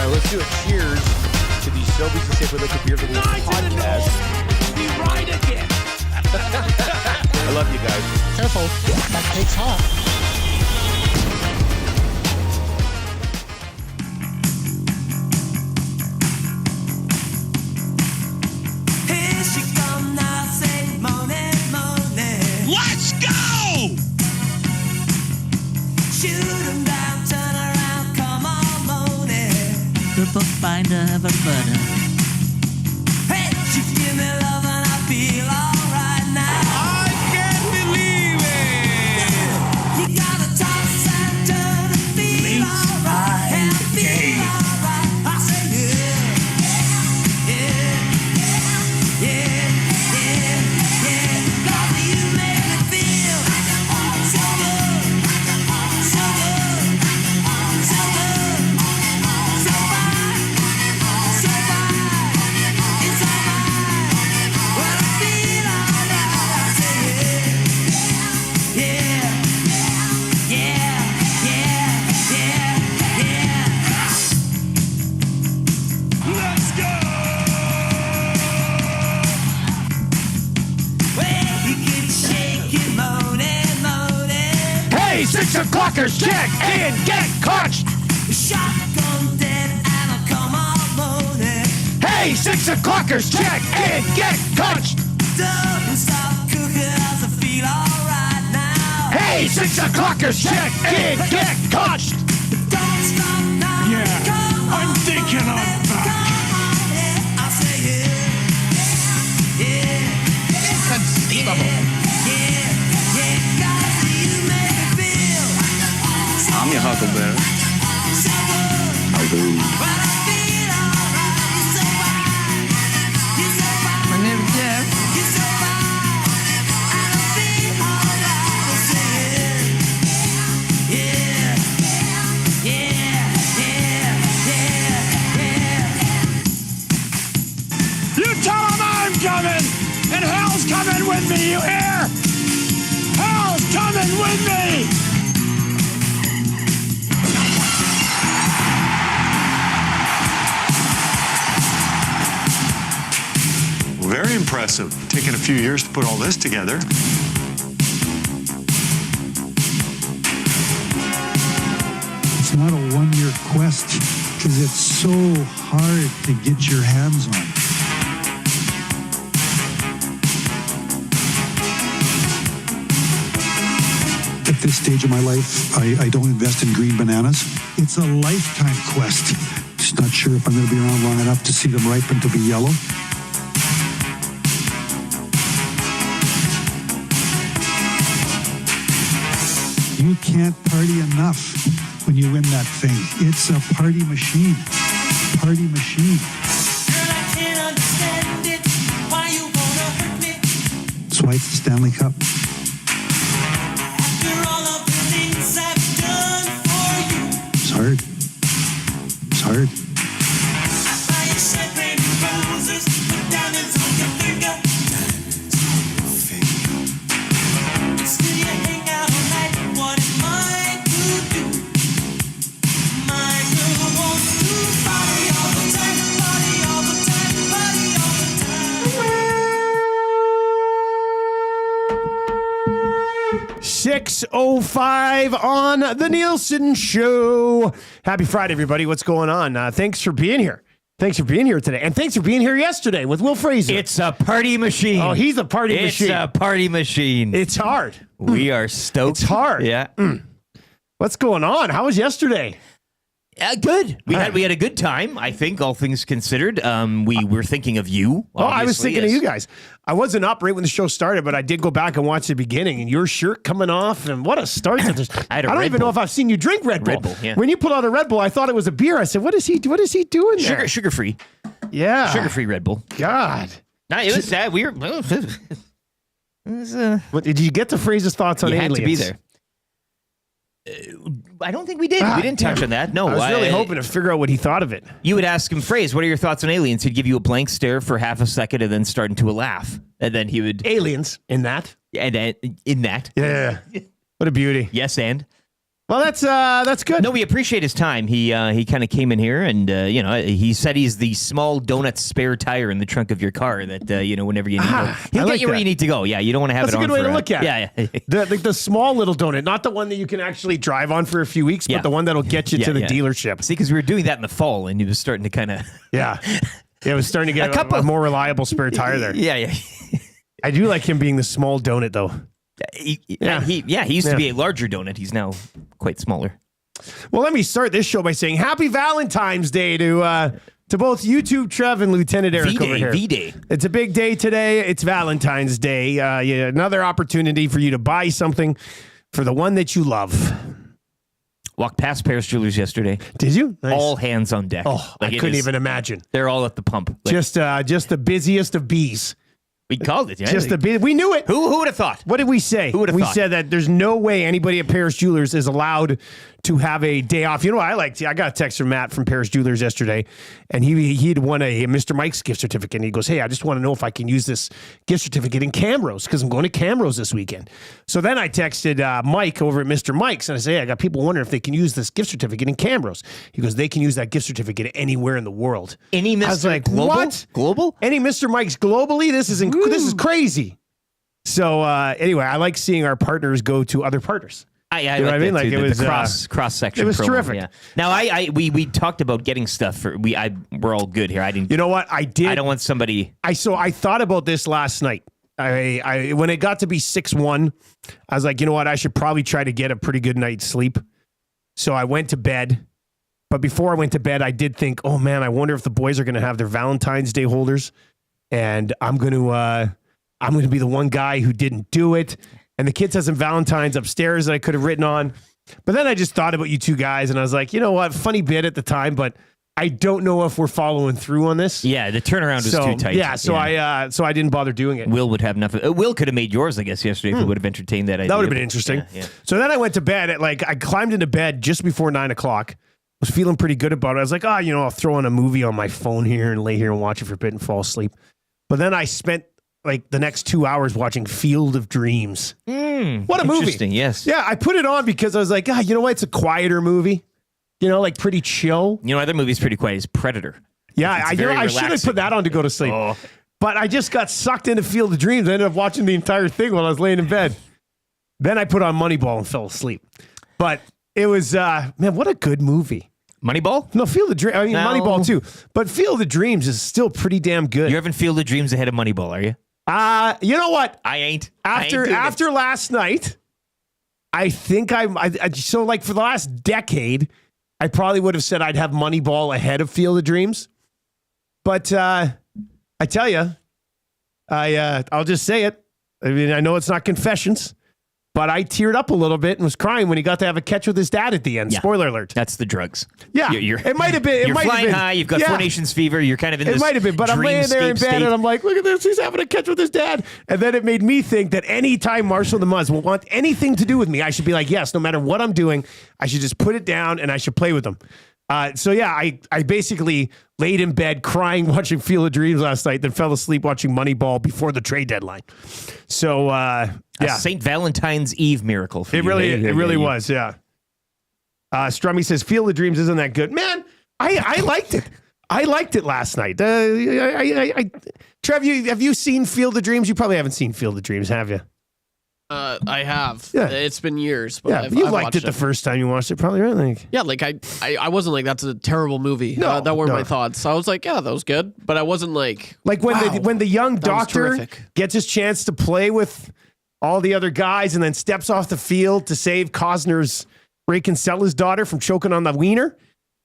Let's do a cheers to the Sobeys and Safeway Liquid Beer for the podcast. Be right again. I love you guys. Careful, that cake's hot. Here she come now, say morning, morning. Let's go! Shoot 'em down, turn around, come on, morning. The bookbinder of a butter. Hey, she give me love and I feel alright now. I can't believe it! You gotta toss and turn and feel alright, and feel alright. I say yeah, yeah. 'Cause you make me feel so good, so good, so good, so fine, so fine. It's alright when I feel alright. I say yeah. Let's go! Well, you keep shaking, moaning, moaning. Hey, 6 o'clockers, check and get crunched. Shotgun dead and I'll come on moaning. Hey, 6 o'clockers, check and get crunched. Don't stop cooking as I feel alright now. Hey, 6 o'clockers, check and get crunched. Don't stop now. Yeah, Come I'm on, thinking moaning. I'm back. Come on, yeah. I say yeah. Inconceivable. Yeah. 'Cause you make me feel I'm your Huckleberry. so good. When I feel alright, you're so fine. You're so fine. My name is Jeff. You're so fine. I feel alright. I say yeah. You tell them I'm coming, and hell's coming with me, you hear? Hell's coming with me! Very impressive. Taken a few years to put all this together. It's not a one-year quest because it's so hard to get your hands on. At this stage of my life, I don't invest in green bananas. It's a lifetime quest. Just not sure if I'm going to be around long enough to see them ripen to be yellow. You can't party enough when you win that thing. It's a party machine. Party machine. Girl, I can't understand it. Why you wanna hurt me? That's why it's the Stanley Cup. After all of the things I've done for you. It's hard. It's hard. I buy you champagne and roses, put diamonds on your finger. Still you hang out all night. What am I to do? My girl wants to party all the time, party all the time, party all the time. 6:05 on the Nielson Show. Happy Friday, everybody. What's going on? Thanks for being here. Thanks for being here today. And thanks for being here yesterday with Will Fraser. It's a party machine. Oh, he's a party machine. It's a party machine. It's hard. We are stoked. It's hard. Yeah. What's going on? How was yesterday? Good. We had a good time, I think, all things considered. We were thinking of you. Oh, I was obviously, thinking of you guys. I wasn't up right when the show started, but I did go back and watch the beginning, and your shirt coming off, and what a start to this. I don't Red even Bull. know if I've seen you drink Red Bull. Red Bull, yeah. When you pulled out a Red Bull, I thought it was a beer. I said, what is he doing there? Sugar-free. Yeah. Sugar-free Red Bull. God. No, it was sad. We were... It was, What, did you get to Fraser's thoughts on you aliens? had to be there. I don't think we did. We didn't touch on that. No, I was really hoping to figure out what he thought of it. You would ask him, Phrase, what are your thoughts on aliens? He'd give you a blank stare for half a second and then start into a laugh. And then he would... Aliens in that. And then in that. Yeah. What a beauty. Yes, and? Well, that's good. No, we appreciate his time. He kind of came in here and he said he's the small donut spare tire in the trunk of your car that whenever you need to go. He'll get you where you need to go. Yeah, you don't want to have That's it on. That's a good way to for, look at it. Yeah. The small little donut, not the one that you can actually drive on for a few weeks, but the one that'll get you to the dealership. See, because we were doing that in the fall, and he was starting to kind of it was starting to get a more reliable spare tire there. Yeah. I do like him being the small donut though. He used to be a larger donut. He's now quite smaller. Well, let me start this show by saying Happy Valentine's Day to both YouTube Trev and Lieutenant Eric over here. V-Day. It's a big day today. It's Valentine's Day. Another opportunity for you to buy something for the one that you love. Walked past Paris Jewelers yesterday. Did you? Nice. All hands on deck. Oh, I couldn't even imagine. They're all at the pump. Just the busiest of bees. We called it, yeah. Just we knew it. Who would have thought? What did we say? Who would have thought? We said that there's no way anybody at Paris Jewelers is allowed to have a day off. You know what I liked? I got a text from Matt from Paris Jewelers yesterday, and he'd won a Mr. Mike's gift certificate. And he goes, "Hey, I just want to know if I can use this gift certificate in Camrose because I'm going to Camrose this weekend." So then I texted Mike over at Mr. Mike's, and I say, "Hey, I got people wondering if they can use this gift certificate in Camrose." He goes, "They can use that gift certificate anywhere in the world." Any Mr. I was like, Global? "What? Global? Any Mr. Mike's globally? This is crazy." So anyway, I like seeing our partners go to other partners. I you know what I mean? Like too, it was the cross section. It was promo, terrific. Yeah. Now we talked about getting stuff for we're all good here. I didn't. You know what? I did. I don't want somebody. I thought about this last night. I when it got to be 6-1, I was like, you know what? I should probably try to get a pretty good night's sleep. So I went to bed. But before I went to bed, I did think, oh man, I wonder if the boys are going to have their Valentine's Day holders, and I'm going to be the one guy who didn't do it. And the kids have some Valentines upstairs that I could have written on. But then I just thought about you two guys, and I was like, you know what? Funny bit at the time, but I don't know if we're following through on this. Yeah, the turnaround was too tight. Yeah, so I didn't bother doing it. Will would have nothing. Will could have made yours, I guess, yesterday if he would have entertained that idea. That would have been interesting. Yeah. So then I went to bed I climbed into bed just before 9 o'clock. Was feeling pretty good about it. I was like, I'll throw on a movie on my phone here and lay here and watch it for a bit and fall asleep. But then I spent the next 2 hours watching Field of Dreams. What a movie. Interesting, yes. Yeah, I put it on because I was like, you know what? It's a quieter movie. Pretty chill. You know, other movie's pretty quiet is Predator. Yeah, I should have put that on to go to sleep. Oh. But I just got sucked into Field of Dreams. I ended up watching the entire thing while I was laying in bed. Then I put on Moneyball and fell asleep. But it was, man, what a good movie. Moneyball? No, Field of Dreams. I mean, No. Moneyball too. But Field of Dreams is still pretty damn good. You're having Field of Dreams ahead of Moneyball, are you? You know what? I ain't. After last night, I think so like for the last decade, I probably would have said I'd have Moneyball ahead of Field of Dreams. But I tell you, I'll just say it. I mean, I know it's not confessions, but I teared up a little bit and was crying when he got to have a catch with his dad at the end. Yeah. Spoiler alert. That's the drugs. Yeah, it might have been. You're flying high. You've got Four Nations fever. You're kind of in this. It might have been, but I'm laying there in bed state. and I'm like, look at this. He's having a catch with his dad. And then it made me think that anytime Marshall the Muzz will want anything to do with me, I should be like, yes, no matter what I'm doing, I should just put it down and I should play with him. So yeah, I basically laid in bed crying watching Field of Dreams last night, then fell asleep watching Moneyball before the trade deadline. So yeah, St. Valentine's Eve miracle. For it really was. Yeah. Strummy says Field of Dreams isn't that good, man. I liked it. I liked it last night. Trev, have you seen Field of Dreams? You probably haven't seen Field of Dreams, have you? I have. Yeah. It's been years, but Yeah, I've you I've liked watched it the first time you watched it, probably, right? Like, Yeah, like I wasn't like that's a terrible movie. No, that were no. my thoughts. I was like, yeah, that was good, but I wasn't like when wow, when the young that was doctor terrific. gets his chance to play with all the other guys and then steps off the field to save Costner's Ray Kinsella's daughter from choking on the wiener.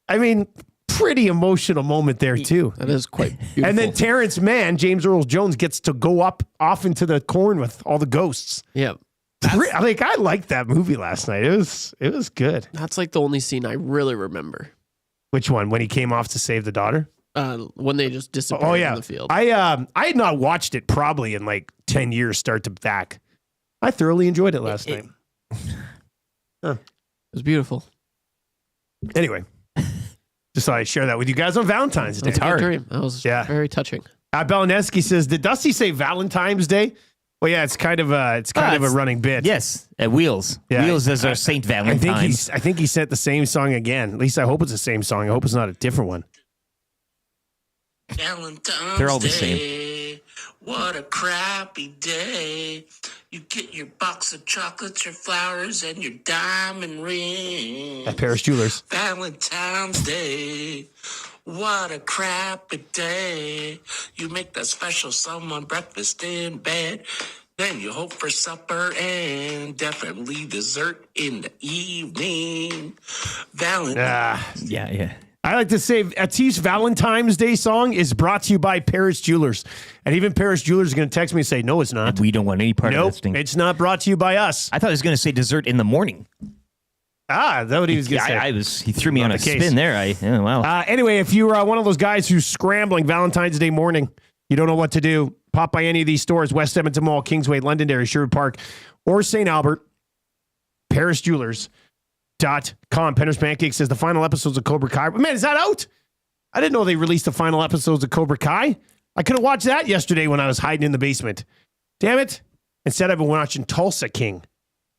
I mean, pretty emotional moment there too. That is quite beautiful. And then Terrence Mann, James Earl Jones, gets to go off into the corn with all the ghosts. yeah, I liked that movie last night. It was good. that's like the only scene I really remember. Which one? When he came off to save the daughter? When they just disappeared Oh yeah, in the field. I had not watched it probably in like 10 years, start to back. I thoroughly enjoyed it last night. It was beautiful. Anyway, just thought I'd share that with you guys on Valentine's Day. It's hard. Dream. That was Yeah. very touching. Belineski says, did Dusty say Valentine's Day? Well, yeah, it's kind of a running bit. Yes, Wheels. Yeah, Wheels is our Saint Valentine. I think he sent the same song again. At least I hope it's the same song. I hope it's not a different one. Valentine's They're all the Day. What a crappy day. You get your box of chocolates, your flowers, and your diamond ring. At Paris Jewelers. Valentine's Day. What a crappy day. You make that special someone breakfast in bed. Then you hope for supper and definitely dessert in the evening. Valentine's. Yeah. I like to say Atif's Valentine's Day song is brought to you by Paris Jewelers. And even Paris Jewelers is going to text me and say, no, it's not. We don't want any part of this thing. It's not brought to you by us. I thought he was going to say dessert in the morning. Is that what he was going to say? He threw me on a spin there. Wow. Anyway, if you're one of those guys who's scrambling Valentine's Day morning, you don't know what to do, pop by any of these stores, West Edmonton Mall, Kingsway, Londonderry, Sherwood Park, or St. Albert, ParisJewelers.com. Penner's Pancake says the final episodes of Cobra Kai. Man, is that out? I didn't know they released the final episodes of Cobra Kai. I could have watched that yesterday when I was hiding in the basement. Damn it. Instead, I've been watching Tulsa King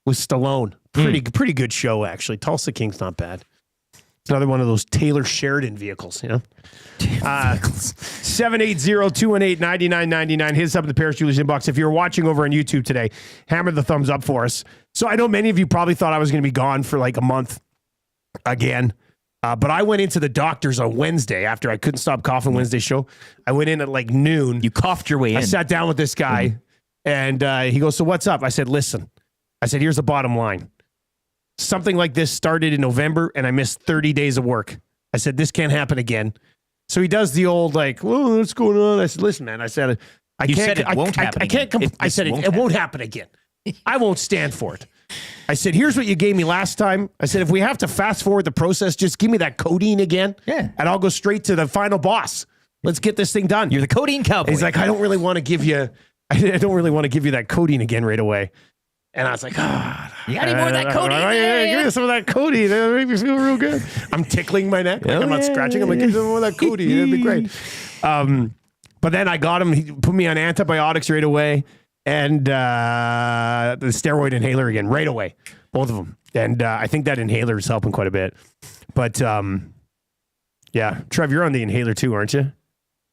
with Stallone. Pretty good show, actually. Tulsa King's not bad. It's another one of those Taylor Sheridan vehicles, 780-218-9999. Hit us up in the Paris Jewelers inbox. If you're watching over on YouTube today, hammer the thumbs up for us. So I know many of you probably thought I was going to be gone for like a month again. But I went into the doctor's on Wednesday after I couldn't stop coughing Wednesday show. I went in at like noon. You coughed your way in. I sat down with this guy and he goes, so what's up? I said, listen. I said, here's the bottom line. Something like this started in November and I missed 30 days of work. I said, this can't happen again. So he does the old like, well, what's going on? I said, listen, man, I said, it won't happen again. It won't happen again. I won't stand for it. I said, here's what you gave me last time. I said, if we have to fast forward the process, just give me that codeine again. Yeah. And I'll go straight to the final boss. Let's get this thing done. You're the codeine cowboy. He's like, I don't really want to give you that codeine again right away. And I was like, you got any more of that codeine? Give me some of that codeine. That'll make me feel real good. I'm tickling my neck. I'm not scratching. I'm like, give me some more of that codeine. It'd be great. But then I got him. He put me on antibiotics right away. And the steroid inhaler again, right away. Both of them. And I think that inhaler is helping quite a bit. But yeah, Trev, you're on the inhaler too, aren't you?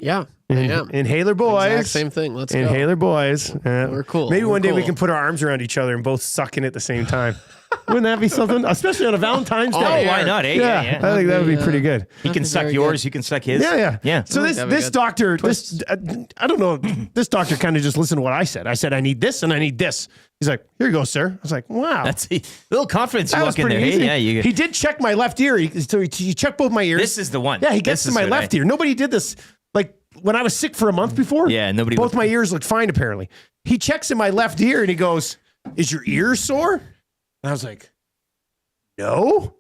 Yeah, I am. Inhaler boys. Exact same thing. Let's go. Inhaler boys. We're cool. Maybe one day we cool. can put our arms around each other and both suck in at the same time. Wouldn't that be something? Especially on a Valentine's Day. Oh, why not? Eh? Yeah, I think that would be pretty good. He can suck yours. You can suck his. Yeah. So this doctor, I don't know. This doctor kind of just listened to what I said. I said, I need this and I need this. He's like, here you go, sir. I was like, wow. That's a little confidence you That walk was in there. pretty easy. Hey, yeah, He did check my left ear. He checked both my ears. This is the one. Yeah, he gets to my left ear. Nobody did this. Like when I was sick for a month before. Yeah, nobody. Both my ears looked fine, apparently. He checks in my left ear and he goes, is your ear sore? And I was like, no.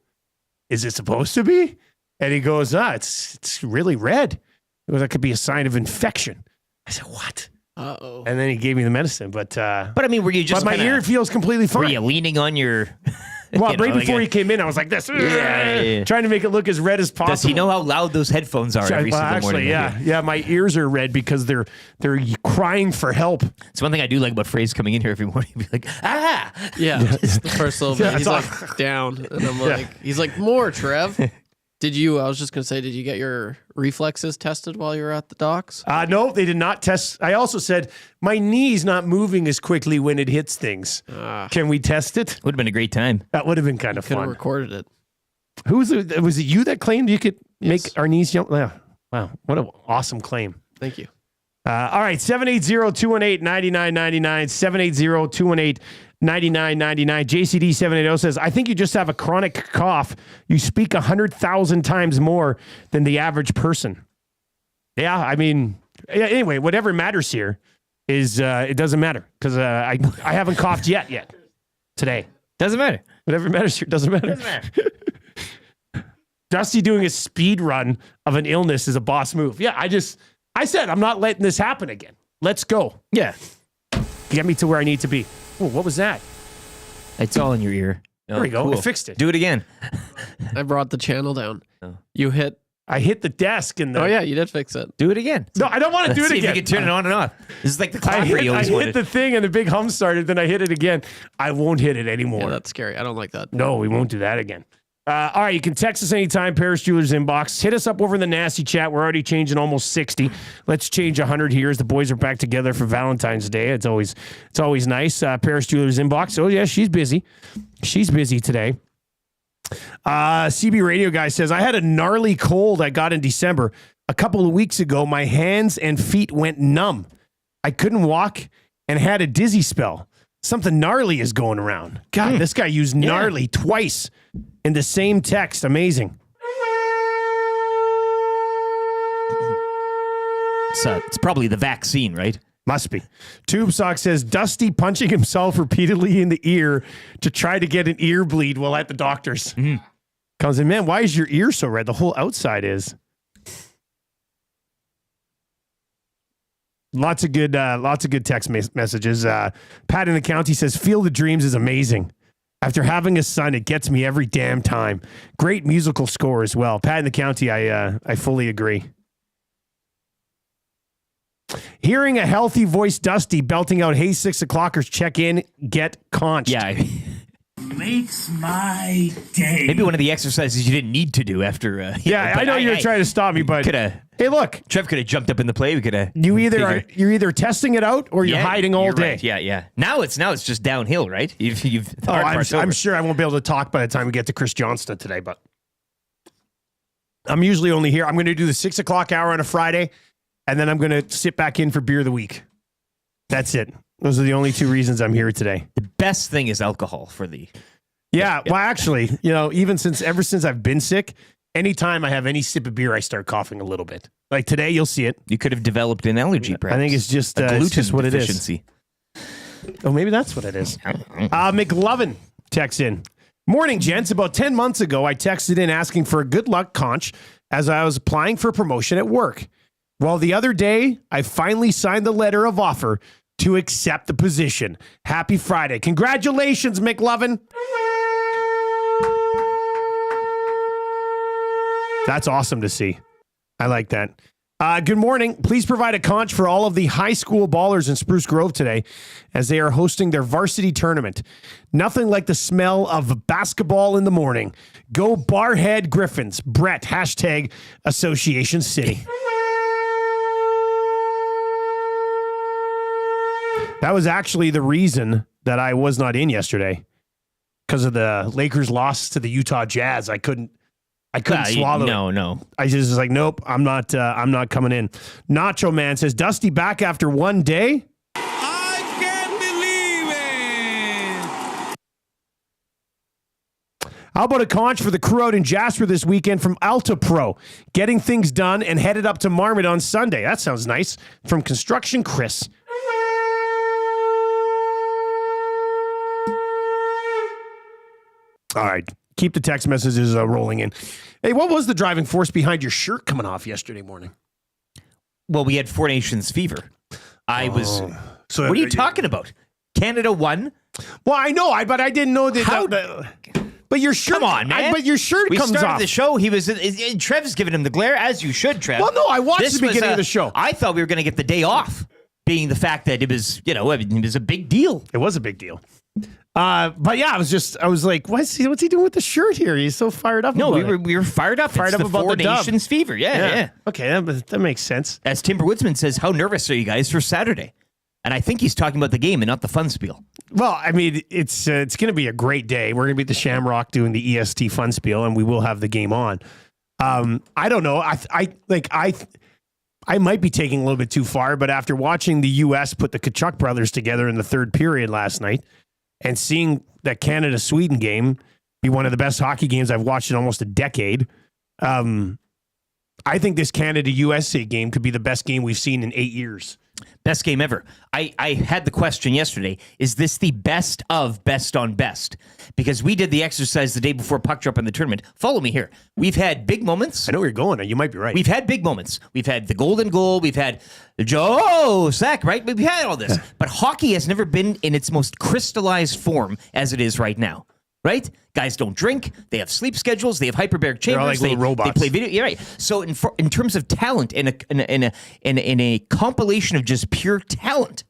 Is it supposed to be? And he goes, it's really red. He goes, that could be a sign of infection. I said, what? Uh-oh. And then he gave me the medicine. But I mean, were you just? But my ear feels completely fine. Were you leaning on your? Well, right before he came in, I was like this, trying to make it look as red as possible. Does he know how loud those headphones are every single morning? Yeah. My ears are red because they're crying for help. It's one thing I do like about Phrase coming in here every morning. He'd be like, ah, Yeah, just the first little bit. He's like down, and I'm like, he's like, more, Trev. I was just going to say, did you get your reflexes tested while you were at the docks? No, they did not test. I also said, my knee's not moving as quickly when it hits things. Can we test it? Would have been a great time. That would have been kind of Could have fun. recorded it. Was it you that claimed you could make our knees jump? Yeah. Wow, what an awesome claim. Thank you. All right, 780-218-9999, 780-218-9999. JCD780 says, I think you just have a chronic cough. You speak 100,000 times more than the average person. Yeah, I mean, anyway, whatever matters here is it doesn't matter because I haven't coughed yet today. Doesn't matter. Whatever matters here doesn't matter. Dusty doing a speed run of an illness is a boss move. Yeah, I said, I'm not letting this happen again. Let's go. Yeah. Get me to where I need to be. Oh, what was that? It's all in your ear. There we go. Cool. I fixed it. Do it again. I brought the channel down. Oh. You hit I hit the desk and Oh yeah, you did fix it. Do it again. No, I don't want to do it See again. if you can turn it on and off. This is like the clock I where you always hit wanted. the thing and the big hum started. Then I hit it again. I won't hit it anymore. Yeah, that's scary. I don't like that. No, we won't do that again. All right, you can text us anytime, Paris Jewelers inbox. Hit us up over in the nasty chat. We're already changing almost 60. Let's change 100 here as the boys are back together for Valentine's Day. It's always nice. Paris Jewelers inbox. Oh, yeah, she's busy. She's busy today. CB Radio guy says, I had a gnarly cold I got in December. A couple of weeks ago, my hands and feet went numb. I couldn't walk and had a dizzy spell. Something gnarly is going around. God, this guy used gnarly twice in the same text. Amazing. It's probably the vaccine, right? Must be. Tube Sock says, Dusty punching himself repeatedly in the ear to try to get an ear bleed while at the doctor's. Comes in, man, why is your ear so red? The whole outside is. Lots of good text messages. Pat in the county says, Field of Dreams is amazing. After having a son, it gets me every damn time. Great musical score as well. Pat in the county, I fully agree. Hearing a healthy voice Dusty belting out, hey, 6 o'clockers, check in, get conched. Yeah. Makes my day. Maybe one of the exercises you didn't need to do after. I know you were trying to stop me, but hey, look, Trev could have jumped up in the play. We could have. You're either testing it out or you're hiding all day. Right. Yeah. Now it's just downhill, right? I'm sure I won't be able to talk by the time we get to Chris Johnston today, but I'm usually only here. I'm going to do the 6 o'clock hour on a Friday, and then I'm going to sit back in for beer of the week. That's it. Those are the only two reasons I'm here today. The best thing is alcohol for the. Yeah. Well, actually, ever since I've been sick, anytime I have any sip of beer, I start coughing a little bit. Like today, you'll see it. You could have developed an allergy, perhaps. I think it's just gluten what deficiency. It is. Oh, maybe that's what it is. McLovin texts in. Morning, gents. About 10 months ago, I texted in asking for a good luck conch as I was applying for a promotion at work. Well, the other day, I finally signed the letter of offer to accept the position. Happy Friday. Congratulations, McLovin. That's awesome to see. I like that. Good morning. Please provide a conch for all of the high school ballers in Spruce Grove today as they are hosting their varsity tournament. Nothing like the smell of basketball in the morning. Go Barhead Griffins. Brett, hashtag Association City. That was actually the reason that I was not in yesterday because of the Lakers loss to the Utah Jazz. I couldn't swallow it. No. I just was like, nope, I'm not coming in. Nacho Man says, Dusty back after one day. I can't believe it. How about a conch for the crew out in Jasper this weekend from Alta Pro? Getting things done and headed up to Marmot on Sunday. That sounds nice. From Construction Chris. All right. Keep the text messages rolling in. Hey, what was the driving force behind your shirt coming off yesterday morning? Well, we had Four Nations fever. So what are you talking about? Canada won. Well, I know, but I didn't know that. But your shirt, come on, man. But your shirt comes off. We started the show. Trev's giving him the glare, as you should, Trev. Well, no, I watched the beginning of the show. I thought we were going to get the day off, being the fact that it was, it was a big deal. It was a big deal. But yeah, I was like, what's he doing with the shirt here? He's so fired up. No, we were fired up. Fired up about Four Nations fever. Yeah. Okay, that makes sense. As Timber Woodsman says, how nervous are you guys for Saturday? And I think he's talking about the game and not the fun spiel. Well, I mean, it's going to be a great day. We're going to be at the Shamrock doing the EST fun spiel, and we will have the game on. I don't know. I might be taking a little bit too far, but after watching the U.S. put the Kachuk brothers together in the third period last night, and seeing that Canada-Sweden game be one of the best hockey games I've watched in almost a decade, I think this Canada-USA game could be the best game we've seen in 8 years. Best game ever. I had the question yesterday, is this the best of best on best? Because we did the exercise the day before puck drop in the tournament. Follow me here. We've had big moments. I know where you're going. You might be right. We've had big moments. We've had the golden goal. We've had the Joe Sack, right? We've had all this. But hockey has never been in its most crystallized form as it is right now. right? Guys don't drink. They have sleep schedules. They have hyperbaric chambers. They're all like little robots. They play video. Yeah, right. So in terms of talent, in a compilation of just pure talent,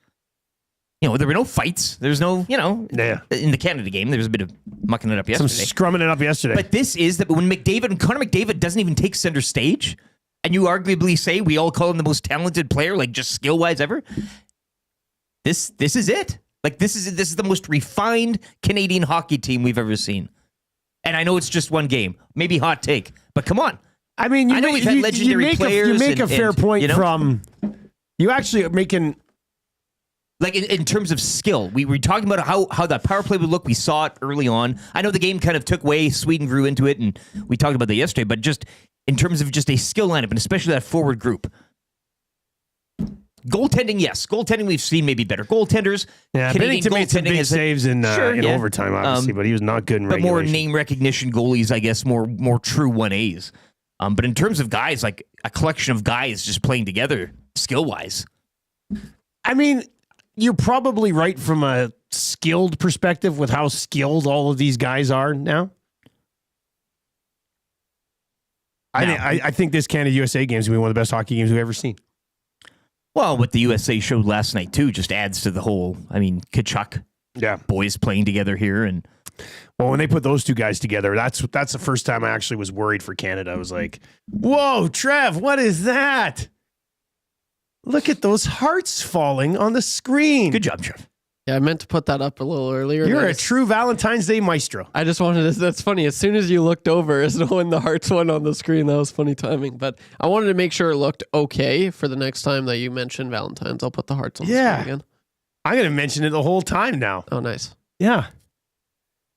there were no fights. There's no, in the Canada game, there was a bit of mucking it up yesterday. Some scrumming it up yesterday. But this is that when Connor McDavid doesn't even take center stage, and you arguably say we all call him the most talented player, like just skill wise ever. This is it. Like this is the most refined Canadian hockey team we've ever seen. And I know it's just one game, maybe hot take, but come on. I mean, I know we've had legendary players. You make a fair point from. You actually are making. Like in terms of skill, we were talking about how that power play would look. We saw it early on. I know the game kind of took way. Sweden grew into it, and we talked about that yesterday. But just in terms of just a skill lineup, and especially that forward group. Goaltending, yes. Goaltending, we've seen maybe better goaltenders. Yeah, Bennington made some big saves in overtime, obviously, but he was not good in regulation. But more name recognition goalies, I guess, more true 1As. But in terms of guys, like a collection of guys just playing together, skill-wise. I mean, you're probably right from a skilled perspective with how skilled all of these guys are now. I think this Canada-USA game is going to be one of the best hockey games we've ever seen. Well, what the USA showed last night, too, just adds to the whole, Kachuk. Yeah. Boys playing together here. And well, when they put those two guys together, that's the first time I actually was worried for Canada. I was like, whoa, Trev, what is that? Look at those hearts falling on the screen. Good job, Trev. Yeah, I meant to put that up a little earlier. You're a true Valentine's Day maestro. I just wanted to, that's funny. As soon as you looked over, as when the hearts went on the screen, that was funny timing. But I wanted to make sure it looked okay for the next time that you mention Valentine's. I'll put the hearts on the screen again. I'm going to mention it the whole time now. Oh, nice. Yeah.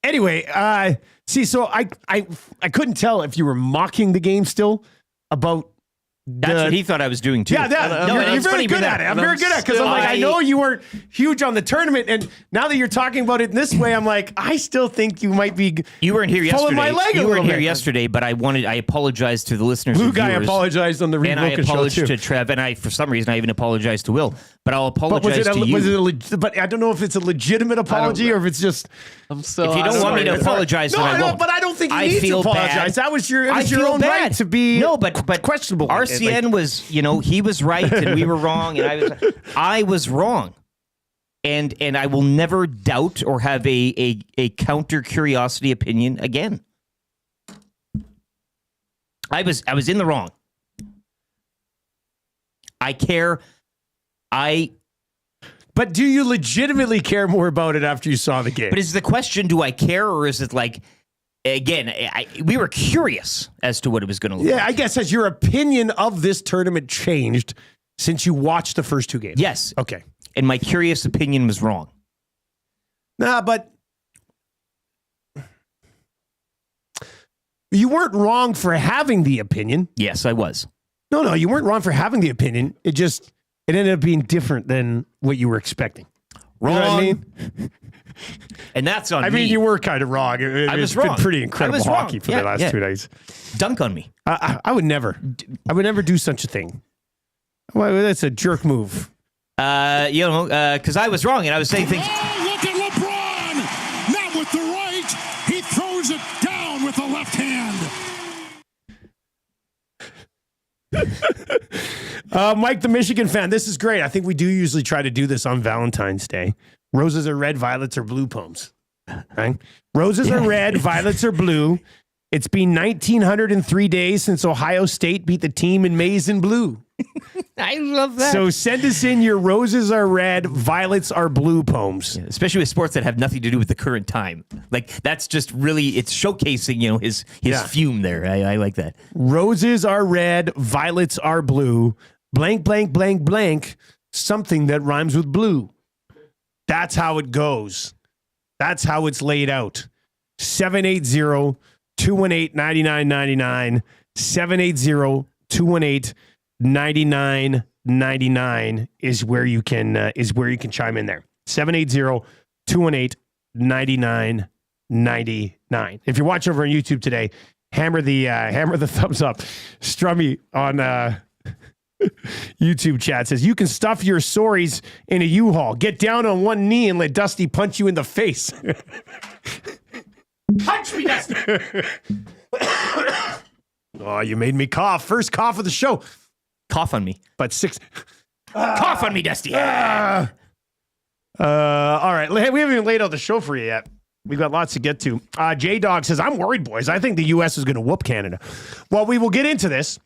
Anyway, so I couldn't tell if you were mocking the game still about. That's what he thought I was doing too. Yeah, you're very good at it. I'm very good at it because I'm like, I know you weren't huge on the tournament, and now that you're talking about it in this way, I'm like, I still think you might be. You weren't here yesterday. My leg you weren't here yesterday, but I apologized to the listeners. Blue guy apologized on the Reed and I apologized show too. to Trev, and for some reason I even apologized to Will. But I'll apologize to you. But I don't know if it's a legitimate apology or if it's just. If you don't want me to apologize, then I won't. But I don't think you need to apologize. That was your own right to be. No, but questionable. RCN was, he was right and we were wrong, and I was wrong, and I will never doubt or have a counter curiosity opinion again. I was in the wrong. I care. But do you legitimately care more about it after you saw the game? But is the question, do I care, or is it like, again, we were curious as to what it was going to look like. Yeah, I guess has your opinion of this tournament changed since you watched the first two games? Yes. Okay. And my curious opinion was wrong. Nah, but you weren't wrong for having the opinion. Yes, I was. No, you weren't wrong for having the opinion. It ended up being different than what you were expecting. Wrong. You know what I mean? And that's on me. I mean, you were kind of wrong. It's been pretty incredible hockey for the last 2 days. Dunk on me. I would never do such a thing. Well, that's a jerk move. Because I was wrong and I was saying things. Oh, look at LeBron! Not with the right. He throws it down with the left hand. Mike, the Michigan fan, this is great. I think we do usually try to do this on Valentine's Day. Roses are red, violets are blue poems. Right? Roses are red, violets are blue. It's been 1,903 days since Ohio State beat the team in maize and blue. I love that. So send us in your roses are red, violets are blue poems. Yeah, especially with sports that have nothing to do with the current time. Like, that's just really, it's showcasing, his fume there. I like that. Roses are red, violets are blue. Blank, blank, blank, blank. Something that rhymes with blue. That's how it goes. That's how it's laid out. 780-218-9999. 780-218-9999 is where you can chime in there. 780-218-9999. If you're watching over on YouTube today, hammer the thumbs up. Strummy on YouTube chat says, you can stuff your sorries in a U-Haul. Get down on one knee and let Dusty punch you in the face. Punch me, Dusty. Oh, you made me cough. First cough of the show. Cough on me. But 6. Cough on me, Dusty. All right. We haven't even laid out the show for you yet. We've got lots to get to. J-Dog says, I'm worried, boys. I think the U.S. is going to whoop Canada. Well, we will get into this.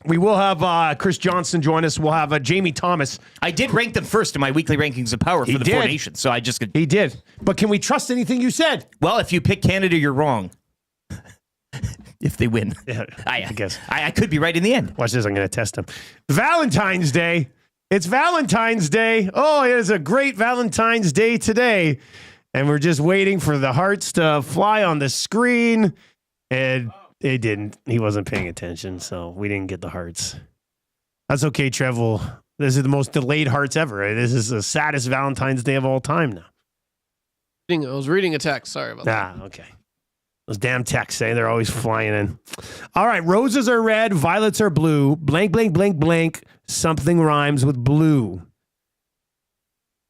We will have Chris Johnston join us. We'll have Jamie Thomas. I did rank them first in my weekly rankings of power for the Four Nations, so I just could. He did. But can we trust anything you said? Well, if you pick Canada, you're wrong. If they win. Yeah, I guess. I could be right in the end. Watch this. I'm going to test him. Valentine's Day. It's Valentine's Day. Oh, it is a great Valentine's Day today. And we're just waiting for the hearts to fly on the screen. And it didn't. He wasn't paying attention, so we didn't get the hearts. That's okay, Trev. This is the most delayed hearts ever. This is the saddest Valentine's Day of all time now. I was reading a text. Sorry about that. Okay. Those damn texts, they're always flying in. All right, roses are red, violets are blue. Blank, blank, blank, blank. Something rhymes with blue.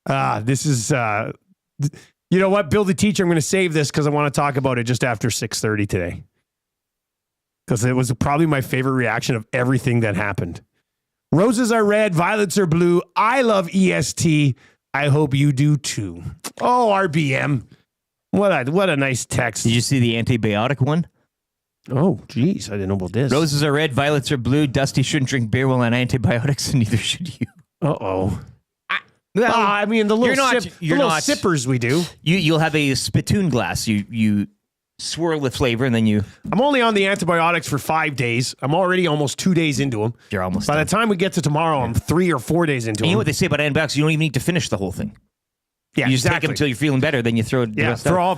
This is, you know what, Bill the Teacher, I'm going to save this because I want to talk about it just after 6:30 today. Because it was probably my favorite reaction of everything that happened. Roses are red, violets are blue. I love EST. I hope you do too. Oh, RBM. What a nice text. Did you see the antibiotic one? Oh, geez. I didn't know about this. Roses are red, violets are blue. Dusty shouldn't drink beer while on antibiotics, and neither should you. Uh-oh. Well, I mean, the little, you're sippers we do. You'll have a spittoon glass. You swirl the flavor, and then you... I'm only on the antibiotics for 5 days. I'm already almost 2 days into them. You're almost By done. the time we get to tomorrow, I'm 3 or 4 days into And you them. know what they say about antibiotics? You don't even need to finish the whole thing. Yeah, you just take exactly. them until you're feeling better, then you throw it. Yeah, for all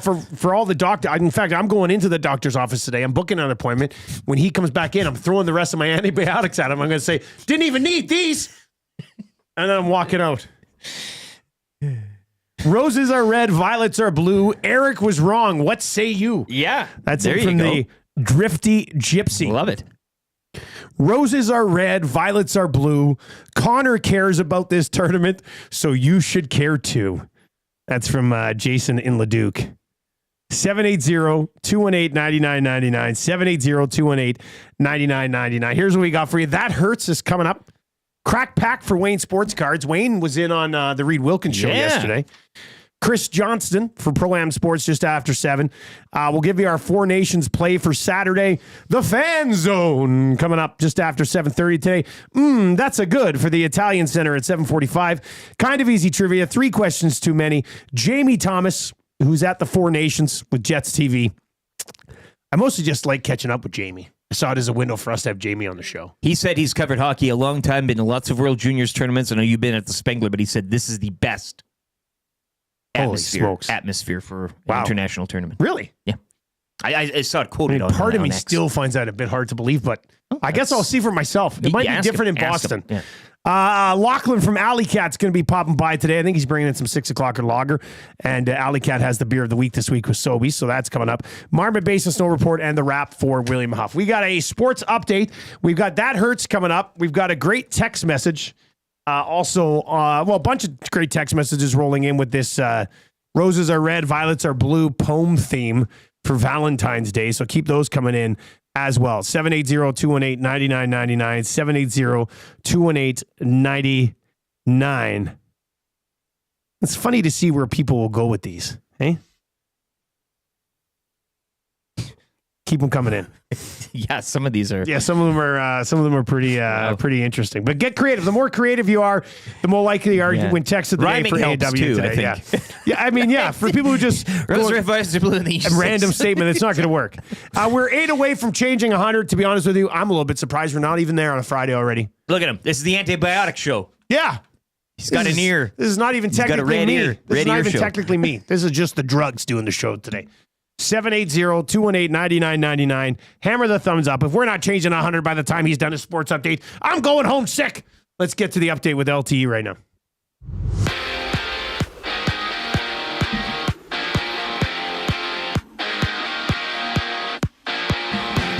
the doctor. In fact, I'm going into the doctor's office today. I'm booking an appointment. When he comes back in, I'm throwing the rest of my antibiotics at him. I'm going to say, didn't even need these. And then I'm walking out. Roses are red, violets are blue. Eric was wrong. What say you? Yeah. That's there it from you go. the Drifty Gypsy. Love it. Roses are red, violets are blue. Connor cares about this tournament, so you should care too. That's from Jason in Leduc. 780-218-9999. 780-218-9999. Here's what we got for you. That Hurts is coming up. Crack pack for Wayne Sports Cards. Wayne was in on the Reed Wilkins show yesterday. Chris Johnston for Pro-Am Sports just after 7. We'll give you our Four Nations play for Saturday. The Fan Zone coming up just after 7:30 today. That's a good for the Italian Center at 7:45. Kind of easy trivia. 3 questions too many. Jamie Thomas, who's at the Four Nations with Jets TV. I mostly just like catching up with Jamie. I saw it as a window for us to have Jamie on the show. He said he's covered hockey a long time, been to lots of World Juniors tournaments. I know you've been at the Spengler, but he said this is the best atmosphere for an international tournament. Really? Yeah. I saw it quoted on part of me X. still finds that a bit hard to believe, but I guess I'll see for myself. It might be different in Boston. Yeah. Lachlan from Alley Cat's going to be popping by today. I think he's bringing in some 6 o'clocker lager. And Alley Cat has the beer of the week this week with Sobe, so that's coming up. Marmot Basin Snow Report and the wrap for William Huff. We got a sports update. We've got That Hurts coming up. We've got a great text message. A bunch of great text messages rolling in with this Roses are red, violets are blue poem theme for Valentine's Day. So keep those coming in as well. 780-218-9999. 780-218-99. It's funny to see where people will go with these. Hey? Keep them coming in. Yeah, some of these are. Yeah, some of them are pretty interesting. But get creative. The more creative you are, the more likely you are to win text of the Rhyming day for helps AW too, today. I think. Yeah, I mean, for people who just Roses are violets are blue in the East. a random statement, it's not going to work. We're 8 away from changing 100. To be honest with you, I'm a little bit surprised we're not even there on a Friday already. Look at him. This is the antibiotic show. Yeah. He's got an ear. This is not even technically got a red me. ear. This is Red not ear even show. technically me. This is just the drugs doing the show today. 780-218-9999. Hammer the thumbs up. If we're not changing 100 by the time he's done his sports update, I'm going home sick. Let's get to the update with LTE right now.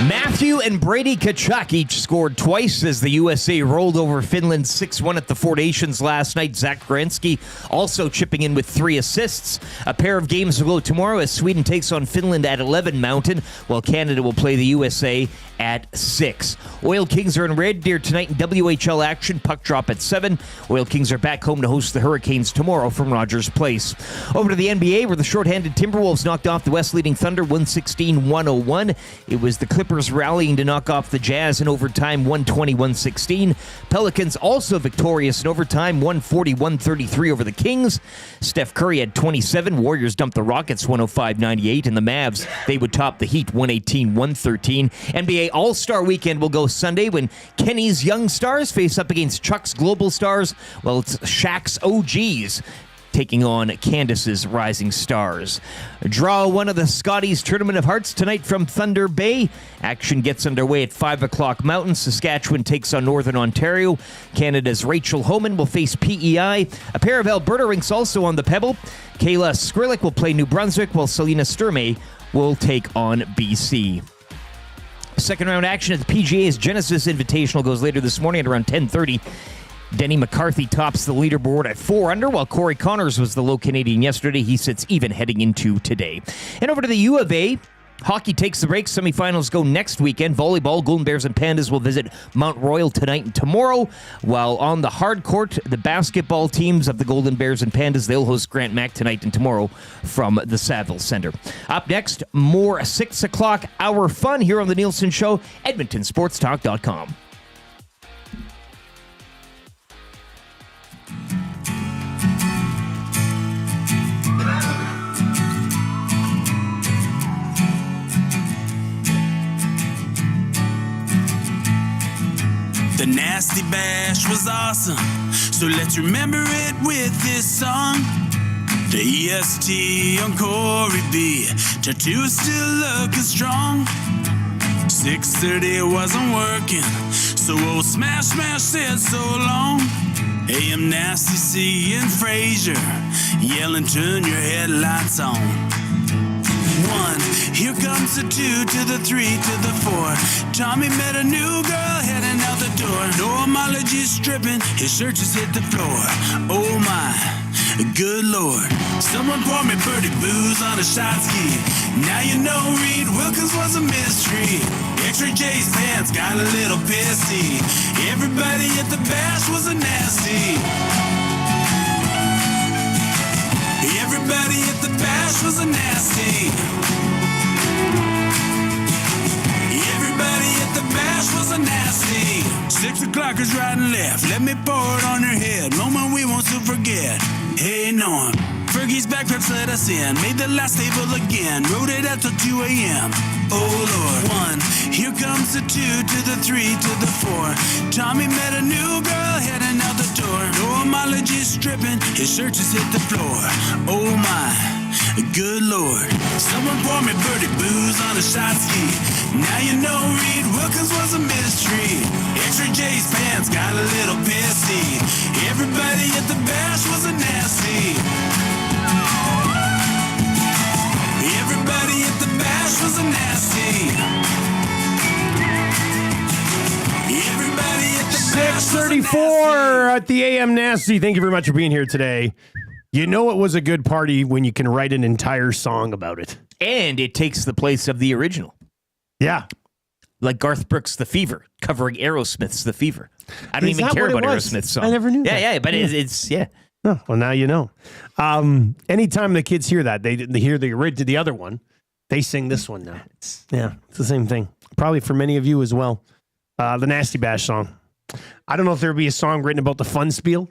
Matthew and Brady Tkachuk each scored twice as the USA rolled over Finland 6-1 at the Four Nations last night. Zach Grensky also chipping in with 3 assists. A pair of games will go tomorrow as Sweden takes on Finland at 11 Mountain, while Canada will play the USA at 6. Oil Kings are in Red Deer tonight in WHL action. Puck drop at 7. Oil Kings are back home to host the Hurricanes tomorrow from Rogers Place. Over to the NBA, where the shorthanded Timberwolves knocked off the West-leading Thunder 116-101. It was the Clippers rallying to knock off the Jazz in overtime 120-116. Pelicans also victorious in overtime 140-133 over the Kings. Steph Curry had 27. Warriors dumped the Rockets 105-98, and the Mavs, they would top the Heat 118-113. NBA All-Star Weekend will go Sunday when Kenny's Young Stars face up against Chuck's Global Stars. Well, it's Shaq's OGs taking on Candace's Rising Stars. Draw 1 of the Scotties Tournament of Hearts tonight from Thunder Bay. Action gets underway at 5 o'clock Mountain. Saskatchewan takes on Northern Ontario. Canada's Rachel Homan will face PEI. A pair of Alberta rinks also on the Pebble. Kayla Skrillik will play New Brunswick, while Selena Sturmey will take on BC. Second round action at the PGA's Genesis Invitational goes later this morning at around 10:30. Denny McCarthy tops the leaderboard at 4 under, while Corey Connors was the low Canadian yesterday. He sits even heading into today. And over to the U of A. Hockey takes the break. Semifinals go next weekend. Volleyball, Golden Bears and Pandas will visit Mount Royal tonight and tomorrow. While on the hard court, the basketball teams of the Golden Bears and Pandas, they'll host Grant Mack tonight and tomorrow from the Saville Center. Up next, more 6 o'clock hour fun here on the Nielsen Show, EdmontonSportsTalk.com. The Nasty Bash was awesome, so let's remember it with this song. The EST on Corey B, tattoo still looking strong. 6:30 wasn't working, so old Smash said so long. AM Nasty C and Frazier yelling, turn your headlights on. 1, here comes the 2 to the 3 to the 4. Tommy met a new girl heading out the door. Normology's stripping, his shirt just hit the floor. Oh my, good lord. Someone poured me birdie booze on a shot ski. Now you know Reed Wilkins was a mystery. X-Ray J's pants got a little pissy. Everybody at the bash was a nasty. Everybody at the bash was a nasty. Everybody at the bash was a nasty. 6 o'clockers right and left. Let me pour it on your head. Moment we won't soon forget. Hey Norm, Fergie's back reps let us in. Made the last table again. Wrote it out till 2 a.m. Oh Lord. 1, here comes the 2 to the 3 to the 4. Tommy met a new girl heading out the door. Normology's stripping, his shirt just hit the floor. Oh my, good lord. Someone poured me birdie booze on a shot ski. Now you know Reed Wilkins was a mystery. X-Ray J's pants got a little pissy. Everybody at the bash was a nasty. Everybody at the bash was a nasty. Everybody at the bash was a 6:34 at the AM Nasty. Thank you very much for being here today. You know it was a good party when you can write an entire song about it. And it takes the place of the original. Yeah. Like Garth Brooks' The Fever, covering Aerosmith's The Fever. I don't Is even that care what it about was? Aerosmith's song. I never knew that. Yeah, but it's yeah. Oh, well, now you know. Anytime the kids hear that, they hear the other one, they sing this one now. Yeah, it's the same thing. Probably for many of you as well. The Nasty Bash song. I don't know if there'll be a song written about the fun spiel,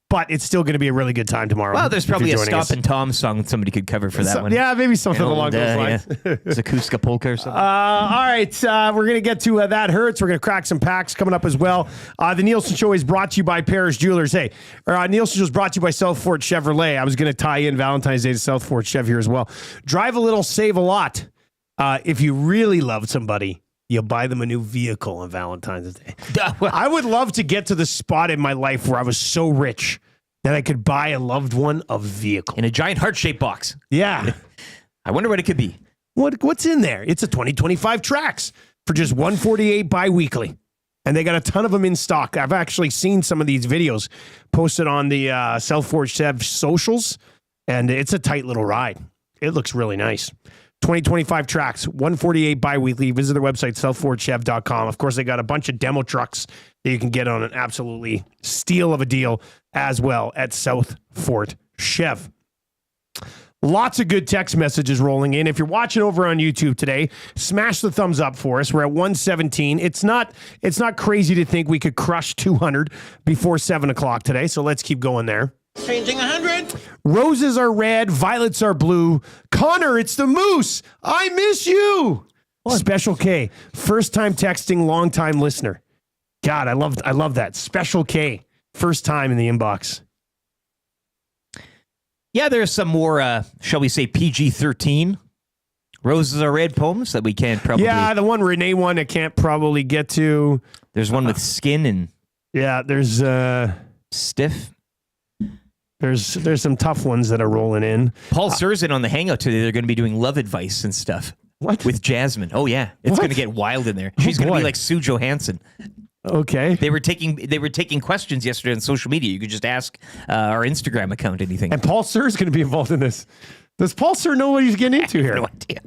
but it's still going to be a really good time tomorrow. Well, there's probably a joining Stop us. and Tom song that somebody could cover for that one. Yeah, maybe something along those lines. Yeah. Zakuska Polka or something. All right, we're going to get to That Hurts. We're going to crack some packs coming up as well. The Nielsen Show is brought to you by Paris Jewelers. Hey, Nielsen Show is brought to you by South Fort Chevrolet. I was going to tie in Valentine's Day to South Fort Chev here as well. Drive a little, save a lot. If you really love somebody, you'll buy them a new vehicle on Valentine's Day. I would love to get to the spot in my life where I was so rich that I could buy a loved one a vehicle. In a giant heart-shaped box. Yeah. I wonder what it could be. What's in there? It's a 2025 Trax. for just $148 bi-weekly. And they got a ton of them in stock. I've actually seen some of these videos posted on the South Fort Chev socials, and it's a tight little ride. It looks really nice. 2025 tracks, $148 bi-weekly. Visit their website, southfortchev.com. Of course, they got a bunch of demo trucks that you can get on an absolutely steal of a deal as well at South Fort Chev. Lots of good text messages rolling in. If you're watching over on YouTube today, smash the thumbs up for us. We're at 117. It's not crazy to think we could crush 200 before 7 o'clock today, so let's keep going there. Changing 100. Roses are red, violets are blue. Connor, it's the Moose. I miss you. What? Special K, first time texting, long time listener. God, I love that. Special K, first time in the inbox. Yeah, there's some more, shall we say, PG-13 Roses Are Red poems that we can't probably... Yeah, the one Renee one I can't probably get to. There's one with Skin and... Yeah, there's... Stiff. There's some tough ones that are rolling in. Paul Surzin on the Hangout today, they're going to be doing love advice and stuff. What? With Jasmine. Oh, yeah. It's going to get wild in there. She's going to be like Sue Johansson. Okay. They were taking questions yesterday on social media. You could just ask our Instagram account anything. And Paul Sir is going to be involved in this. Does Paul Sir know what he's getting into here? No idea.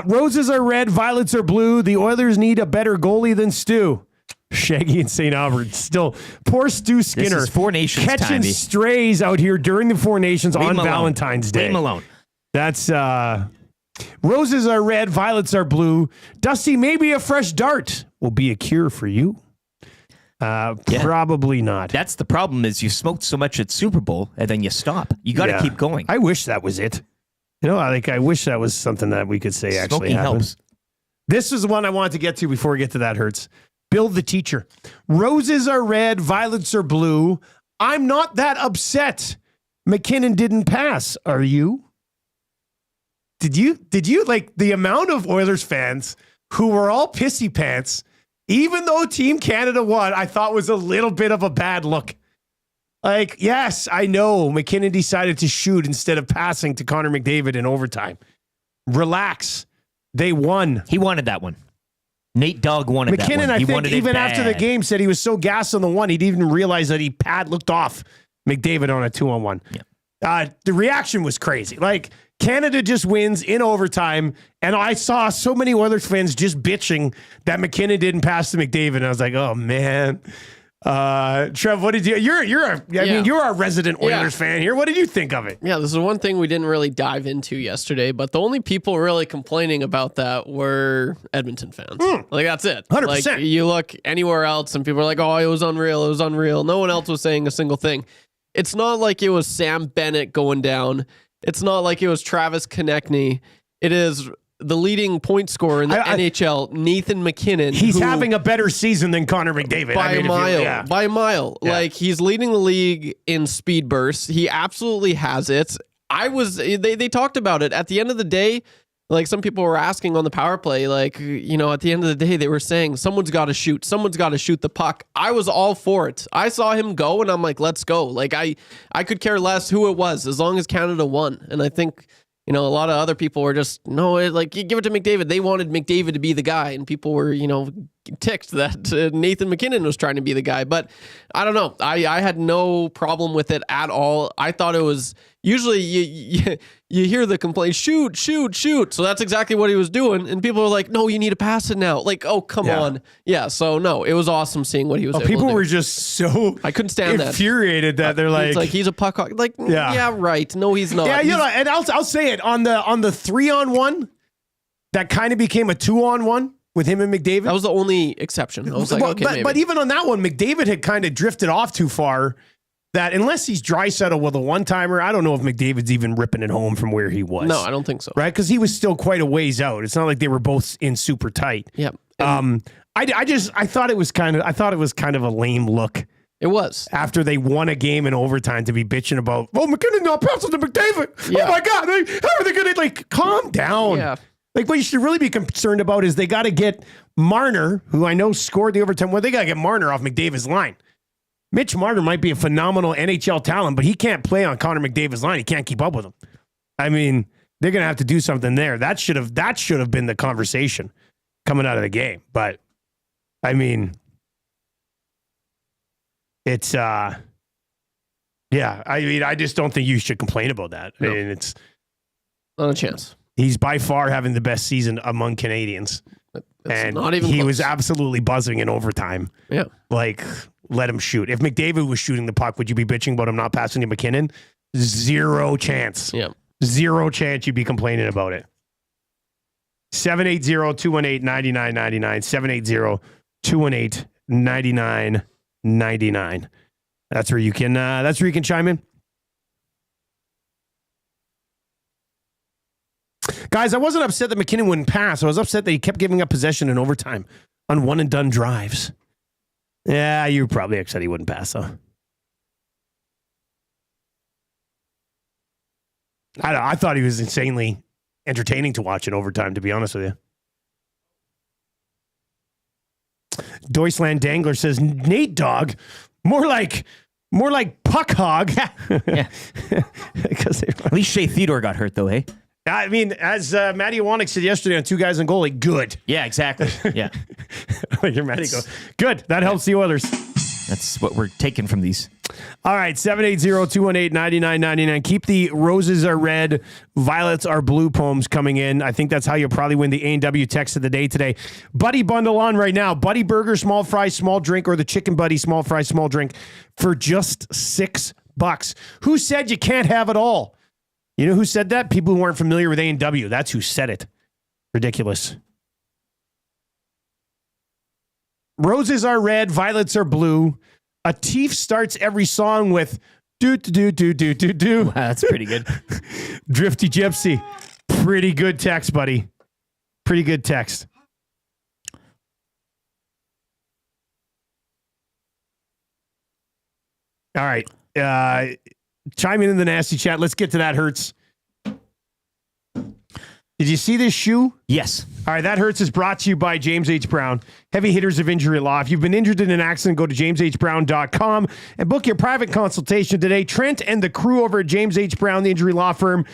Roses are red, violets are blue. The Oilers need a better goalie than Stu. Shaggy and St. Albert. Still, poor Stu Skinner. This is Four Nations catching time, strays out here during the Four Nations on Valentine's Day. Leave him alone. That's roses are red, violets are blue. Dusty, maybe a fresh dart will be a cure for you. Probably not. That's the problem is you smoked so much at Super Bowl and then you stop. You got to keep going. I wish that was it. You know, I wish that was something that we could say actually happens. This is the one I wanted to get to before we get to that, Hurts. Build the teacher. Roses are red, violets are blue. I'm not that upset. McKinnon didn't pass. Are you? Did you like the amount of Oilers fans who were all pissy pants, even though Team Canada won, I thought was a little bit of a bad look. Like, yes, I know McKinnon decided to shoot instead of passing to Connor McDavid in overtime. Relax. They won. He wanted that one. Nate Dogg wanted that one. McKinnon, I think, even after the game, said he was so gassed on the one, he didn't even realize that he looked off McDavid on a 2-on-1. Yeah. The reaction was crazy. Like, Canada just wins in overtime, and I saw so many Oilers fans just bitching that McKinnon didn't pass to McDavid, and I was like, oh, man. Trev, what did you... I mean, you're our resident Oilers fan here. What did you think of it? Yeah, this is one thing we didn't really dive into yesterday, but the only people really complaining about that were Edmonton fans. Like, that's it. 100%. Like, you look anywhere else, and people are like, oh, it was unreal. It was unreal. No one else was saying a single thing. It's not like it was Sam Bennett going down. It's not like it was Travis Konechny. It is the leading point scorer in the NHL, Nathan McKinnon. He's having a better season than Connor McDavid. By a mile. By a mile. Yeah. Like, he's leading the league in speed bursts. He absolutely has it. They talked about it. At the end of the day, like, some people were asking on the power play, like, you know, at the end of the day, they were saying, someone's got to shoot. Someone's got to shoot the puck. I was all for it. I saw him go, and I'm like, let's go. Like, I could care less who it was, as long as Canada won. And I think, you know, a lot of other people were just, no, like, you give it to McDavid. They wanted McDavid to be the guy, and people were, you know, ticked that Nathan McKinnon was trying to be the guy. But I don't know. I had no problem with it at all. I thought it was... Usually you hear the complaint, shoot. So that's exactly what he was doing. And people are like, no, you need to pass it now. Like, oh, come on. Yeah, so no, it was awesome seeing what he was able to do. People were just so I couldn't stand infuriated that they're like... It's like, he's a puck hawk. Like, yeah, right. No, he's not. Yeah, you know, and I'll say it, on the 3-on-1, that kind of became a 2-on-1 with him and McDavid. That was the only exception. I was like, okay, maybe. But even on that one, McDavid had kind of drifted off too far. That unless he's Draisaitl with a one-timer, I don't know if McDavid's even ripping it home from where he was. No, I don't think so. Right? Because he was still quite a ways out. It's not like they were both in super tight. Yep. I thought it was kind of a lame look. It was. After they won a game in overtime to be bitching about, oh, McKinnon not passing to McDavid. Yeah. Oh my God. How are they going to, like, calm down? Yeah. Like, what you should really be concerned about is they got to get Marner, who I know scored the overtime. Well, they got to get Marner off McDavid's line. Mitch Marner might be a phenomenal NHL talent, but he can't play on Connor McDavid's line. He can't keep up with him. I mean, they're going to have to do something there. That should have been the conversation. coming out of the game. But I mean, it's I mean, I just don't think you should complain about that. No. I mean, it's Not a chance. he's by far having the best season among Canadians. That's And not even he close. was absolutely buzzing in overtime. Yeah. Like, let him shoot. If McDavid was shooting the puck, would you be bitching about him not passing to McKinnon? Zero chance. Yeah. Zero chance you'd be complaining about it. 780-218-9999. 780-218-9999. That's where you can chime in. Guys, I wasn't upset that McKinnon wouldn't pass. I was upset that he kept giving up possession in overtime on one and done drives. Yeah, you were probably upset he wouldn't pass, though. I thought he was insanely entertaining to watch in overtime, to be honest with you. Doisland Dangler says, Nate Dogg, more like Puck Hog. Yeah. At least Shea Theodore got hurt, though, hey? I mean, as Matty Iwanek said yesterday on Two Guys on Goalie, good. Yeah, exactly. Yeah. Your Matty go, good. That helps the Oilers. That's what we're taking from these. All right, 780-218-9999. Keep the roses are red, violets are blue poems coming in. I think that's how you'll probably win the A&W text of the day today. Buddy bundle on right now. Buddy Burger, small fry, small drink, or the Chicken Buddy, small fry, small drink for just $6. Who said you can't have it all? You know who said that? People who weren't familiar with A&W. That's who said it. Ridiculous. Roses are red, violets are blue. A Tief starts every song with do do do do do do. Wow, that's pretty good. Drifty Gypsy. Pretty good text, buddy. Pretty good text. All right. Chime in the nasty chat. Let's get to that, Hurts. Did you see this shoe? Yes. All right, that Hurts is brought to you by James H. Brown, Heavy Hitters of Injury Law. If you've been injured in an accident, go to jameshbrown.com and book your private consultation today. Trent and the crew over at James H. Brown, the injury law firm,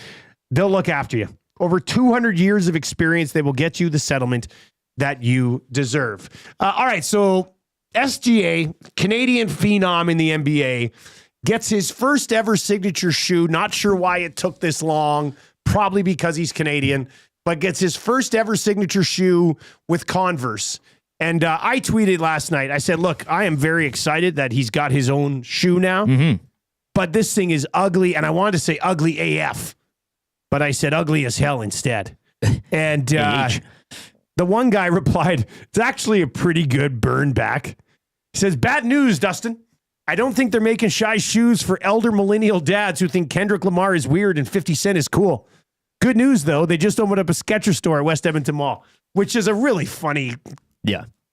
they'll look after you. Over 200 years of experience, they will get you the settlement that you deserve. All right, so SGA, Canadian phenom in the NBA, gets his first ever signature shoe. Not sure why it took this long. Probably because he's Canadian, but gets his first ever signature shoe with Converse. And I tweeted last night, I said, look, I am very excited that he's got his own shoe now, but this thing is ugly. And I wanted to say ugly AF, but I said ugly as hell instead. And the one guy replied, it's actually a pretty good burn back. He says, bad news, Dustin. I don't think they're making shy shoes for elder millennial dads who think Kendrick Lamar is weird and 50 Cent is cool. Good news, though. They just opened up a Skechers store at West Edmonton Mall, which is a really funny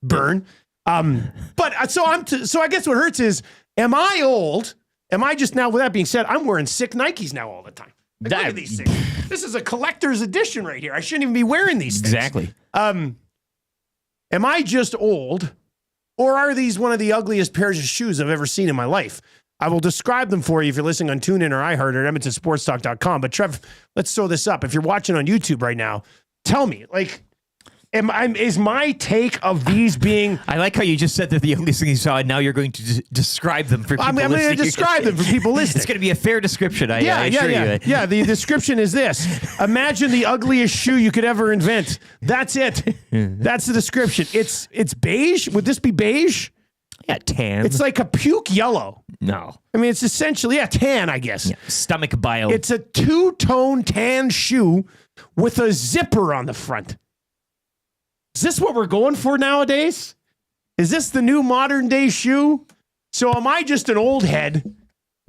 burn. But so I guess what hurts is, am I old? Am I just now, with that being said, I'm wearing sick Nikes now all the time. Like, look at these things. This is a collector's edition right here. I shouldn't even be wearing these things. Exactly. Am I just old? Or are these one of the ugliest pairs of shoes I've ever seen in my life? I will describe them for you if you're listening on TuneIn or iHeart or EdmontonSportsTalk.com. But Trev, let's throw this up. If you're watching on YouTube right now, tell me, like, is my take of these being... I like how you just said that the ugliest thing you saw, and now you're going to describe them for people listening. I'm going to describe them for people listening. It's going to be a fair description, I assure you. Yeah, the description is this. Imagine the ugliest shoe you could ever invent. That's it. That's the description. It's beige. Would this be beige? Yeah, tan. It's like a puke yellow. No. I mean, it's essentially, tan, I guess. Yeah, stomach bile. It's a two-tone tan shoe with a zipper on the front. Is this what we're going for nowadays? Is this the new modern day shoe? So am I just an old head?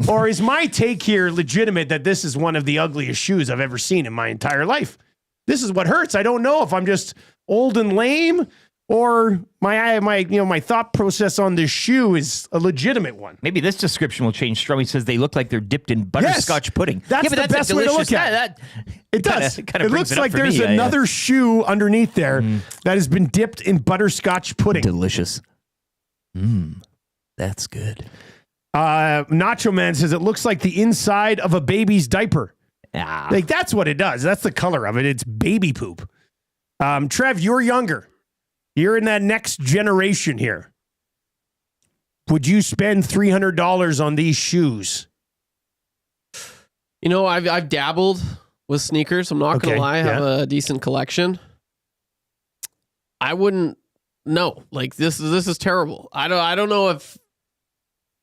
Or is my take here legitimate that this is one of the ugliest shoes I've ever seen in my entire life? This is what hurts. I don't know if I'm just old and lame or my thought process on this shoe is a legitimate one. Maybe this description will change. Strummy says they look like they're dipped in butterscotch pudding. That's the best way to look at it. It does. It looks like there's another shoe underneath there that has been dipped in butterscotch pudding. Delicious. That's good. Nacho Man says it looks like the inside of a baby's diaper. Ah. Like, that's what it does. That's the color of it. It's baby poop. Trev, you're younger. You're in that next generation here. Would you spend $300 on these shoes? You know, I've dabbled with sneakers. I'm not gonna lie. I have a decent collection. I wouldn't. No, like this is terrible. I don't know if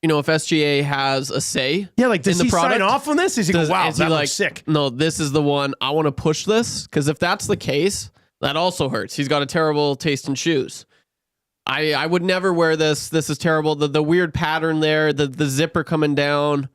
if SGA has a say. Yeah, like does in the he product. sign off on this? Is he go, wow, is he that like looks sick? No, this is the one. I want to push this because if that's the case, that also hurts. He's got a terrible taste in shoes. I would never wear this. This is terrible. The weird pattern there, the zipper coming down.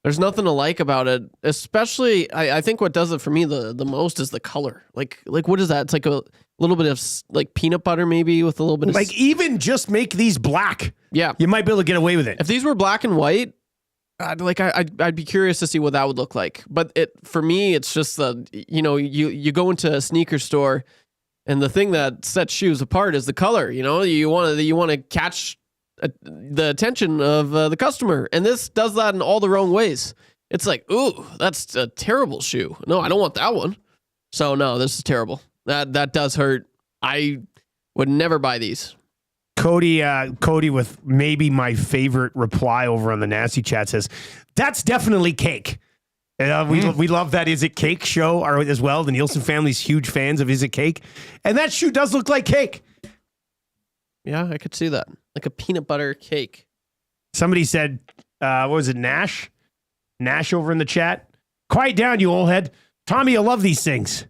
There's nothing to like about it. Especially, I think what does it for me the most is the color. Like what is that? It's like a little bit of like peanut butter maybe with a little bit of like even just make these black. Yeah, you might be able to get away with it. If these were black and white, I'd be curious to see what that would look like. But for me, it's just you go into a sneaker store, and the thing that sets shoes apart is the color. You want to catch the attention of the customer, and this does that in all the wrong ways. It's like, ooh, that's a terrible shoe. No, I don't want that one. So no, this is terrible. That does hurt. I would never buy these. Cody with maybe my favorite reply over on the Nasty Chat says, that's definitely cake. We love that Is It Cake show as well. The Nielsen family's huge fans of Is It Cake. And that shoe does look like cake. Yeah, I could see that. Like a peanut butter cake. Somebody said, what was it, Nash? Nash over in the chat. Quiet down, you old head. Tommy, you'll love these things.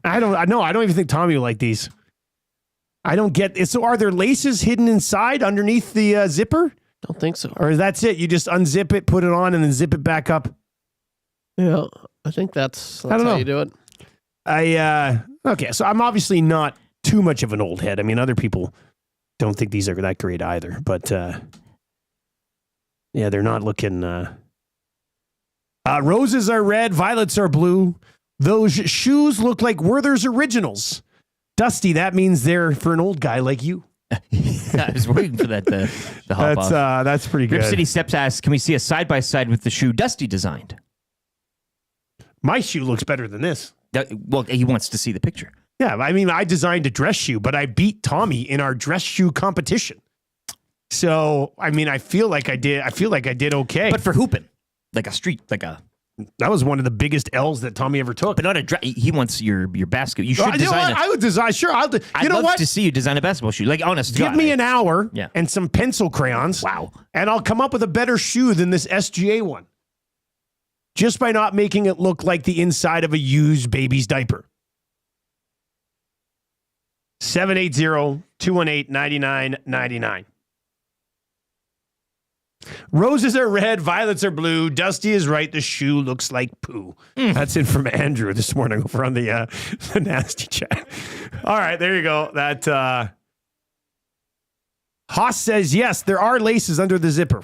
I don't even think Tommy will like these. I don't get it. So are there laces hidden inside underneath the zipper? Don't think so. Or that's it? You just unzip it, put it on, and then zip it back up? Yeah, I think that's I don't how know. you do it. Okay, so I'm obviously not too much of an old head. I mean, other people don't think these are that great either. But, yeah, they're not looking... roses are red, violets are blue. Those shoes look like Werther's Originals. Dusty, that means they're for an old guy like you. I was waiting for that to hop off. That's pretty good. Rip City Steps asks, can we see a side-by-side with the shoe Dusty designed? My shoe looks better than this. Well, he wants to see the picture. Yeah, I mean, I designed a dress shoe, but I beat Tommy in our dress shoe competition. So, I mean, I feel like I did okay. But for hooping, like a street, that was one of the biggest L's that Tommy ever took. But not a dress. He wants your basket. You should design. I would design. Sure, I'd love to see you design a basketball shoe. Like, honest, give me an hour Yeah. and some pencil crayons. Wow. And I'll come up with a better shoe than this SGA one. Just by not making it look like the inside of a used baby's diaper. 780-218-9999. Roses are red, violets are blue. Dusty is right. The shoe looks like poo. That's it from Andrew this morning over on the Nasty Chat. All right, there you go. That Haas says, yes, there are laces under the zipper.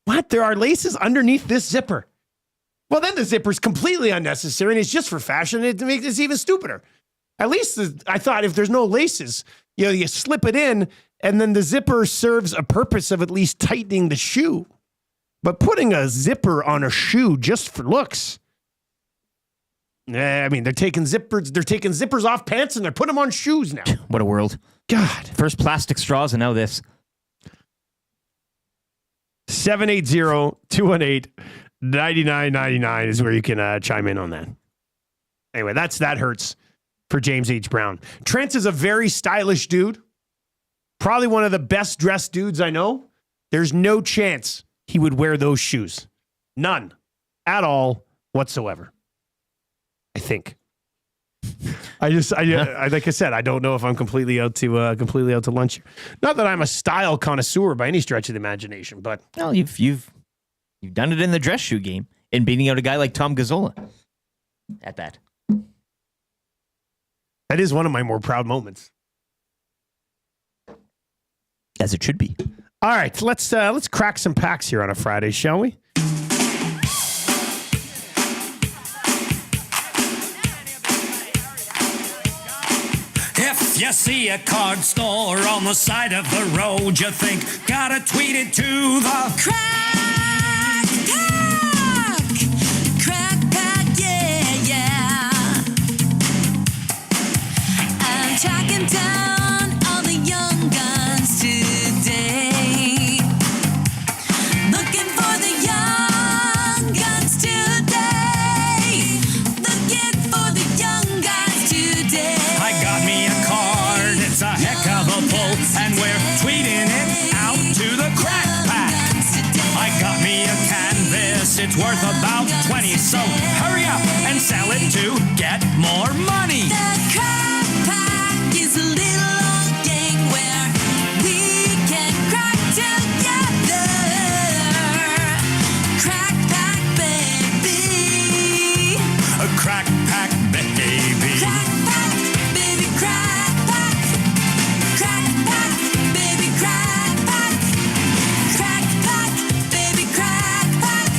What? There are laces underneath this zipper? Well, then the zipper's completely unnecessary, and it's just for fashion. It makes it even stupider. At least I thought if there's no laces, you slip it in, and then the zipper serves a purpose of at least tightening the shoe. But putting a zipper on a shoe just for looks, I mean, they're taking zippers off pants and they're putting them on shoes now. What a world. God. First plastic straws and now this. 780-218-9999 is where you can chime in on that. Anyway, that hurts for James H. Brown. Trent is a very stylish dude. Probably one of the best dressed dudes I know. There's no chance he would wear those shoes. None. At all whatsoever. I think. I like I said, I don't know if I'm completely out to lunch here. Not that I'm a style connoisseur by any stretch of the imagination, but well, you've done it in the dress shoe game and beating out a guy like Tom Gazzola at that. That is one of my more proud moments. As it should be. All right, let's crack some packs here on a Friday, shall we? If you see a card store on the side of the road, you think, gotta tweet it to the Crack Pack, yeah, yeah. down all the young guns today. Looking for the young guns today. Looking for the young guns today. I got me a card, it's a heck of a pull, and we're tweeting it out to the crack pack. I got me a canvas, it's worth about 20, so hurry up and sell it to get more money. The crack pack is a little old gang where we can crack together. Crack pack, baby. A crack pack, baby. Crack pack, baby, crack pack. Crack pack, baby, crack pack. Crack pack, baby, crack pack.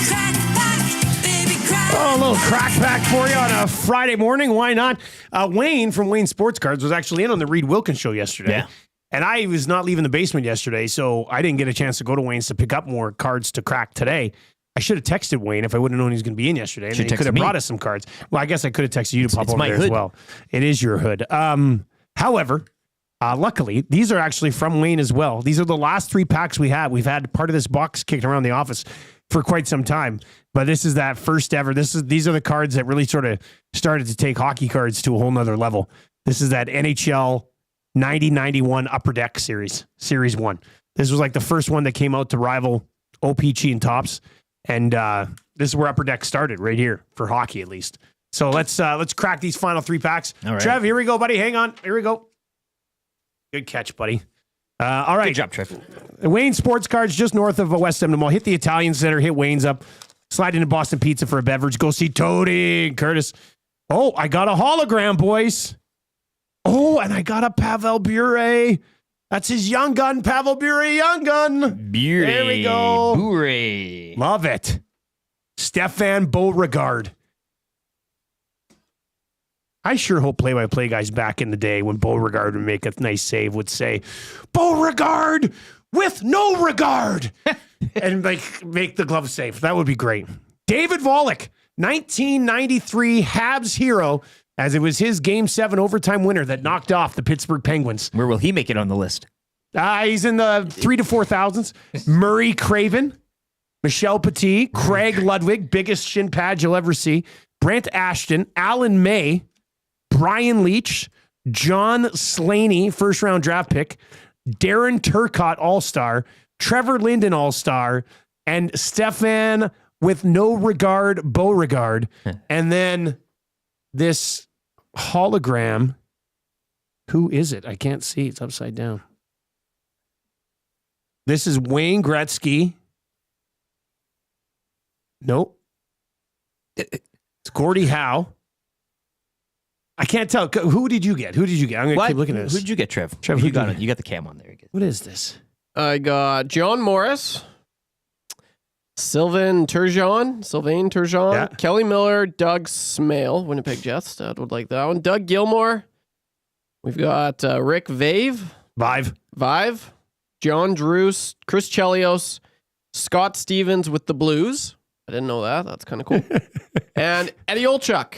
Crack pack, baby, crack. Oh, a little crack pack for you on a Friday morning. Why not? Wayne from Wayne Sports Cards was actually in on the Reed Wilkins show yesterday. Yeah. And I was not leaving the basement yesterday, so I didn't get a chance to go to Wayne's to pick up more cards to crack today. I should have texted Wayne if I would have known he was going to be in yesterday. And Should've he could have texted me. brought us some cards. Well, I guess I could have texted you to pop it's over my there as hood. well. It is your hood. However, luckily, these are actually from Wayne as well. These are the last 3 packs we had. We've had part of this box kicked around the office for quite some time. But this is that first ever. These are the cards that really sort of started to take hockey cards to a whole nother level. This is that NHL 90-91 Upper Deck series 1. This was like the first one that came out to rival OPC and Topps. And this is where Upper Deck started, right here, for hockey at least. So let's crack these final 3 packs. All right. Trev, here we go, buddy. Hang on. Here we go. Good catch, buddy. All right. Good job, Trev. Wayne Sports Cards, just north of West Edmonton Mall. Hit the Italian Center, hit Wayne's up. Slide into Boston Pizza for a beverage. Go see Tony Curtis. Oh, I got a hologram, boys. Oh, and I got a Pavel Bure. That's his young gun, Pavel Bure young gun. Bure. There we go. Bure. Love it. Stefan Beauregard. I sure hope play-by-play guys back in the day when Beauregard would make a nice save would say, Beauregard with no regard. And like make the glove safe. That would be great. David Volek, 1993 Habs hero, as it was his Game 7 overtime winner that knocked off the Pittsburgh Penguins. Where will he make it on the list? He's in the 3,000 to 4,000s. Murray Craven, Michel Petit, Craig Ludwig, biggest shin pad you'll ever see. Brent Ashton, Alan May, Brian Leach, John Slaney, first round draft pick, Darren Turcotte, all-star, Trevor Linden, all-star, and Stefan with no regard, Beauregard. And then this hologram. Who is it? I can't see. It's upside down. This is Wayne Gretzky. Nope. It's Gordie Howe. I can't tell. Who did you get? I'm going to keep looking at this. Who did you get, Trev? Trev, you who'd got you it. You got the cam on there. What is this? I got John Morris, Sylvain Turgeon, Yeah. Kelly Miller, Doug Smale, Winnipeg Jets. Dad would like that one. Doug Gilmore. We've got Rick Vive, John Druce, Chris Chelios, Scott Stevens with the Blues. I didn't know that. That's kind of cool. And Eddie Olchuk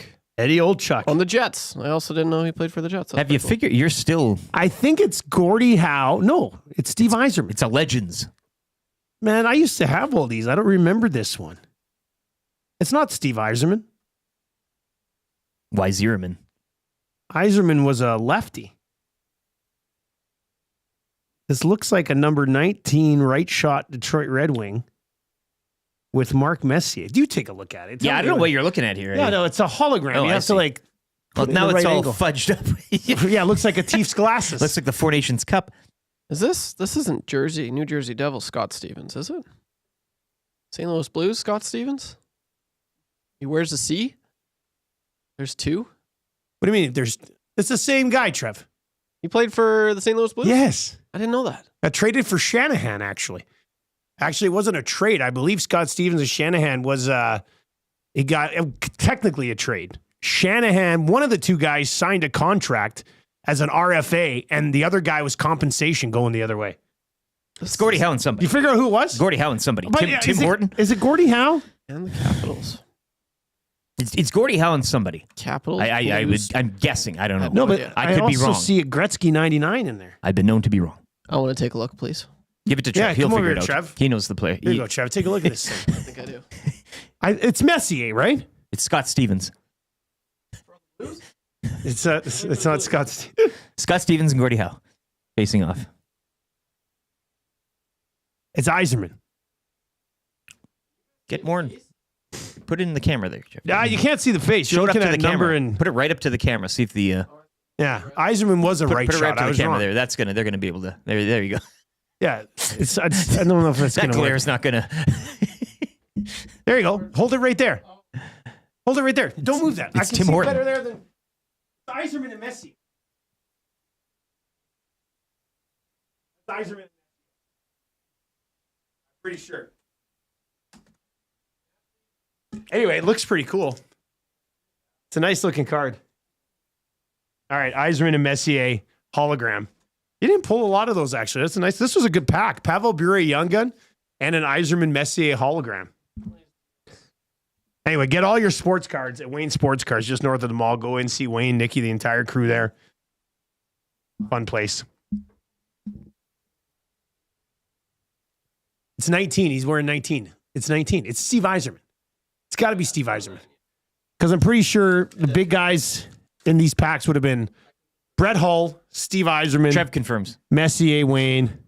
on the Jets. I also didn't know he played for the Jets. Have you figured you're still... I think it's Gordie Howe. No, it's Steve Yzerman. It's a Legends. Man, I used to have all these. I don't remember this one. It's not Steve Yzerman. Why Zierman? Yzerman was a lefty. This looks like a number 19 right shot Detroit Red Wing with Mark Messier. Do you take a look at it? Yeah, I don't know what you're looking at here. Yeah, no, it's a hologram. Oh, you I have see. to like. Well, put it in now the it's right all angle. fudged up. Yeah, it looks like a Chief's glasses. Looks like the Four Nations Cup. Is this isn't New Jersey Devils Scott Stevens, is it? St. Louis Blues Scott Stevens? He wears a C? There's 2? What do you mean? It's the same guy, Trev. He played for the St. Louis Blues? Yes. I didn't know that. I traded for Shanahan, actually. Actually, it wasn't a trade. I believe Scott Stevens and Shanahan was, it got technically a trade. Shanahan, one of the two guys, signed a contract as an RFA, and the other guy was compensation going the other way. It's Gordie Howe and somebody. You figure out who it was? Gordie Howe and somebody. But Tim Horton? Is it Gordie Howe? And the Capitals. It's Gordie Howe and somebody. Capitals. I'm guessing. I don't know. No, but idea. I could be also wrong. see a Gretzky 99 in there. I've been known to be wrong. I want to take a look, please. Give it to Trev. Yeah, He'll come over figure here, it out. Trev. He knows the player. Here you go, Trev. Take a look at this thing. I think I do. It's Messier, right? It's Scott Stevens. It's not Scott. Scott Stevens and Gordie Howe facing off. It's Yzerman. Get more. Put it in the camera there, Jeff. You can't see the face. Show You're it up looking to at the number camera. and Put it right up to the camera. See if the yeah, Yzerman was a right put it shot. right up to I the was camera wrong. there. They're gonna be able to. There you go. Yeah, I don't know if it's That gonna glare work. is not gonna. There you go. Hold it right there. Hold it right there. Don't move that. It's I can Tim see Horton. better there than Yzerman and Messi. Yzerman. Pretty sure. Anyway, it looks pretty cool. It's a nice looking card. All right, Yzerman and Messier hologram. You didn't pull a lot of those actually. That's a nice. This was a good pack. Pavel Bure Young Gun and an Yzerman Messier hologram. Anyway, get all your sports cards at Wayne Sports Cards, just north of the mall. Go in, see Wayne, Nikki, the entire crew there. Fun place. It's 19. He's wearing 19. It's 19. It's Steve Yzerman. It's got to be Steve Yzerman. Because I'm pretty sure the big guys in these packs would have been Brett Hull, Steve Yzerman, Trev confirms. Messier, Wayne.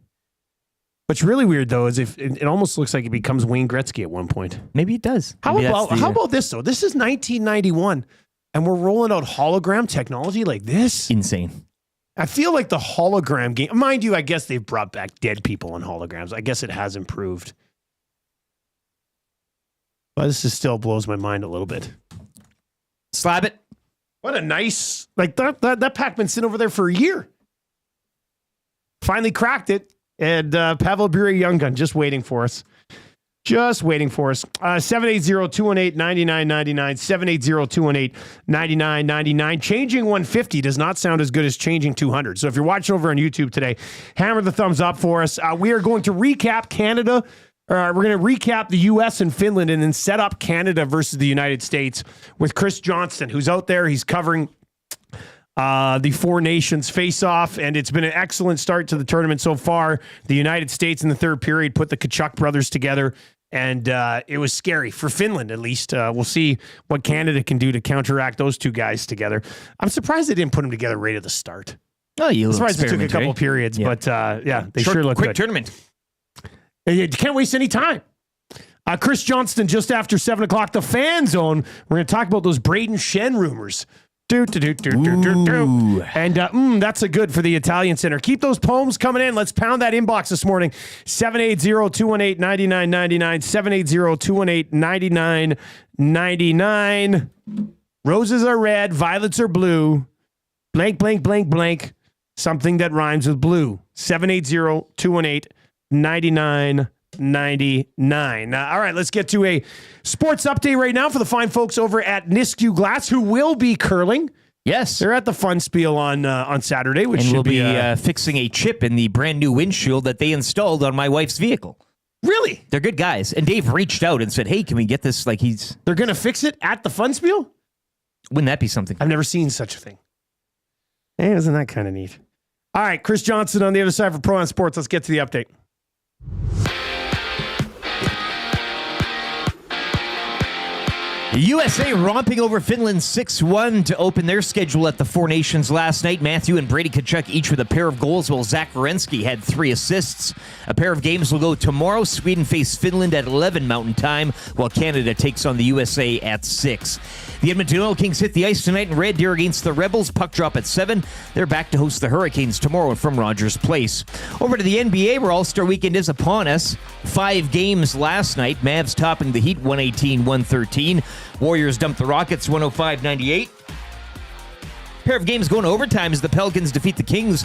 What's really weird, though, is if it almost looks like it becomes Wayne Gretzky at one point. Maybe it does. How Maybe about that's the, how about this, though? This is 1991, and we're rolling out hologram technology like this? insane? I feel like the hologram game, mind you, I guess they've brought back dead people on holograms. I guess it has improved. But this is still blows my mind a little bit. Slab it. What a nice, like that pack been sitting over there for a year. Finally cracked it. And Pavel Bure Young Gun just waiting for us. Just waiting for us. 780-218-9999. 780-218-9999. Changing 150 does not sound as good as changing 200. So if you're watching over on YouTube today, hammer the thumbs up for us. We are going to recap Canada. We're going to recap the U.S. and Finland and then set up Canada versus the United States with Chris Johnston, who's out there. He's covering the Four Nations face-off, and it's been an excellent start to the tournament so far. The United States in the third period put the Tkachuk brothers together, and it was scary for Finland, at least. We'll see what Canada can do to counteract those two guys together. I'm surprised they didn't put them together right at the start. Oh, you I'm little surprised it took a couple experimentary. periods, Yeah. but yeah, they Short, sure look quick good. tournament. You can't waste any time. Chris Johnston, just after 7 o'clock, the Fan Zone. We're going to talk about those Braden Shen rumors. And that's a good for the Italian Center. Keep those poems coming in. Let's pound that inbox this morning. 780-218-9999. 780-218-9999. Roses are red. Violets are blue. Blank, blank, blank, blank. Something that rhymes with blue. 780-218-9999. All right, let's get to a sports update right now for the fine folks over at Nisku Glass, who will be curling. Yes. They're at the Fun Spiel on Saturday, which And should we'll be be fixing a chip in the brand new windshield that they installed on my wife's vehicle. really. They're good guys. And Dave reached out and said, hey, can we get this? Like They're going to fix it at the Fun Spiel? wouldn't that be something? I've never seen such a thing. Hey, isn't that kind of neat? All right, Chris Johnson on the other side for Pro On Sports. Let's get to the update. USA romping over Finland 6-1 to open their schedule at the Four Nations last night. Matthew and Brady Tkachuk each with a pair of goals, while Zach Werenski had 3 assists. A pair of games will go tomorrow. Sweden face Finland at 11 Mountain Time, while Canada takes on the USA at 6. The Edmonton Oil Kings hit the ice tonight in Red Deer against the Rebels. Puck drop at 7. They're back to host the Hurricanes tomorrow from Rogers Place. Over to the NBA, where All-Star Weekend is upon us. 5 games last night. Mavs topping the Heat 118-113. Warriors dumped the Rockets 105-98. Pair of games going to overtime as the Pelicans defeat the Kings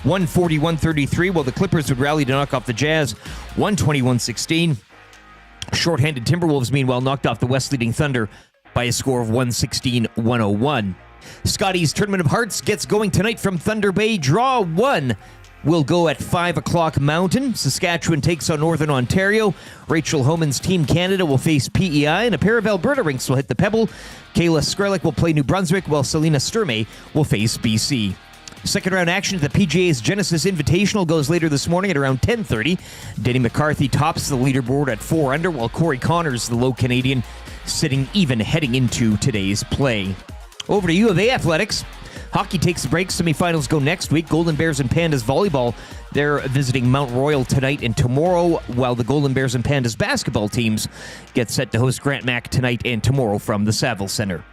140-133, while the Clippers would rally to knock off the Jazz 121-16. Short-handed Timberwolves, meanwhile, knocked off the West-leading Thunder by a score of 116-101. Scotty's Tournament of Hearts gets going tonight from Thunder Bay. Draw 1 will go at 5 o'clock Mountain. Saskatchewan takes on Northern Ontario. Rachel Homan's Team Canada will face PEI, and a pair of Alberta rinks will hit the Pebble. Kayla Skrellick will play New Brunswick, while Selena Sturmey will face BC. Second round action at the PGA's Genesis Invitational goes later this morning at around 10:30. Denny McCarthy tops the leaderboard at 4 under, while Corey Connors, the low Canadian, sitting even heading into today's play. Over to U of A Athletics. Hockey takes a break. Semifinals go next week. Golden Bears and Pandas volleyball, they're visiting Mount Royal tonight and tomorrow, while the Golden Bears and Pandas basketball teams get set to host Grant Mack tonight and tomorrow from the Saville Center.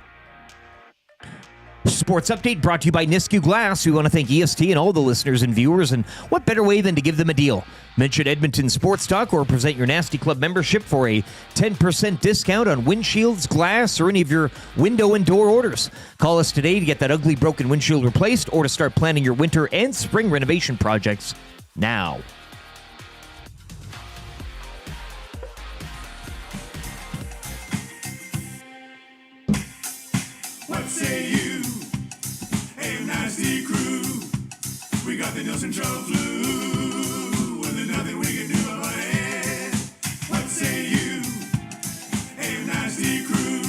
Sports update brought to you by Nisku Glass. We want to thank EST and all the listeners and viewers, and what better way than to give them a deal? Mention Edmonton Sports Talk or present your Nasty Club membership for a 10% discount on windshields, glass, or any of your window and door orders. Call us today to get that ugly broken windshield replaced or to start planning your winter and spring renovation projects now. What say you? Hey, nasty crew. We got the Nielson Show flu, and there's nothing we can do about it. What say you? Hey, nasty crew.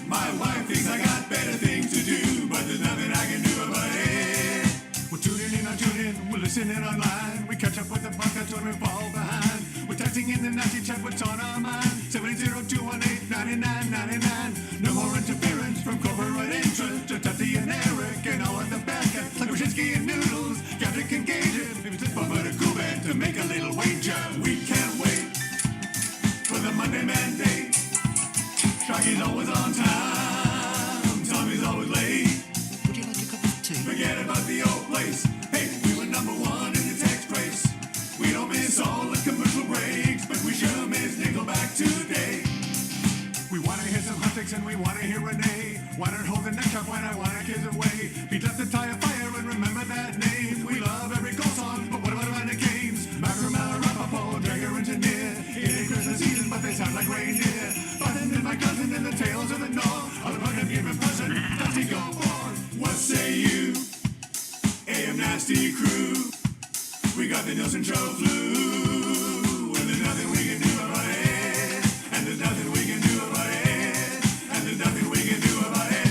My wife thinks I got better things to do, but there's nothing I can do about it. We're tuning in on TuneIn, we're listening online. We catch up with the podcast when we fall behind. We're texting in the nasty chat, what's on our mind. 780-218-9999. No more interference from corporate interest. Just Tati and Eric and all at the back end. Like Wyszynski and Noodles, Captain can gauge it. Maybe it's but a cool band to make a little wager. We can't wait for the Monday mandate. Shaggy's always on time. Tommy's always late. Would you like a cup of tea? Forget about the old place. Hey, we were number one in the text race. We don't miss all the commercial breaks, but we sure miss Nickelback today. We wanna hear some Huntix and we wanna hear Renee. Why not hold the neck up when I wanna kiss away? Beat left the tire fire and remember that name. We love every goal song, but what about the games? Macramel, Rapapo, Dragger, Engineer. It ain't Christmas season, but they sound like reindeer. Button and my cousin and the tales of the North. All about him given person, does he go on? What say you? AM Nasty Crew. We got the Nielson Show flu, and there's nothing we can do about it. And there's nothing we can do about it. And there's nothing we can do about it.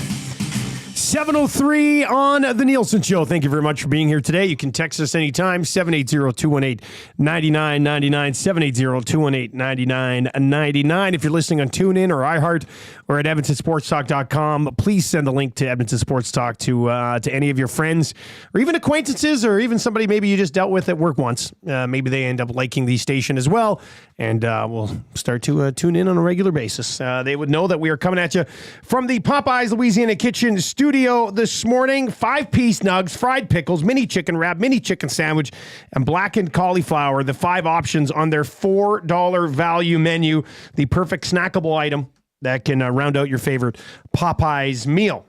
7:03 on the Nielson Show. Thank you very much for being here today. You can text us anytime, 780-218-9999, 780-218-9999. If you're listening on TuneIn or iHeart or at EdmontonSportsTalk.com, please send a link to Edmonton Sports Talk to any of your friends or even acquaintances or even somebody maybe you just dealt with at work once. Maybe they end up liking the station as well, and we'll start to tune in on a regular basis. They would know that we are coming at you from the Popeyes Louisiana Kitchen studio this morning. 5-piece nugs, fried pickles, mini chicken wrap, mini chicken sandwich, and blackened cauliflower. The 5 options on their $4 value menu. The perfect snackable item that can round out your favorite Popeyes meal.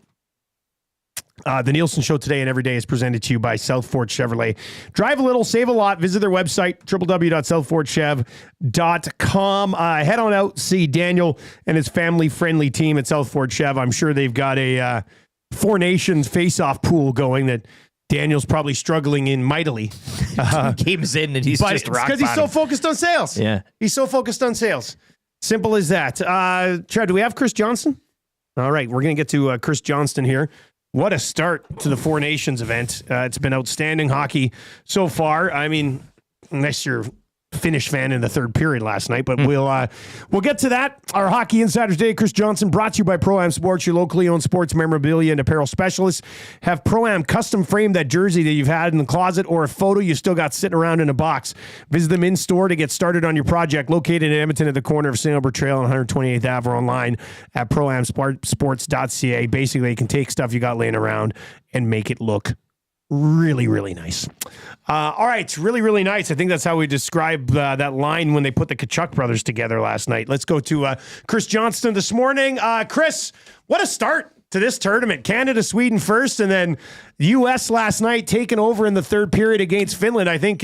The Nielsen Show today and every day is presented to you by South Fort Chevrolet. Drive a little, save a lot. Visit their website, www.southfortchev.com. Head on out, see Daniel and his family-friendly team at South Fort Chev. I'm sure they've got a Four Nations face-off pool going that Daniel's probably struggling in mightily. Games in and he's just rock because he's so focused on sales. Yeah. He's so focused on sales. Simple as that. Chad, do we have Chris Johnston? All right, we're going to get to Chris Johnston here. What a start to the Four Nations event. It's been outstanding hockey so far. I mean, unless you're Finnish fan in the third period last night, but we'll get to that. Our Hockey Insiders Day, Chris Johnson, brought to you by Pro-Am Sports, your locally owned sports memorabilia and apparel specialists. Have Pro-Am custom frame that jersey that you've had in the closet or a photo you still got sitting around in a box. Visit them in store to get started on your project. Located in Edmonton at the corner of St. Albert Trail and 128th Ave, or online at proamsports.ca. Basically, you can take stuff you got laying around and make it look really, really nice. All right, really, really nice. I think that's how we describe that line when they put the Kachuk brothers together last night. Let's go to Chris Johnston this morning. Chris, what a start to this tournament. Canada, Sweden first, and then U.S. last night taking over in the third period against Finland. I think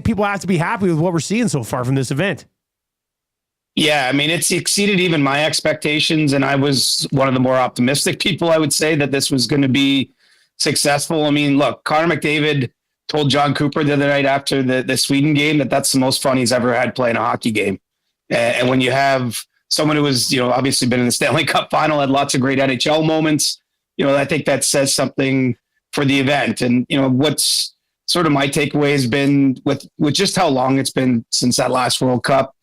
people have to be happy with what we're seeing so far from this event. Yeah, I mean, it's exceeded even my expectations, and I was one of the more optimistic people, I would say, that this was going to be successful. I mean, look, Connor McDavid told John Cooper the other night after the Sweden game that's the most fun he's ever had playing a hockey game. And when you have someone who has, obviously been in the Stanley Cup final, had lots of great NHL moments, I think that says something for the event. And, what's sort of my takeaway has been with just how long it's been since that last World Cup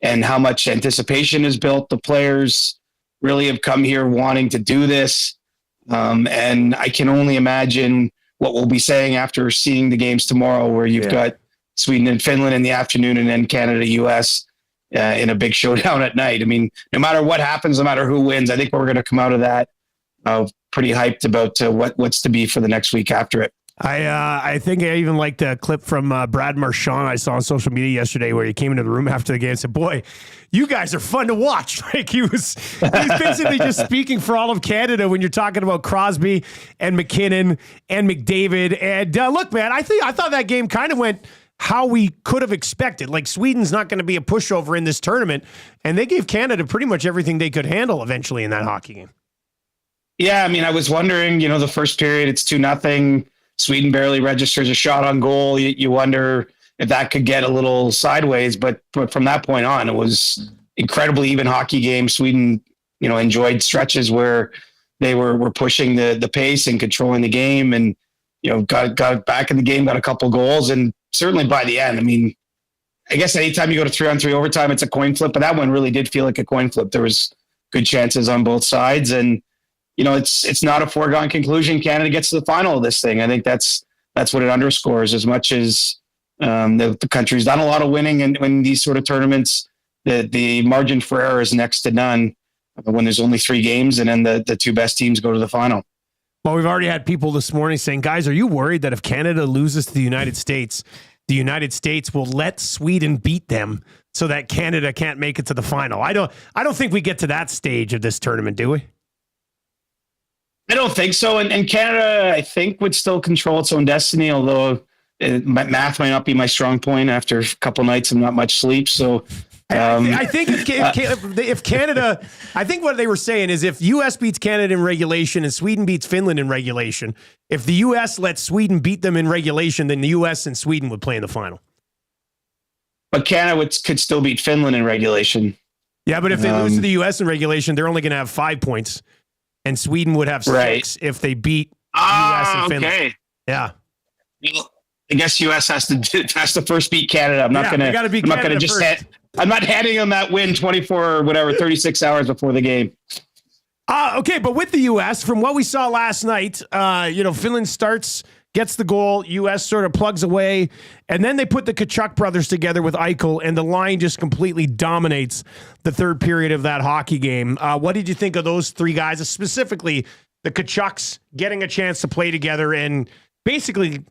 and how much anticipation is built. The players really have come here wanting to do this. And I can only imagine what we'll be saying after seeing the games tomorrow, where you've got Sweden and Finland in the afternoon and then Canada, US in a big showdown at night. I mean, no matter what happens, no matter who wins, I think we're going to come out of that pretty hyped about what's to be for the next week after it. I think I even liked a clip from Brad Marchand I saw on social media yesterday where he came into the room after the game and said, "Boy, you guys are fun to watch." Like he's basically just speaking for all of Canada when you're talking about Crosby and McKinnon and McDavid. And look, man, I thought that game kind of went how we could have expected. Like Sweden's not going to be a pushover in this tournament, and they gave Canada pretty much everything they could handle eventually in that hockey game. Yeah, I mean, I was wondering, the first period, it's 2-0. Sweden barely registers a shot on goal. You wonder if that could get a little sideways, but from that point on, it was incredibly even hockey game. Sweden, enjoyed stretches where they were pushing the pace and controlling the game, and got back in the game, got a couple goals, and certainly by the end, I mean, I guess anytime you go to 3-on-3 overtime, it's a coin flip, but that one really did feel like a coin flip. There was good chances on both sides, and it's not a foregone conclusion Canada gets to the final of this thing. I think that's what it underscores. As much as the country's done a lot of winning, and when these sort of tournaments, the margin for error is next to none when there's only 3 games, and then the 2 best teams go to the final. Well, we've already had people this morning saying, guys, are you worried that if Canada loses to the United States will let Sweden beat them so that Canada can't make it to the final? I don't think we get to that stage of this tournament, do we? I don't think so. And Canada, I think, would still control its own destiny, although math might not be my strong point after a couple nights of not much sleep. So I think if Canada, I think what they were saying is if U.S. beats Canada in regulation and Sweden beats Finland in regulation, if the U.S. lets Sweden beat them in regulation, then the U.S. and Sweden would play in the final. But Canada could still beat Finland in regulation. Yeah, but if they lose to the U.S. in regulation, they're only going to have 5 points. And Sweden would have 6 if they beat U.S. and Finland. Okay. Yeah. Well, I guess U.S. has to first beat Canada. I'm not going to. I'm not handing them that win 24 or whatever 36 hours before the game. Okay, but with the U.S., from what we saw last night, Finland gets the goal, U.S. sort of plugs away, and then they put the Tkachuk brothers together with Eichel, and the line just completely dominates the third period of that hockey game. What did you think of those 3 guys, specifically the Tkachuks getting a chance to play together and basically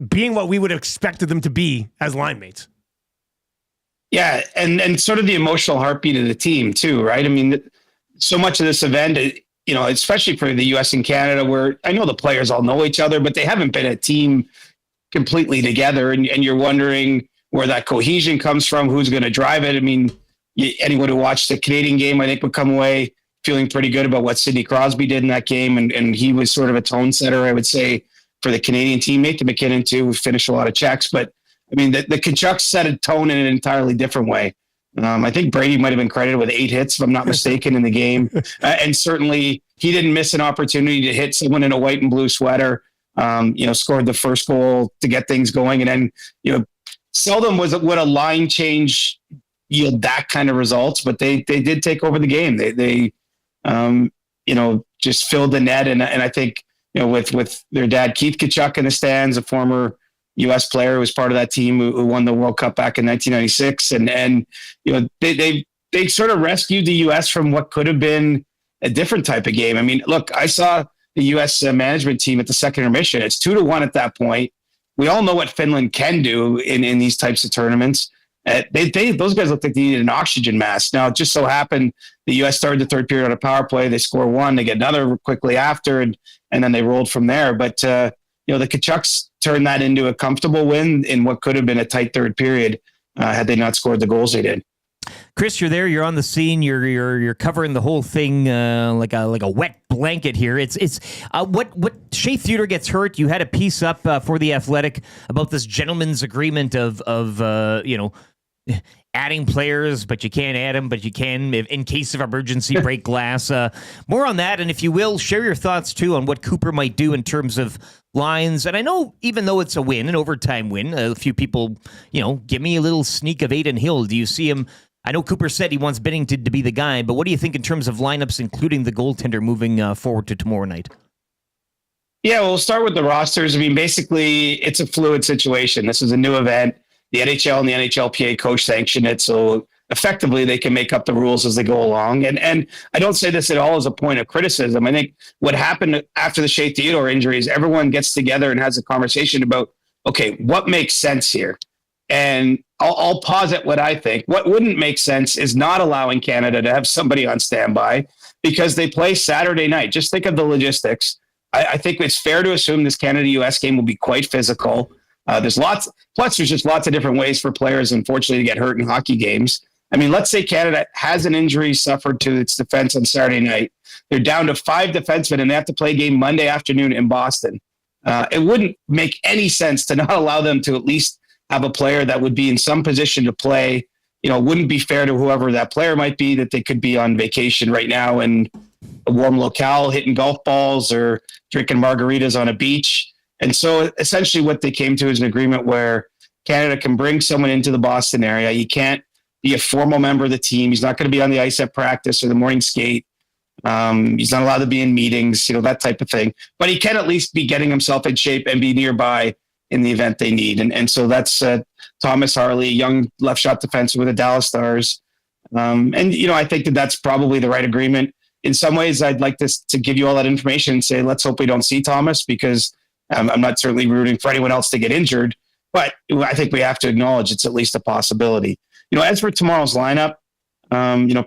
being what we would have expected them to be as line mates? Yeah, and sort of the emotional heartbeat of the team too, right? I mean, so much of this event, especially for the U.S. and Canada, where I know the players all know each other, but they haven't been a team completely together. And you're wondering where that cohesion comes from, who's going to drive it. I mean, anyone who watched the Canadian game, I think, would come away feeling pretty good about what Sidney Crosby did in that game. And he was sort of a tone setter, I would say, for the Canadian teammate, to McKinnon too, who finished a lot of checks. But I mean, the Tkachuks set a tone in an entirely different way. I think Brady might have been credited with 8 hits, if I'm not mistaken, in the game. And certainly he didn't miss an opportunity to hit someone in a white and blue sweater, scored the first goal to get things going. And then, seldom would a line change yield that kind of results, but they did take over the game. They just filled the net. And I think, with their dad, Keith Tkachuk, in the stands, a former U.S. player who was part of that team who won the World Cup back in 1996. And they sort of rescued the U.S. from what could have been a different type of game. I mean, look, I saw the U.S. management team at the second intermission. It's 2-1 at that point. We all know what Finland can do in these types of tournaments. Those guys looked like they needed an oxygen mask. Now, it just so happened the U.S. started the third period on a power play. They score 1, they get another quickly after, and then they rolled from there. But, the Tkachuks turned that into a comfortable win in what could have been a tight third period had they not scored the goals they did. Chris, you're there. You're on the scene. You're covering the whole thing like a wet blanket here. It's what Shea Theodore gets hurt. You had a piece up for The Athletic about this gentleman's agreement of adding players, but you can't add them, but you can in case of emergency break glass. More on that, and if you will, share your thoughts too on what Cooper might do in terms of lines. And I know even though it's a win, an overtime win, a few people, give me a little sneak of Aiden Hill. Do you see him? I know Cooper said he wants Binnington to be the guy, but what do you think in terms of lineups, including the goaltender moving forward to tomorrow night? Yeah, we'll start with the rosters. I mean, basically, it's a fluid situation. This is a new event. The NHL and the NHLPA coach sanction it, so effectively they can make up the rules as they go along. And I don't say this at all as a point of criticism. I think what happened after the Shea Theodore injury is everyone gets together and has a conversation about, okay, what makes sense here? And I'll posit what I think. What wouldn't make sense is not allowing Canada to have somebody on standby because they play Saturday night. Just think of the logistics. I think it's fair to assume this Canada-US game will be quite physical. There's just lots of different ways for players, unfortunately, to get hurt in hockey games. I mean, let's say Canada has an injury suffered to its defense on Saturday night. They're down to 5 defensemen and they have to play a game Monday afternoon in Boston. It wouldn't make any sense to not allow them to at least have a player that would be in some position to play. It wouldn't be fair to whoever that player might be that they could be on vacation right now in a warm locale, hitting golf balls or drinking margaritas on a beach. And so essentially what they came to is an agreement where Canada can bring someone into the Boston area. He can't be a formal member of the team. He's not going to be on the ice at practice or the morning skate. He's not allowed to be in meetings, that type of thing. But he can at least be getting himself in shape and be nearby in the event they need. And so that's Thomas Harley, young left shot defenseman with the Dallas Stars. I think that's probably the right agreement. In some ways, I'd like to give you all that information and say, let's hope we don't see Thomas because I'm not certainly rooting for anyone else to get injured. But I think we have to acknowledge it's at least a possibility. As for tomorrow's lineup,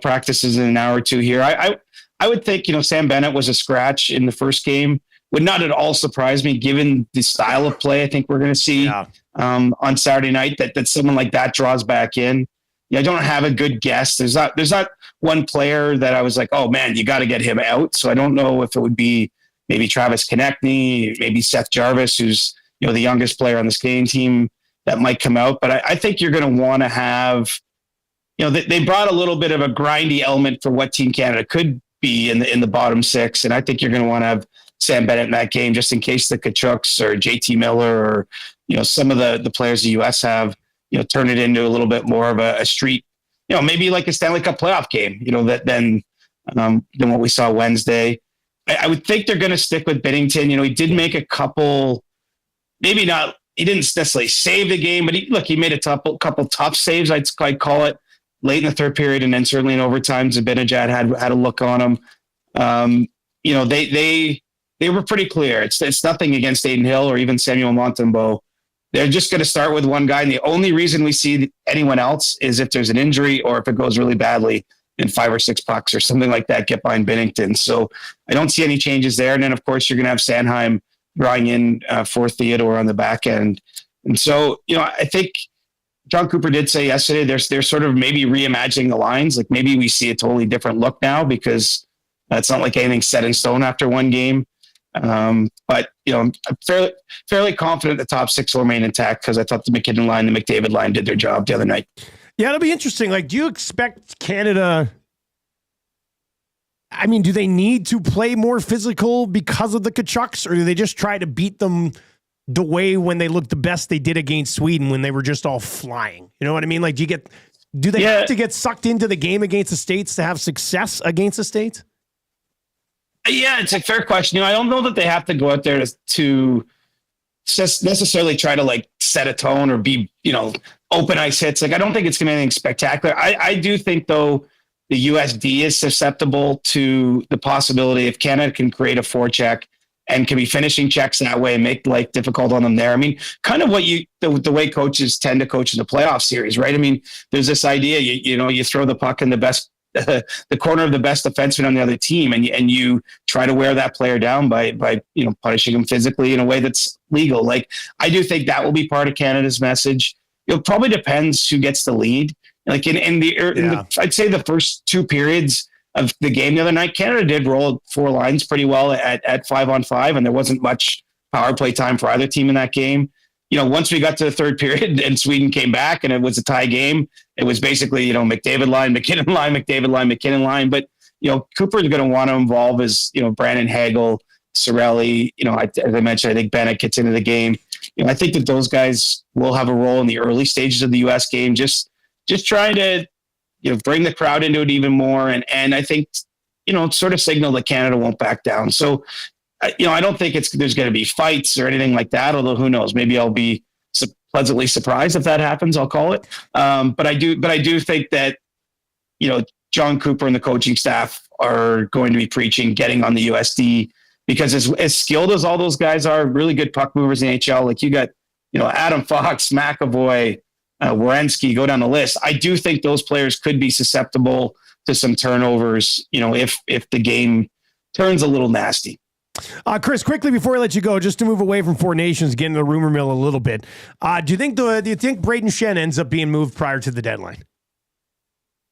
practice is in an hour or two here. I would think, Sam Bennett was a scratch in the first game. Would not at all surprise me given the style of play I think we're going to see on Saturday night that someone like that draws back in. I don't have a good guess. There's not one player that I was like, oh man, you got to get him out. So I don't know if it would be maybe Travis Konechny, maybe Seth Jarvis, who's the youngest player on the Canadian team that might come out. But I think you're going to want to have, they brought a little bit of a grindy element for what Team Canada could be in the bottom 6. And I think you're going to want to have Sam Bennett in that game just in case the Kachuks or JT Miller or, some of the players the U.S. have, turn it into a little bit more of a street, maybe like a Stanley Cup playoff game, than what we saw Wednesday. I would think they're going to stick with Binnington. He did make a couple, maybe not, he didn't necessarily save the game, but he made a couple tough saves, I'd call it, late in the third period. And then certainly in overtime, Zibanejad had a look on him. They were pretty clear. It's nothing against Aiden Hill or even Samuel Montembeault. They're just going to start with one guy. And the only reason we see anyone else is if there's an injury or if it goes really badly and 5 or 6 pucks or something like that get behind Binnington. So I don't see any changes there. And then, of course, you're going to have Sanheim drawing in for Theodore on the back end. And so, I think John Cooper did say yesterday they're sort of maybe reimagining the lines. Like maybe we see a totally different look now because it's not like anything's set in stone after one game. But I'm fairly confident the top 6 will remain intact because I thought the McKinnon line, the McDavid line did their job the other night. Yeah, it'll be interesting. Like, do you expect Canada? I mean, do they need to play more physical because of the Kachucks, or do they just try to beat them the way when they looked the best they did against Sweden when they were just all flying? You know what I mean? Like, do they have to get sucked into the game against the States to have success against the States? Yeah, it's a fair question. I don't know that they have to go out there to just necessarily try to like set a tone or be, open ice hits. Like, I don't think it's going to be anything spectacular. I do think though, the USD is susceptible to the possibility if Canada can create a forecheck and can be finishing checks that way and make life difficult on them there. I mean, kind of what the way coaches tend to coach in the playoff series, right? I mean, there's this idea, you throw the puck in the corner of the best defenseman on the other team, and you try to wear that player down by punishing him physically in a way that's legal. Like, I do think that will be part of Canada's message. It probably depends who gets the lead. Like in the I'd say the first two periods of the game the other night, Canada did roll four lines pretty well at 5-on-5, and there wasn't much power play time for either team in that game. Once we got to the third period and Sweden came back and it was a tie game, it was basically, McDavid line, McKinnon line, McDavid line, McKinnon line. But, Cooper is going to want to involve his, Brandon Hagel, Cirelli, as I mentioned, I think Bennett gets into the game. I think that those guys will have a role in the early stages of the U.S. game, just trying to, bring the crowd into it even more. And I think, sort of signal that Canada won't back down. So, I don't think there's going to be fights or anything like that, although who knows, maybe I'll be pleasantly surprised if that happens, I'll call it. But I do think that, John Cooper and the coaching staff are going to be preaching getting on the USD, because as skilled as all those guys are, really good puck movers in the NHL, like you got, Adam Fox, McAvoy, Werenski, go down the list. I do think those players could be susceptible to some turnovers, if the game turns a little nasty. Chris, quickly before I let you go, just to move away from Four Nations, get into the rumor mill a little bit. Do you think Braden Shen ends up being moved prior to the deadline?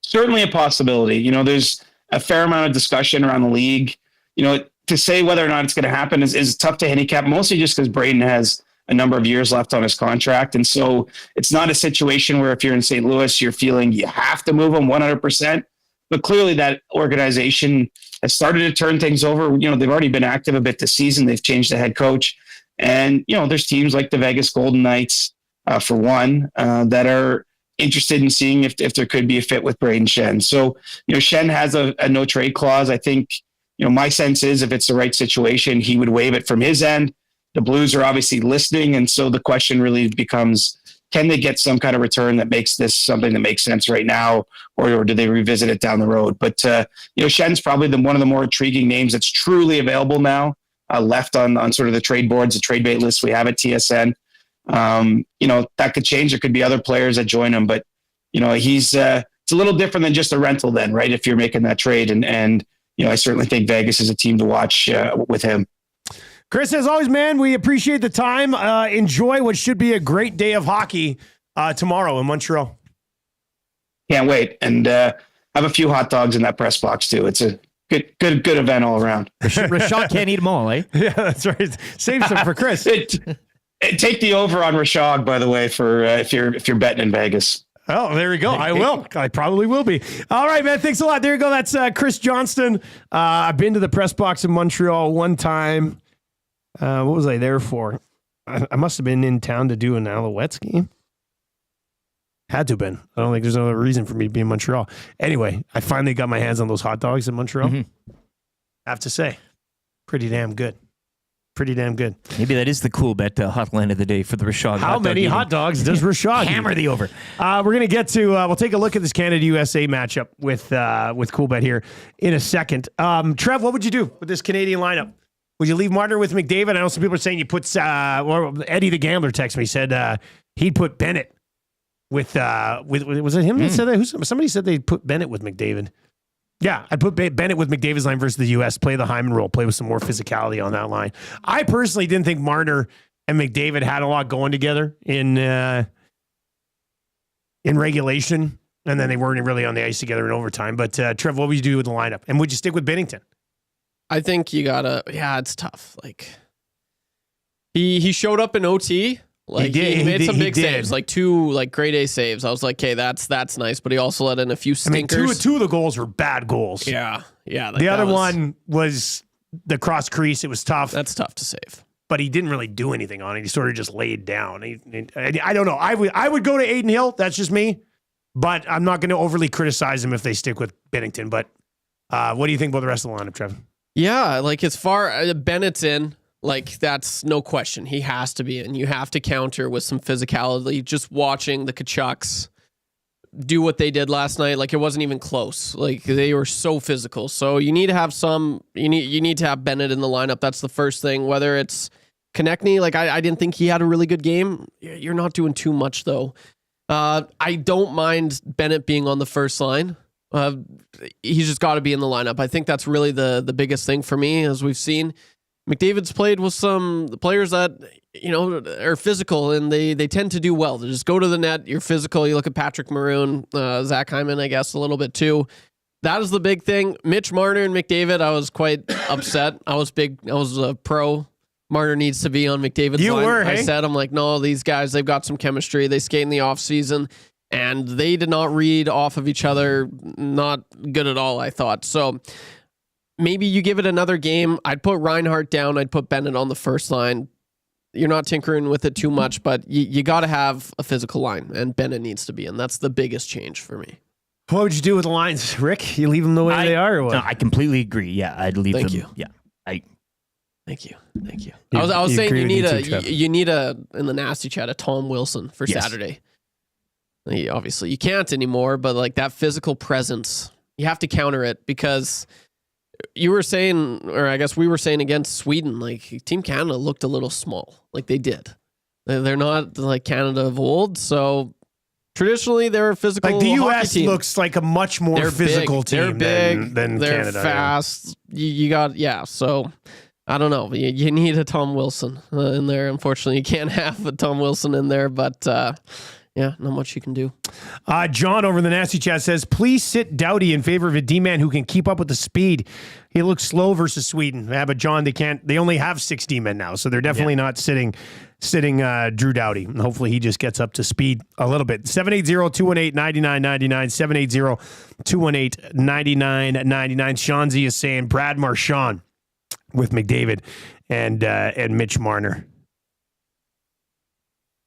Certainly a possibility. There's a fair amount of discussion around the league. To say whether or not it's going to happen is tough to handicap, mostly just because Braden has a number of years left on his contract. And so it's not a situation where if you're in St. Louis, you're feeling you have to move him 100%. But clearly that organization has started to turn things over. They've already been active a bit this season. They've changed the head coach. And, there's teams like the Vegas Golden Knights, for one, that are interested in seeing if there could be a fit with Braden Shen. So, Shen has a no trade clause. I think, my sense is if it's the right situation, he would waive it from his end. The Blues are obviously listening. And so the question really becomes, can they get some kind of return that makes this something that makes sense right now, or do they revisit it down the road? But, Shen's probably one of the more intriguing names that's truly available now, left on sort of the trade boards, the trade bait list we have at TSN. That could change. There could be other players that join him, but, he's it's a little different than just a rental then, right? If you're making that trade. And I certainly think Vegas is a team to watch with him. Chris, as always, man, we appreciate the time. Enjoy what should be a great day of hockey tomorrow in Montreal. Can't wait. And have a few hot dogs in that press box too. It's a good event all around. Rashad can't eat them all, eh? Yeah, that's right. Save some for Chris. Take the over on Rashad, by the way, for if you're betting in Vegas. Oh, there we go. I will. I probably will be. All right, man. Thanks a lot. There you go. That's Chris Johnston. I've been to the press box in Montreal one time. What was I there for? I must have been in town to do an Alouettes game. Had to have been. I don't think there's another reason for me to be in Montreal. Anyway, I finally got my hands on those hot dogs in Montreal. I have to say, pretty damn good. Pretty damn good. Maybe that is the cool bet hotline of the day for the Rashad. How many hot dogs does Rashad hammer the over? We're going to get to, we'll take a look at this Canada-USA matchup with Cool Bet here in a second. Trev, what would you do with this Canadian lineup? Would you leave Marner with McDavid? I know some people are saying you put, or Eddie the Gambler texted me, said he'd put Bennett with was it him that said that? Somebody said they'd put Bennett with McDavid. Yeah, I'd put Bennett with McDavid's line versus the U.S., play the Hyman role, play with some more physicality on that line. I personally didn't think Marner and McDavid had a lot going together in regulation, and then they weren't really on the ice together in overtime. But, Trev, what would you do with the lineup? And would you stick with Binnington? I think you gotta, it's tough. Like, he showed up in OT. Like he made some big saves, like two grade A saves. I was like, okay, that's nice. But he also let in a few stinkers. I mean, two of the goals were bad goals. Yeah. Like the other one was the cross crease. It was tough. That's tough to save. But he didn't really do anything on it. He sort of just laid down. I don't know. I would go to Aiden Hill. That's just me. But I'm not going to overly criticize him if they stick with Binnington. But what do you think about the rest of the lineup, Trevor? Yeah, like as far Bennett's in. Like, that's no question. He has to be in. You have to counter with some physicality. Just watching the Kachucks do what they did last night, like, it wasn't even close. Like, they were so physical. So you need to have you need to have Bennett in the lineup. That's the first thing. Whether it's Konechny, like, I didn't think he had a really good game. You're not doing too much, though. I don't mind Bennett being on the first line. He's just got to be in the lineup. I think that's really the biggest thing for me, as we've seen. McDavid's played with some players that, are physical and they tend to do well. They just go to the net. You're physical. You look at Patrick Maroon, Zach Hyman, I guess, a little bit too. That is the big thing. Mitch Marner and McDavid, I was quite upset. I was a pro. Marner needs to be on McDavid's line. I said, I'm like, no, these guys, they've got some chemistry. They skate in the offseason, and they did not read off of each other. Not good at all, I thought. So maybe you give it another game. I'd put Reinhart down. I'd put Bennett on the first line. You're not tinkering with it too much, but you got to have a physical line, and Bennett needs to be in. That's the biggest change for me. What would you do with the lines, Rick? You leave them the way they are, or what? No, I completely agree. Yeah, I'd leave them. Thank you. Yeah, Thank you. I was saying you need in the nasty chat a Tom Wilson for Saturday. Obviously you can't anymore, but like that physical presence, you have to counter it because you were saying, or I guess we were saying against Sweden, like Team Canada looked a little small, like they did. They're not like Canada of old, so traditionally they're a physical. Like the U.S. team. Looks like a much more physical team than they're Canada. Fast. You got So I don't know. You need a Tom Wilson in there. Unfortunately, you can't have a Tom Wilson in there, but not much you can do. John over in the Nasty Chat says, please sit Doughty in favor of a D-man who can keep up with the speed. He looks slow versus Sweden. Yeah, but John, they only have 6 D-men now, so they're definitely not sitting Drew Doughty. And hopefully he just gets up to speed a little bit. 780-218-9999, 780-218-9999. Sean Z is saying Brad Marchand with McDavid and Mitch Marner.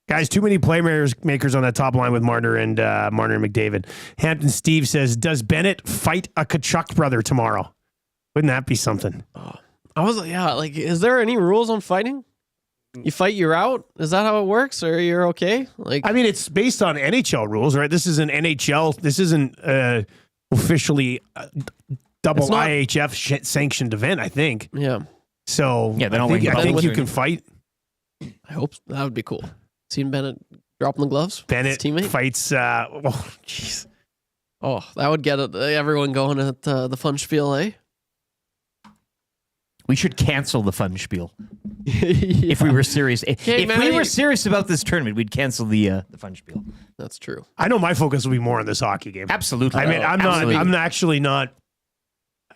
Guys, too many playmakers on that top line with Marner and McDavid. Hampton Steve says, does Bennett fight a Kachuk brother tomorrow? Wouldn't that be something? Is there any rules on fighting? You fight, you're out? Is that how it works? Or you're okay? It's based on NHL rules, right? This is an NHL. This isn't officially double IHF sanctioned event, I think. Yeah. So I think you can fight. I hope that would be cool. Seen Bennett dropping the gloves. Bennett his teammate fights. Jeez. Oh, that would get everyone going at the fun spiel, eh? We should cancel the fun spiel if we were serious. If we were serious about this tournament, we'd cancel the fun spiel. That's true. I know my focus will be more on this hockey game. Absolutely. I mean, I'm actually not.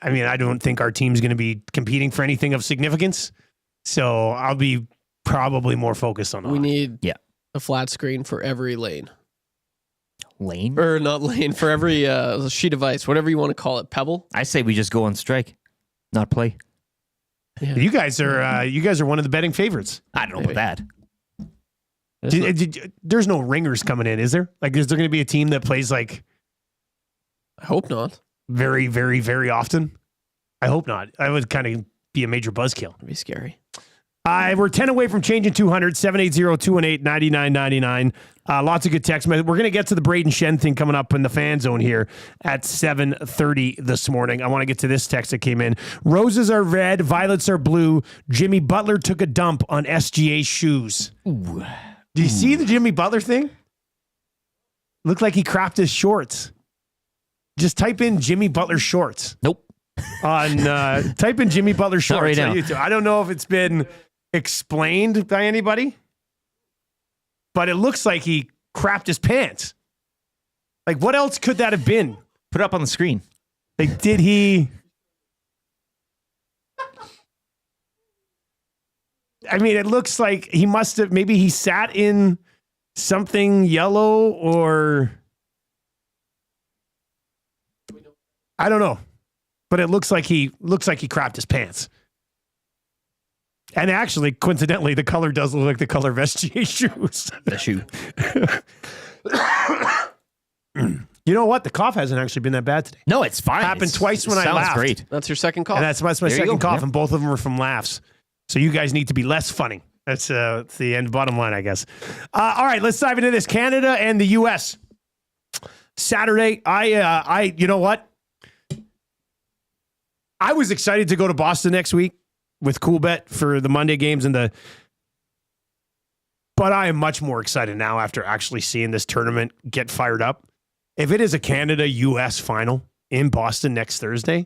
I mean, I don't think our team's going to be competing for anything of significance. So I'll be probably more focused on hockey. We need a flat screen for every lane. Lane? Or not lane, for every sheet of ice, whatever you want to call it. Pebble? I say we just go on strike, not play. Yeah. You guys are one of the betting favorites. I don't know about that. There's no ringers coming in, is there? Like, is there going to be a team that plays like? I hope not. Very, very, very often. I hope not. That would kind of be a major buzzkill. It'd be scary. We're 10 away from changing 200, 780-218-9999. Lots of good text. We're going to get to the Braden Shen thing coming up in the fan zone here at 7:30 this morning. I want to get to this text that came in. Roses are red, violets are blue. Jimmy Butler took a dump on SGA shoes. Ooh. Do you see the Jimmy Butler thing? Looked like he cropped his shorts. Just type in Jimmy Butler shorts. Nope. Type in Jimmy Butler shorts right on YouTube. I don't know if it's been explained by anybody, but it looks like he crapped his pants. Like, what else could that have been? Put it up on the screen. Like, did he? I mean, it looks like he must have, maybe he sat in something yellow or I don't know. But it looks like he crapped his pants. And actually, coincidentally, the color does look like the color of SGA shoes. The shoe. You know what? The cough hasn't actually been that bad today. No, it's fine. Happened twice when I laughed. Sounds great. That's your second cough. And that's my second cough, and both of them were from laughs. So you guys need to be less funny. That's the end bottom line, I guess. All right, let's dive into this. Canada and the U.S. Saturday, I you know what? I was excited to go to Boston next week with Coolbet for the Monday games but I am much more excited now after actually seeing this tournament get fired up. If it is a Canada-U.S. final in Boston next Thursday,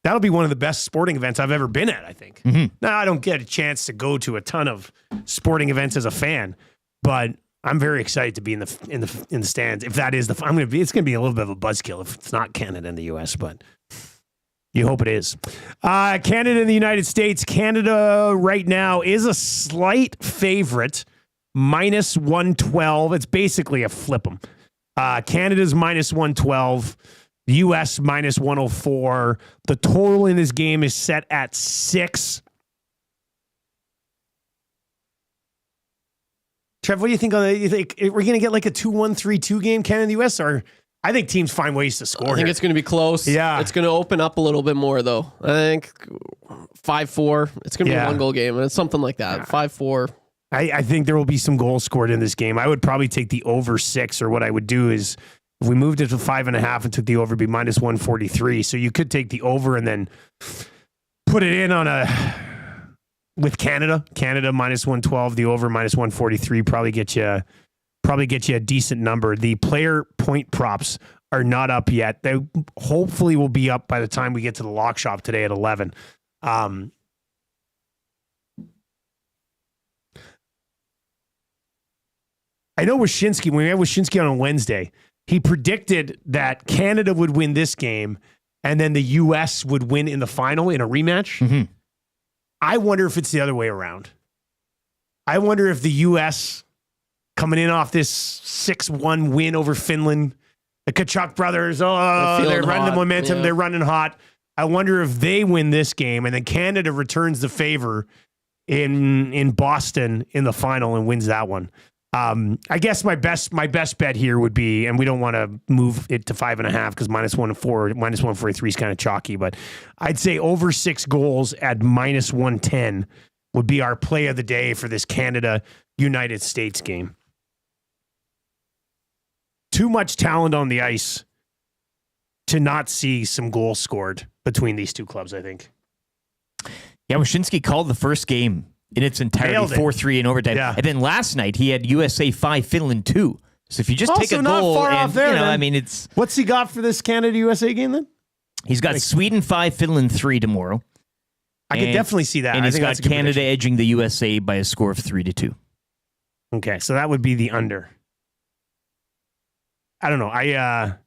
that'll be one of the best sporting events I've ever been at, I think. Now, I don't get a chance to go to a ton of sporting events as a fan, but I'm very excited to be in the stands. If that is it's going to be a little bit of a buzzkill if it's not Canada and the US, but you hope it is. Canada and the United States. Canada right now is a slight favorite, minus 112. It's basically a flip 'em. Canada's minus 112. The U.S. minus 104. The total in this game is set at 6. Trev, what do you think? You think we're going to get like a 2-1, 3-2 game, Canada and the U.S.? Or I think teams find ways to score. I think it's going to be close. Yeah. It's going to open up a little bit more, though. I think 5-4. It's going to be a one-goal game. It's something like that. 5-4. I think there will be some goals scored in this game. I would probably take the over 6, or what I would do is if we moved it to 5.5 and took the over, it'd be minus 143. So you could take the over and then put it in on with Canada minus 112, the over minus 143, probably get you a decent number. The player point props are not up yet. They hopefully will be up by the time we get to the lock shop today at 11. I know Wyshynski, when we had Wyshynski on Wednesday, he predicted that Canada would win this game and then the U.S. would win in the final in a rematch. Mm-hmm. I wonder if it's the other way around. I wonder if the U.S. coming in off this 6-1 win over Finland, the Tkachuk brothers, they're running the momentum, they're running hot. I wonder if they win this game and then Canada returns the favor in Boston in the final and wins that one. I guess my best bet here would be, and we don't want to move it to 5.5 because minus 143 is kind of chalky, but I'd say over 6 goals at minus 110 would be our play of the day for this Canada United States game. Too much talent on the ice to not see some goals scored between these two clubs, I think. Yeah, Wyshynski called the first game in its entirety 4-3 in overtime. Yeah. And then last night he had USA 5, Finland 2. So if you just take a goal, far off there, I mean, it's... What's he got for this Canada-USA game then? He's got Sweden 5, Finland 3 tomorrow. I could definitely see that. And he's got Canada edging the USA by a score of 3-2. Okay, so that would be the under. I don't know. I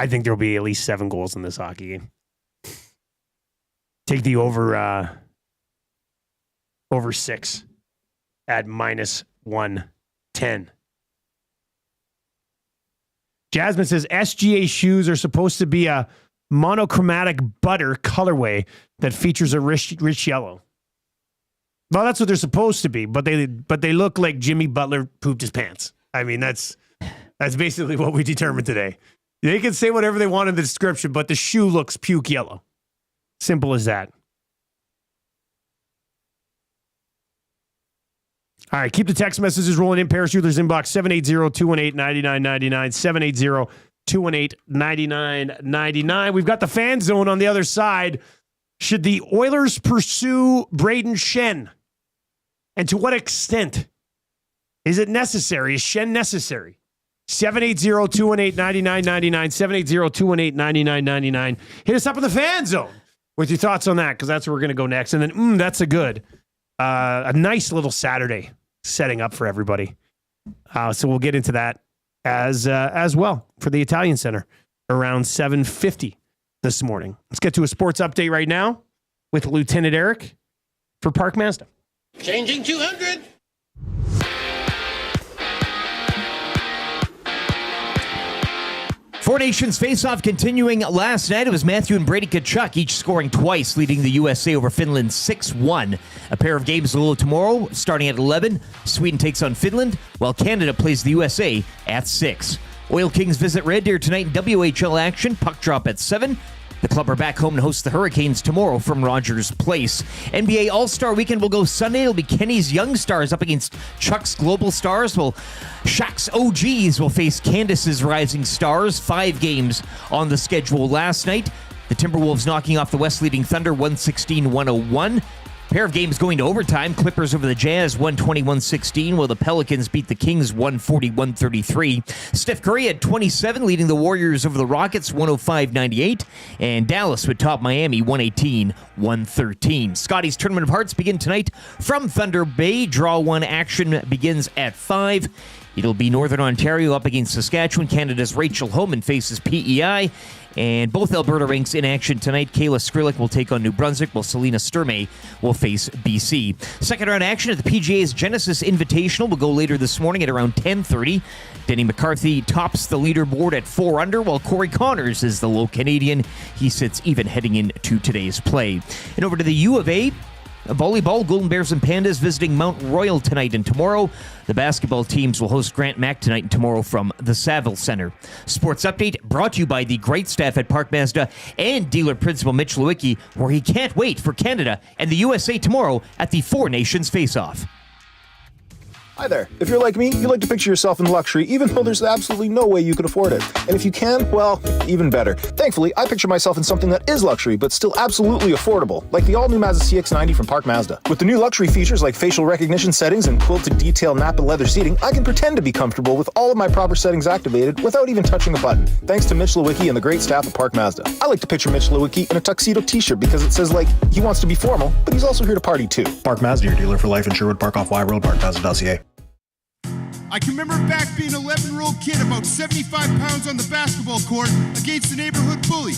think there'll be at least 7 goals in this hockey game. Take the over 6 at minus 110. Jasmine says SGA shoes are supposed to be a monochromatic butter colorway that features a rich yellow. Well, that's what they're supposed to be, but they look like Jimmy Butler pooped his pants. I mean, that's basically what we determined today. They can say whatever they want in the description, but the shoe looks puke yellow. Simple as that. All right, keep the text messages rolling in. Paris Jewelers inbox 780-218-9999, 780-218-9999. We've got the fan zone on the other side. Should the Oilers pursue Braden Shen? And to what extent? Is it necessary? Is Shen necessary? 780-218-9999, 780-218-9999. Hit us up in the fan zone with your thoughts on that, because that's where we're going to go next. And then, that's a nice little Saturday setting up for everybody. So we'll get into that as well for the Italian Center around 7:50 this morning. Let's get to a sports update right now with Lieutenant Eric for Park Mazda. Changing 200. Four Nations face-off continuing last night. It was Matthew and Brady Tkachuk each scoring twice, leading the USA over Finland 6-1. A pair of games a little tomorrow, starting at 11. Sweden takes on Finland, while Canada plays the USA at 6. Oil Kings visit Red Deer tonight in WHL action. Puck drop at 7. The club are back home to host the Hurricanes tomorrow from Rogers Place. NBA All-Star Weekend will go Sunday. It'll be Kenny's Young Stars up against Chuck's Global Stars, while Shaq's OGs will face Candace's Rising Stars. 5 games on the schedule last night. The Timberwolves knocking off the West leading Thunder 116-101. Pair of games going to overtime. Clippers over the Jazz 121-16, while the Pelicans beat the Kings 141-33. Steph Curry had 27, leading the Warriors over the Rockets 105-98. And Dallas would top Miami 118-113. Scotty's Tournament of Hearts begin tonight from Thunder Bay. Draw 1 action begins at 5. It'll be Northern Ontario up against Saskatchewan. Canada's Rachel Homan faces PEI. And both Alberta rinks in action tonight. Kayla Skrlik will take on New Brunswick, while Selena Sturmey will face BC. Second round action at the PGA's Genesis Invitational will go later this morning at around 10:30. Denny McCarthy tops the leaderboard at 4 under, while Corey Connors is the low Canadian. He sits even heading into today's play. And over to the U of A. Volleyball, Golden Bears and Pandas visiting Mount Royal tonight and tomorrow. The basketball teams will host Grant Mack tonight and tomorrow from the Saville Center. Sports Update brought to you by the great staff at Park Mazda and dealer principal Mitch Lewicki, where he can't wait for Canada and the USA tomorrow at the Four Nations Face-Off. Hi there. If you're like me, you like to picture yourself in luxury, even though there's absolutely no way you could afford it. And if you can, well, even better. Thankfully, I picture myself in something that is luxury, but still absolutely affordable, like the all-new Mazda CX-90 from Park Mazda. With the new luxury features like facial recognition settings and quilted detail Napa leather seating, I can pretend to be comfortable with all of my proper settings activated without even touching a button. Thanks to Mitch Lewicki and the great staff at Park Mazda. I like to picture Mitch Lewicki in a tuxedo t-shirt because it says, like, he wants to be formal, but he's also here to party too. Park Mazda, your dealer for life in Sherwood Park off Y Road, parkmazda.ca. I can remember back being an 11-year-old kid, about 75 pounds on the basketball court against the neighborhood bully,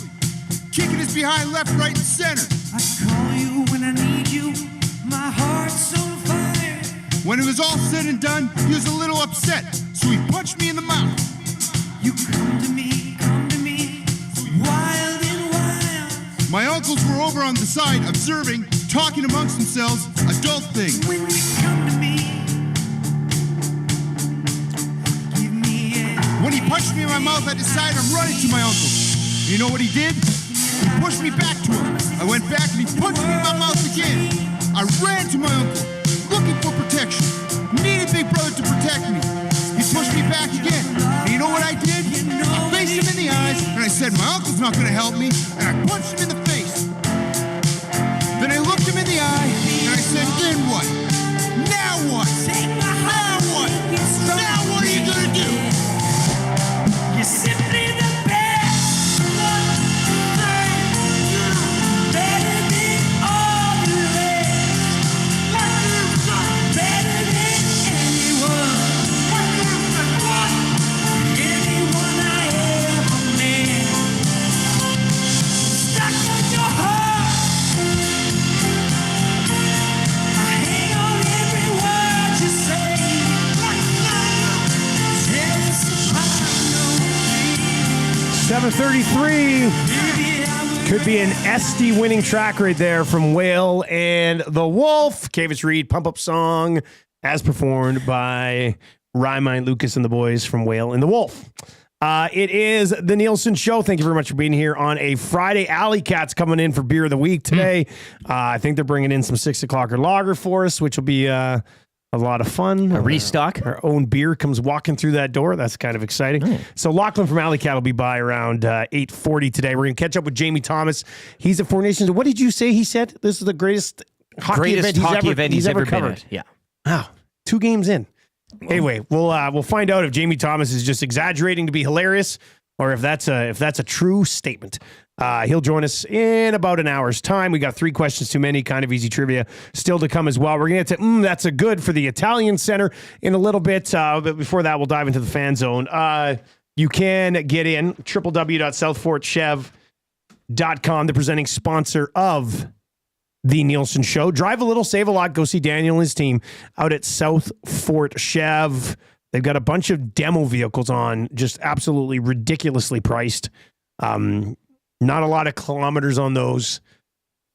kicking his behind left, right, and center. I call you when I need you, my heart's on fire. When it was all said and done, he was a little upset, so he punched me in the mouth. You come to me, wild and wild. My uncles were over on the side, observing, talking amongst themselves, adult things. When you come to me, when he punched me in my mouth, I decided I'm running to my uncle. You know what he did? He pushed me back to him. I went back and he punched me in my mouth again. I ran to my uncle, looking for protection. Needed Big Brother to protect me. He pushed me back again. And you know what I did? I faced him in the eyes and I said, my uncle's not going to help me. And I punched him in the face. Then I looked him in the eye and I said, then what? Now what? Now what? Now what are you going to do? you're simply the best. Better than all the rest. Better than anyone. Anyone I ever met. Stuck in your heart. I hang on every word you say. Just about 7:33. Could be an Esty winning track right there from Whale and the Wolf. Kavis Reed, Pump Up Song, as performed by Rymine Lucas and the boys from Whale and the Wolf. It is the Nielson Show. Thank you very much for being here on a Friday. Alley Cat's coming in for Beer of the Week today. I think they're bringing in some 6 o'clock lager for us, which will be a lot of fun. A restock. Our own beer comes walking through that door. That's kind of exciting. So Lachlan from Alley Cat will be by around 8:40 today. We're going to catch up with Jamie Thomas. He's at Four Nations. What did you say he said? This is the greatest hockey event he's ever covered. Been at. Yeah. Wow. 2 games in. Anyway, we'll find out if Jamie Thomas is just exaggerating to be hilarious or if that's a true statement. He'll join us in about an hour's time. We got 3 questions too many, kind of easy trivia still to come as well. We're going to get to that's a good for the Italian Center in a little bit. But before that, we'll dive into the fan zone. You can get in www.southfortchev.com, the presenting sponsor of the Nielsen Show. Drive a little, save a lot. Go see Daniel and his team out at South Fort Chev. They've got a bunch of demo vehicles on, just absolutely ridiculously priced. Not a lot of kilometers on those,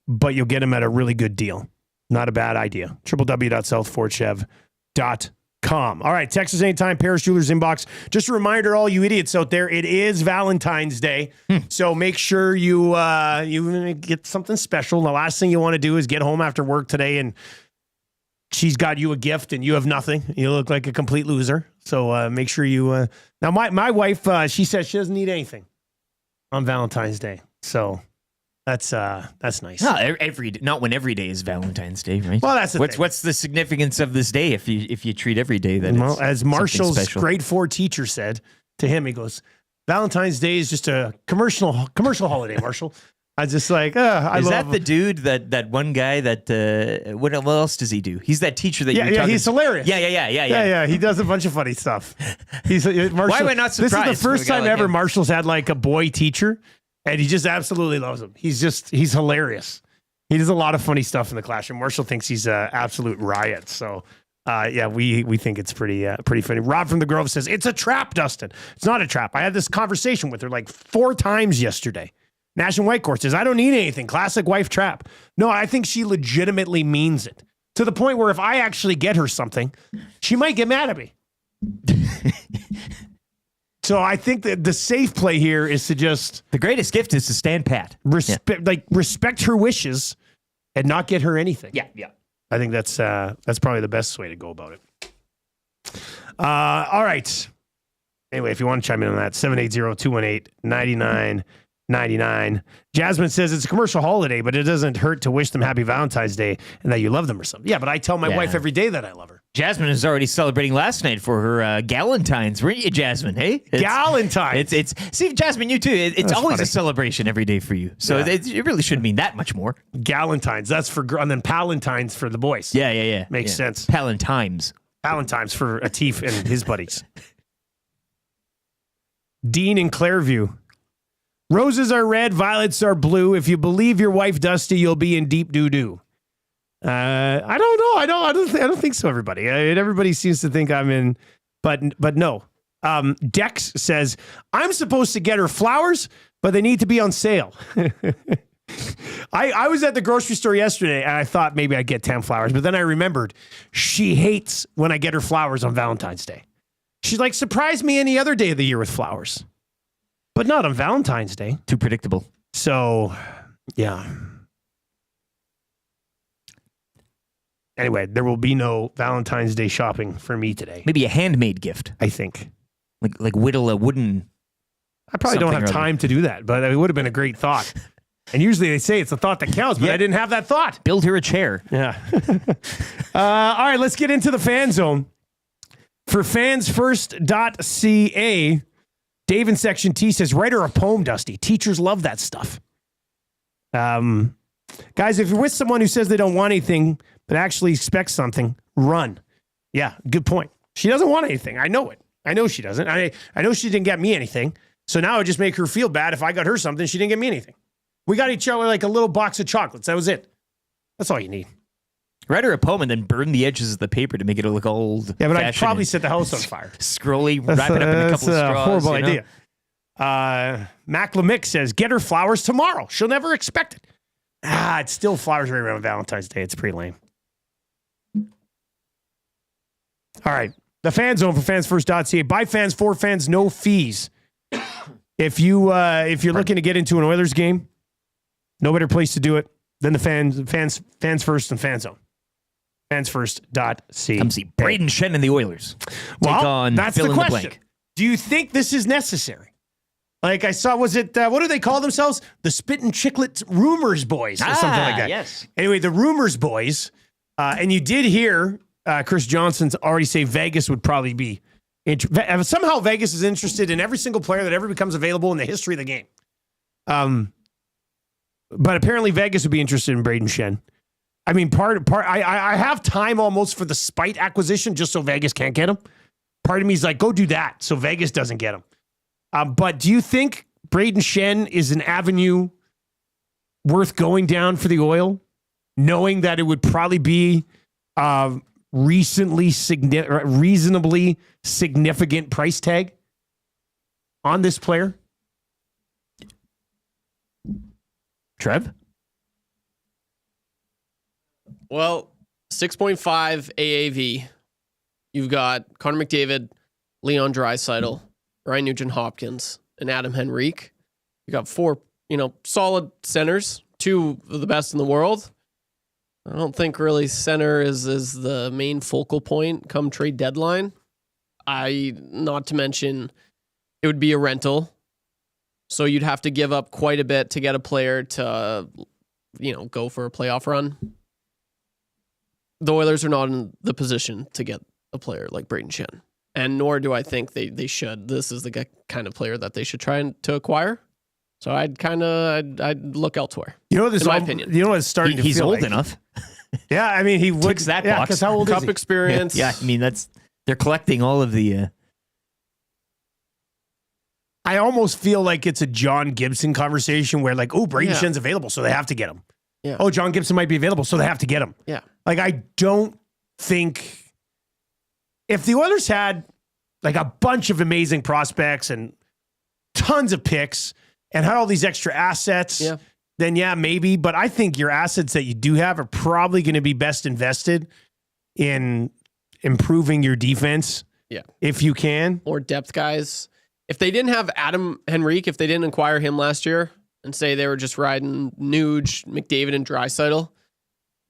but you'll get them at a really good deal. Not a bad idea. www.southfortchev.com. All right, text us anytime, Paris Jewelers inbox. Just a reminder, all you idiots out there, it is Valentine's Day, so make sure you get something special. The last thing you want to do is get home after work today and she's got you a gift and you have nothing. You look like a complete loser. So make sure you... Now, my wife, she says she doesn't need anything on Valentine's Day. So That's nice. No, not when every day is Valentine's Day, right? Well, that's the thing. What's the significance of this day if you treat every day that Well, it's as something Marshall's special? grade 4 teacher said to him, he goes, Valentine's Day is just a commercial holiday, Marshall. I was just like, I Is love that the dude that one guy that what else does he do? He's that teacher that you're talking. he's hilarious. Yeah. He does a bunch of funny stuff. Marshall, Why am I not surprised? This is the with a first guy time like ever him? Marshall's had like a boy teacher, and he just absolutely loves him. He's hilarious. He does a lot of funny stuff in the classroom. Marshall thinks he's an absolute riot. So, we think it's pretty funny. Rob from the Grove says, it's a trap, Dustin. It's not a trap. I had this conversation with her like 4 times yesterday. National Whitecourt says, I don't need anything. Classic wife trap. No, I think she legitimately means it. To the point where if I actually get her something, she might get mad at me. So I think that the safe play here is to just... The greatest gift is to stand pat. Respect her wishes and not get her anything. Yeah. I think that's probably the best way to go about it. All right. Anyway, if you want to chime in on that, 780-218-9999. Jasmine says it's a commercial holiday, but it doesn't hurt to wish them happy Valentine's Day and that you love them or something. Yeah, but I tell my wife every day that I love her. Jasmine is already celebrating last night for her Galentine's, weren't you, Jasmine? Hey, Galentine's. It's see, Jasmine, you too. It's That's always funny. a celebration every day for you, so it really shouldn't mean that much more. Galentine's. That's for and then Palentine's for the boys. Yeah. Makes sense. Palentine's for Atif and his buddies. Dean in Clairview. Roses are red, violets are blue. If you believe your wife Dusty, you'll be in deep doo-doo. I don't know. I don't think so, everybody. Everybody seems to think I'm in, but no. Dex says, I'm supposed to get her flowers, but they need to be on sale. I was at the grocery store yesterday, and I thought maybe I'd get 10 flowers, but then I remembered she hates when I get her flowers on Valentine's Day. She's like, surprise me any other day of the year with flowers. But not on Valentine's Day. Too predictable. So, yeah. Anyway, there will be no Valentine's Day shopping for me today. Maybe a handmade gift. I think. Like whittle a wooden... I probably don't have time to do that, but it would have been a great thought. And usually they say it's the thought that counts, but I didn't have that thought. Build her a chair. Yeah. All right, let's get into the fan zone. For fansfirst.ca, Dave in Section T says, write her a poem, Dusty. Teachers love that stuff. Guys, if you're with someone who says they don't want anything, but actually expects something, run. Yeah, good point. She doesn't want anything. I know it. I know she doesn't. I know she didn't get me anything. So now I just make her feel bad if I got her something. She didn't get me anything. We got each other like a little box of chocolates. That was it. That's all you need. Write her a poem and then burn the edges of the paper to make it look old. Yeah, but I'd probably set the house on fire. Scrolly, wrap it up in a couple of straws. That's a horrible you know? idea. Mac Lemick says, get her flowers tomorrow. She'll never expect it. It's still flowers right around Valentine's Day. It's pretty lame. All right. The fan zone for fansfirst.ca. By fans, for fans, no fees. If you're looking to get into an Oilers game, no better place to do it than the fans first and fan zone. Fansfirst.ca. Come see Braden Shen and the Oilers. Well, Take on that's fill the in question. the blank. Do you think this is necessary? Like I saw, was it, what do they call themselves? The Spit and Chiclet Rumors Boys or something like that. Yes. Anyway, the Rumors Boys, and you did hear Chris Johnston's already say Vegas would probably be, somehow Vegas is interested in every single player that ever becomes available in the history of the game. But apparently Vegas would be interested in Braden Shen. I mean, I have time almost for the Spite acquisition just so Vegas can't get him. Part of me is like, go do that so Vegas doesn't get him. But do you think Braden Shen is an avenue worth going down for the Oil, knowing that it would probably be reasonably significant price tag on this player? Trev? Well, 6.5 AAV. You've got Connor McDavid, Leon Draisaitl, Ryan Nugent-Hopkins, and Adam Henrique. You got 4, solid centers, 2 of the best in the world. I don't think really center is the main focal point come trade deadline. Not to mention it would be a rental. So you'd have to give up quite a bit to get a player to, go for a playoff run. The Oilers are not in the position to get a player like Braden Shen. And nor do I think they should. This is the kind of player that they should try to acquire. So I'd look elsewhere. You know, this in my opinion. You know what it's starting to feel He's old like? enough. Yeah, I mean, he would. Ticks that yeah, box. because how old Cup is he? experience. Yeah, I mean, they're collecting all of the... I almost feel like it's a John Gibson conversation where like, oh, Braden Shen's available, so they have to get him. Yeah. Oh, John Gibson might be available, so they have to get him. Yeah. Like, I don't think if the Oilers had like a bunch of amazing prospects and tons of picks and had all these extra assets, then yeah, maybe. But I think your assets that you do have are probably going to be best invested in improving your defense. Yeah. If you can. Or depth guys. If they didn't have Adam Henrique, if they didn't acquire him last year and say they were just riding Nuge, McDavid, and Draisaitl,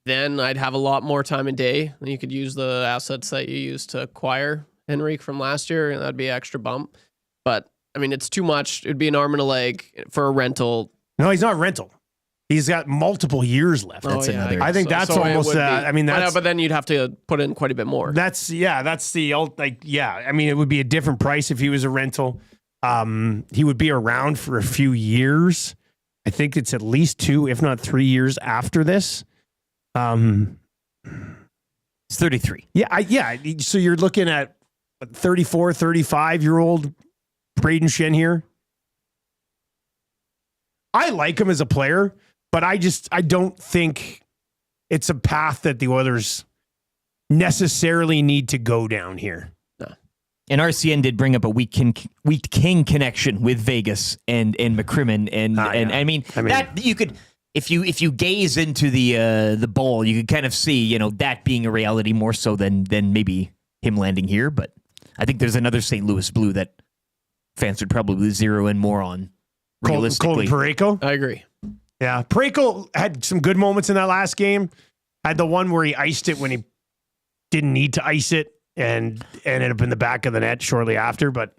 then I'd have a lot more time and day. And you could use the assets that you used to acquire Henrique from last year, and that'd be an extra bump. But, I mean, it's too much. It'd be an arm and a leg for a rental. No, he's not rental. He's got multiple years left. That's another. I think that's almost. I mean, that's. But then you'd have to put in quite a bit more. That's the old like. Yeah, I mean, it would be a different price if he was a rental. He would be around for a few years. I think it's at least 2, if not 3 years after this. It's 33. Yeah. So you're looking at 34, 35-year-old Braden Shen here. I like him as a player, but I don't think it's a path that the Oilers necessarily need to go down here. No. And RCN did bring up a Wheat King connection with Vegas and McCrimmon, and I mean that you could, if you gaze into the bowl, you could kind of see that being a reality more so than maybe him landing here. But I think there's another St. Louis Blue that fans would probably zero in more on. Realistically, Colton Parayko. I agree. Yeah, Parayko had some good moments in that last game. Had the one where he iced it when he didn't need to ice it and ended up in the back of the net shortly after. But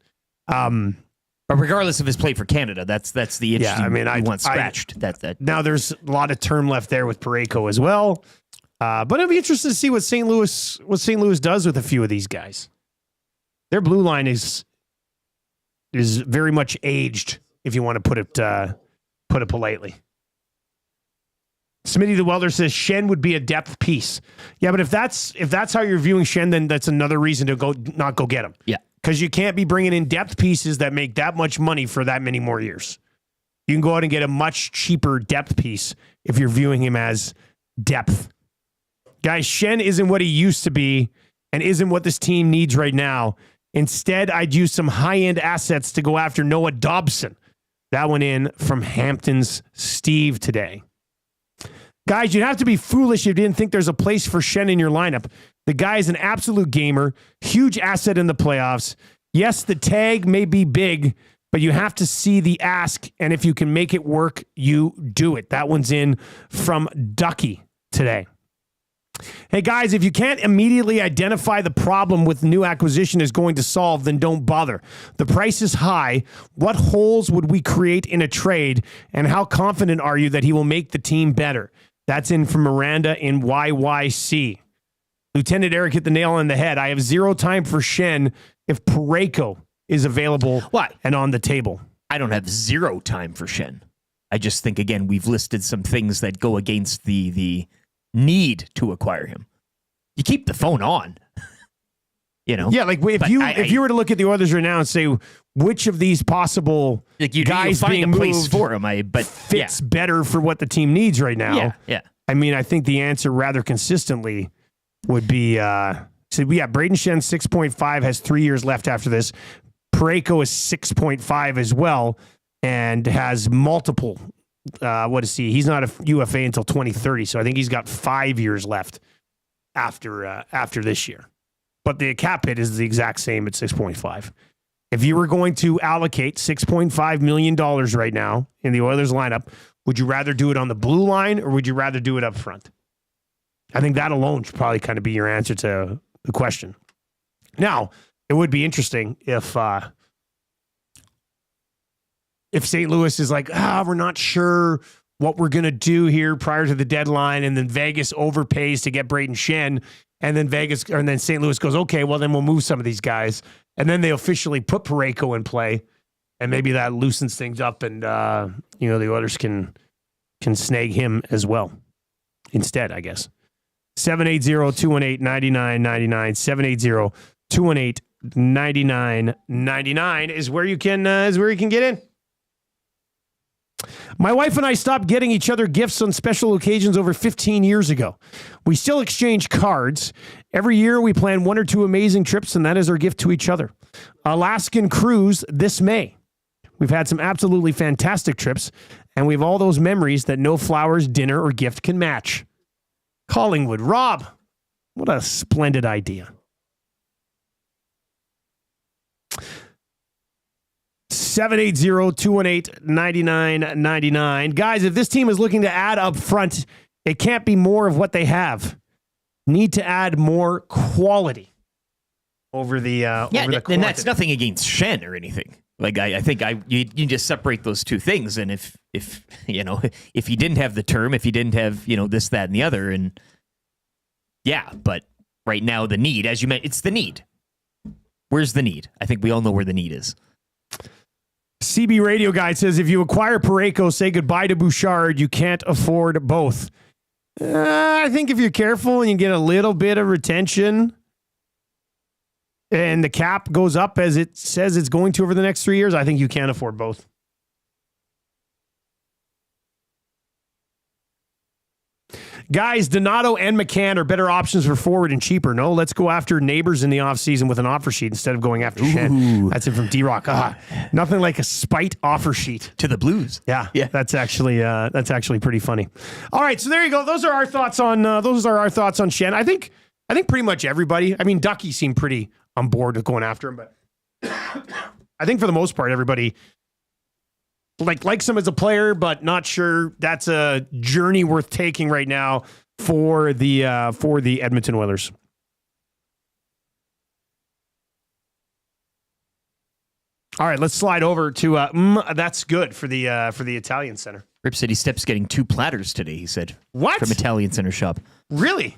regardless of his play for Canada, that's the issue. Yeah, I mean, I want scratched. That now there's a lot of term left there with Parayko as well. But it'll be interesting to see what St. Louis does with a few of these guys. Their blue line is very much aged, if you want to put it politely. Smitty the Welder says Shen would be a depth piece. Yeah, but if that's how you're viewing Shen, then that's another reason to not go get him. Yeah, because you can't be bringing in depth pieces that make that much money for that many more years. You can go out and get a much cheaper depth piece if you're viewing him as depth. Guys, Shen isn't what he used to be and isn't what this team needs right now. Instead, I'd use some high-end assets to go after Noah Dobson. That went in from Hampton's Steve today. Guys, you'd have to be foolish if you didn't think there's a place for Shen in your lineup. The guy is an absolute gamer, huge asset in the playoffs. Yes, the tag may be big, but you have to see the ask, and if you can make it work, you do it. That one's in from Ducky today. Hey, guys, if you can't immediately identify the problem with new acquisition is going to solve, then don't bother. The price is high. What holes would we create in a trade, and how confident are you that he will make the team better? That's in from Miranda in YYC. Lieutenant Eric hit the nail on the head. I have zero time for Shen if Parayko is available and on the table. I don't have zero time for Shen. I just think, again, we've listed some things that go against the need to acquire him. You keep the phone on. Yeah, like if you were to look at the Oilers right now and say which of these possible guys find being a place moved for him, fits better for what the team needs right now. Yeah. I mean, I think the answer rather consistently would be so we got Braden Shen 6.5 has 3 years left after this. Parayko is 6.5 as well and has multiple. What is he? He's not a UFA until 2030, so I think he's got 5 years left after this year. But the cap hit is the exact same at 6.5. If you were going to allocate $6.5 million right now in the Oilers lineup, would you rather do it on the blue line or would you rather do it up front? I think that alone should probably kind of be your answer to the question. Now, it would be interesting if if St. Louis is like, we're not sure what we're going to do here prior to the deadline, and then Vegas overpays to get Braden Shen, and then St. Louis goes, okay, well, then we'll move some of these guys. And then they officially put Parayko in play, and maybe that loosens things up, and the Oilers can snag him as well instead, I guess. 780-218-9999. 780-218-9999 is where you can get in. My wife and I stopped getting each other gifts on special occasions over 15 years ago. We still exchange cards. Every year we plan 1 or 2 amazing trips, and that is our gift to each other. Alaskan cruise this May. We've had some absolutely fantastic trips, and we have all those memories that no flowers, dinner, or gift can match. Collingwood. Rob, what a splendid idea. 780-218-9999. Guys, if this team is looking to add up front, it can't be more of what they have. Need to add more quality over the over the and that's nothing against Shen or anything. Like I think you just separate those two things, and if you didn't have the term, if you didn't have this, that, and the other, and but right now the need, as you meant, it's the need. Where's the need? I think we all know where the need is. CB Radio Guy says, if you acquire Parayko, say goodbye to Bouchard. You can't afford both. I think if you're careful and you get a little bit of retention and the cap goes up as it says it's going to over the next 3 years, I think you can afford both. Guys, Donato and McCann are better options for forward and cheaper. No, let's go after neighbors in the offseason with an offer sheet instead of going after Shen. That's it from D-Rock. Nothing like a spite offer sheet. To the Blues. Yeah. That's actually pretty funny. All right, so there you go. Those are our thoughts on Shen. I think pretty much everybody. I mean, Ducky seemed pretty on board with going after him, but I think for the most part, everybody likes him as a player, but not sure that's a journey worth taking right now for the Edmonton Oilers. All right, let's slide over to that's good for the Italian Center. Rip City Steps getting 2 platters today, he said. What? From Italian Center Shop. Really?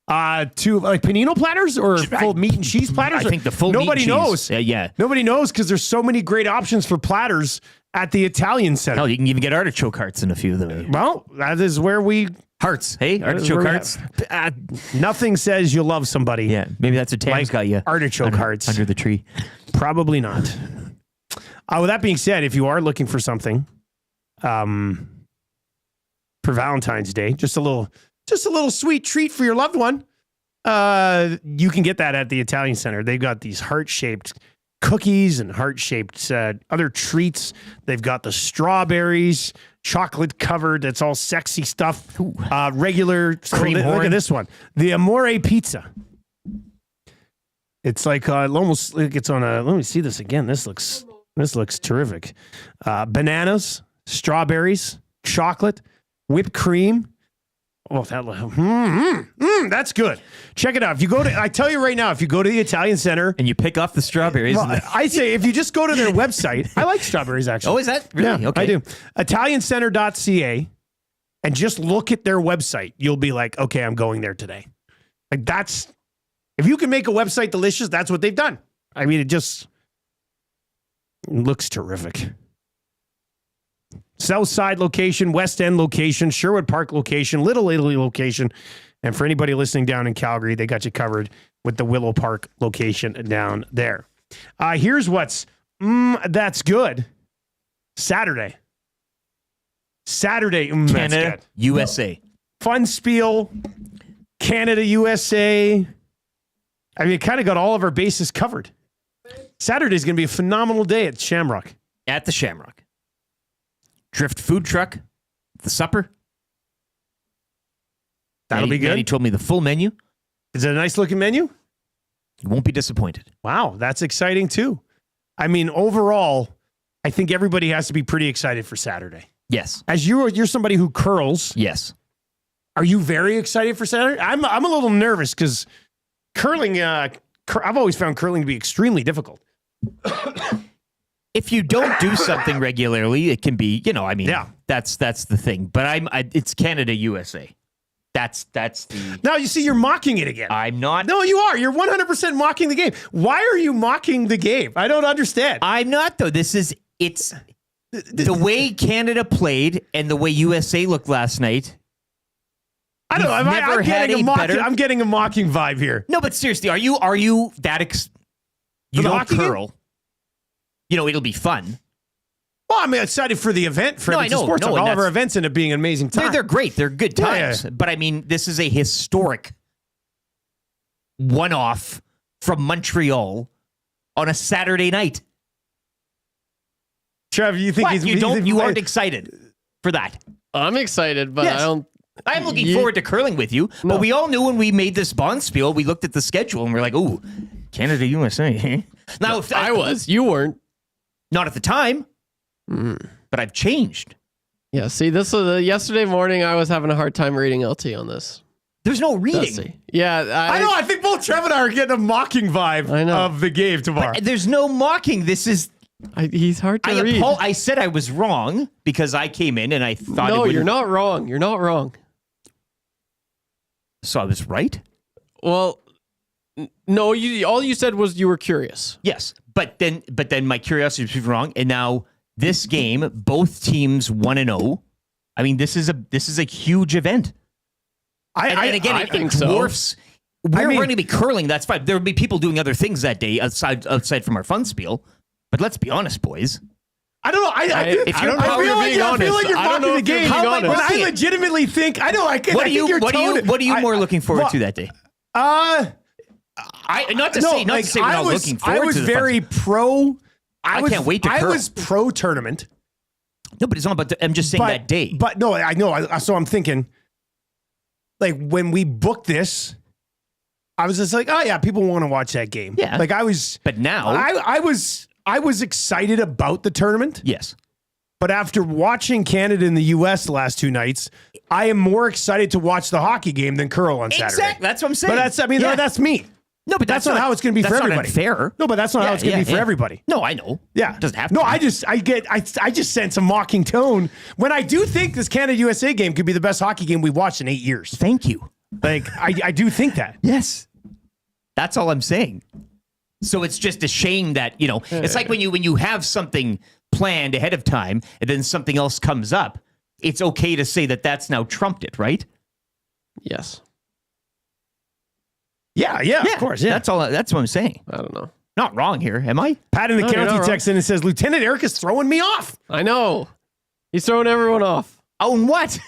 2 like panino platters or full meat and cheese platters? I think the full nobody meat and knows. cheese. Yeah. Nobody knows because there's so many great options for platters at the Italian Center. Hell, you can even get artichoke hearts in a few of them. Well, that is where we... Hearts. Hey, artichoke hearts. Nothing says you love somebody. Yeah, maybe that's what Tam's got you. Artichoke hearts. Under the tree. Probably not. With that being said, if you are looking for something for Valentine's Day, just a little sweet treat for your loved one, you can get that at the Italian Center. They've got these heart-shaped cookies and heart-shaped other treats. They've got the strawberries, chocolate covered. It's all sexy stuff. Regular cream. Look at this one, the Amore Pizza. It's like almost like it's on a. Let me see this again. This looks terrific. Bananas, strawberries, chocolate, whipped cream. Oh, that's good. Check it out. If you go to, I tell you right now, if you go to the Italian Center and you pick off the strawberries, I say if you just go to their website, I like strawberries actually. Oh, is that really? Yeah, okay. I do. Italiancenter.ca, and just look at their website. You'll be like, okay, I'm going there today. Like that's, if you can make a website delicious, that's what they've done. I mean, it looks terrific. South Side location, West End location, Sherwood Park location, Little Italy location. And for anybody listening down in Calgary, they got you covered with the Willow Park location down there. Here's what's that's good. Saturday, Canada, that's good. USA. Fun spiel, Canada, USA. I mean, it kind of got all of our bases covered. Saturday's going to be a phenomenal day at Shamrock. At the Shamrock. Drift food truck, the supper. That'll be good. Manny told me the full menu. Is it a nice looking menu? You won't be disappointed. Wow, that's exciting too. I mean, overall, I think everybody has to be pretty excited for Saturday. Yes. As you're somebody who curls. Yes. Are you very excited for Saturday? I'm a little nervous because curling. I've always found curling to be extremely difficult. If you don't do something regularly, it can be, that's the thing. But it's Canada, USA. That's the. Now you see, you're mocking it again. I'm not. No, you are. You're 100% mocking the game. Why are you mocking the game? I don't understand. I'm not though. It's the way Canada played and the way USA looked last night. I don't know. I'm getting a mocking vibe here. No, but seriously, are you that you don't curl? Game? It'll be fun. Well, I'm excited for the event. For sports. All of our events end up being an amazing time. They're great. They're good times. Yeah. But I mean, this is a historic one-off from Montreal on a Saturday night. Trev, you think you aren't excited for that? I'm excited, but yes. I'm looking forward to curling with you. No. But we all knew when we made this Bonspiel, we looked at the schedule and we're like, "Ooh, Canada, USA." Now, if you weren't. Not at the time, but I've changed. Yeah, see, this was yesterday morning. I was having a hard time reading LT on this. There's no reading. Yeah, I know. I think both Trev and I are getting a mocking vibe of the game tomorrow. But there's no mocking. This is. He's hard to read. I said I was wrong because I came in and I thought. No, you're not wrong. You're not wrong. So I was right? Well, no. All you said was you were curious. Yes. But then my curiosity was wrong, and now this game, both teams 1-0. I mean, this is a huge event. I think dwarfs. So. We're going to be curling. That's fine. There will be people doing other things that day outside from our fun spiel. But let's be honest, boys. I don't know. I feel like you're mocking the game. But I legitimately think I know. What are you more looking forward to that day? Not to say we're not looking forward to I was very pro. I can't wait to curl. I was pro tournament. No, but it's not about. I'm just saying that day. But no, I know. So I'm thinking, like when we booked this, I was just like, oh yeah, people want to watch that game. Yeah, like I was. But now I was excited about the tournament. Yes. But after watching Canada and the U.S. the last two nights, I am more excited to watch the hockey game than curl on Saturday. Exactly. That's what I'm saying. But that's me. No, but that's not how it's going to be for everybody. Fair. No, but that's not how it's going to be for everybody. No, I know. Yeah, it doesn't have to. No, be. I just sense a mocking tone when I do think this Canada USA game could be the best hockey game we've watched in 8 years. Thank you. Like I do think that. Yes, that's all I'm saying. So it's just a shame that it's like when you have something planned ahead of time and then something else comes up. It's okay to say that that's now trumped it, right? Yes. Yeah, of course. Yeah, that's all. That's what I'm saying. I don't know. Not wrong here, am I? Pat in the county texts in and says, Lieutenant Eric is throwing me off. I know. He's throwing everyone off. On what?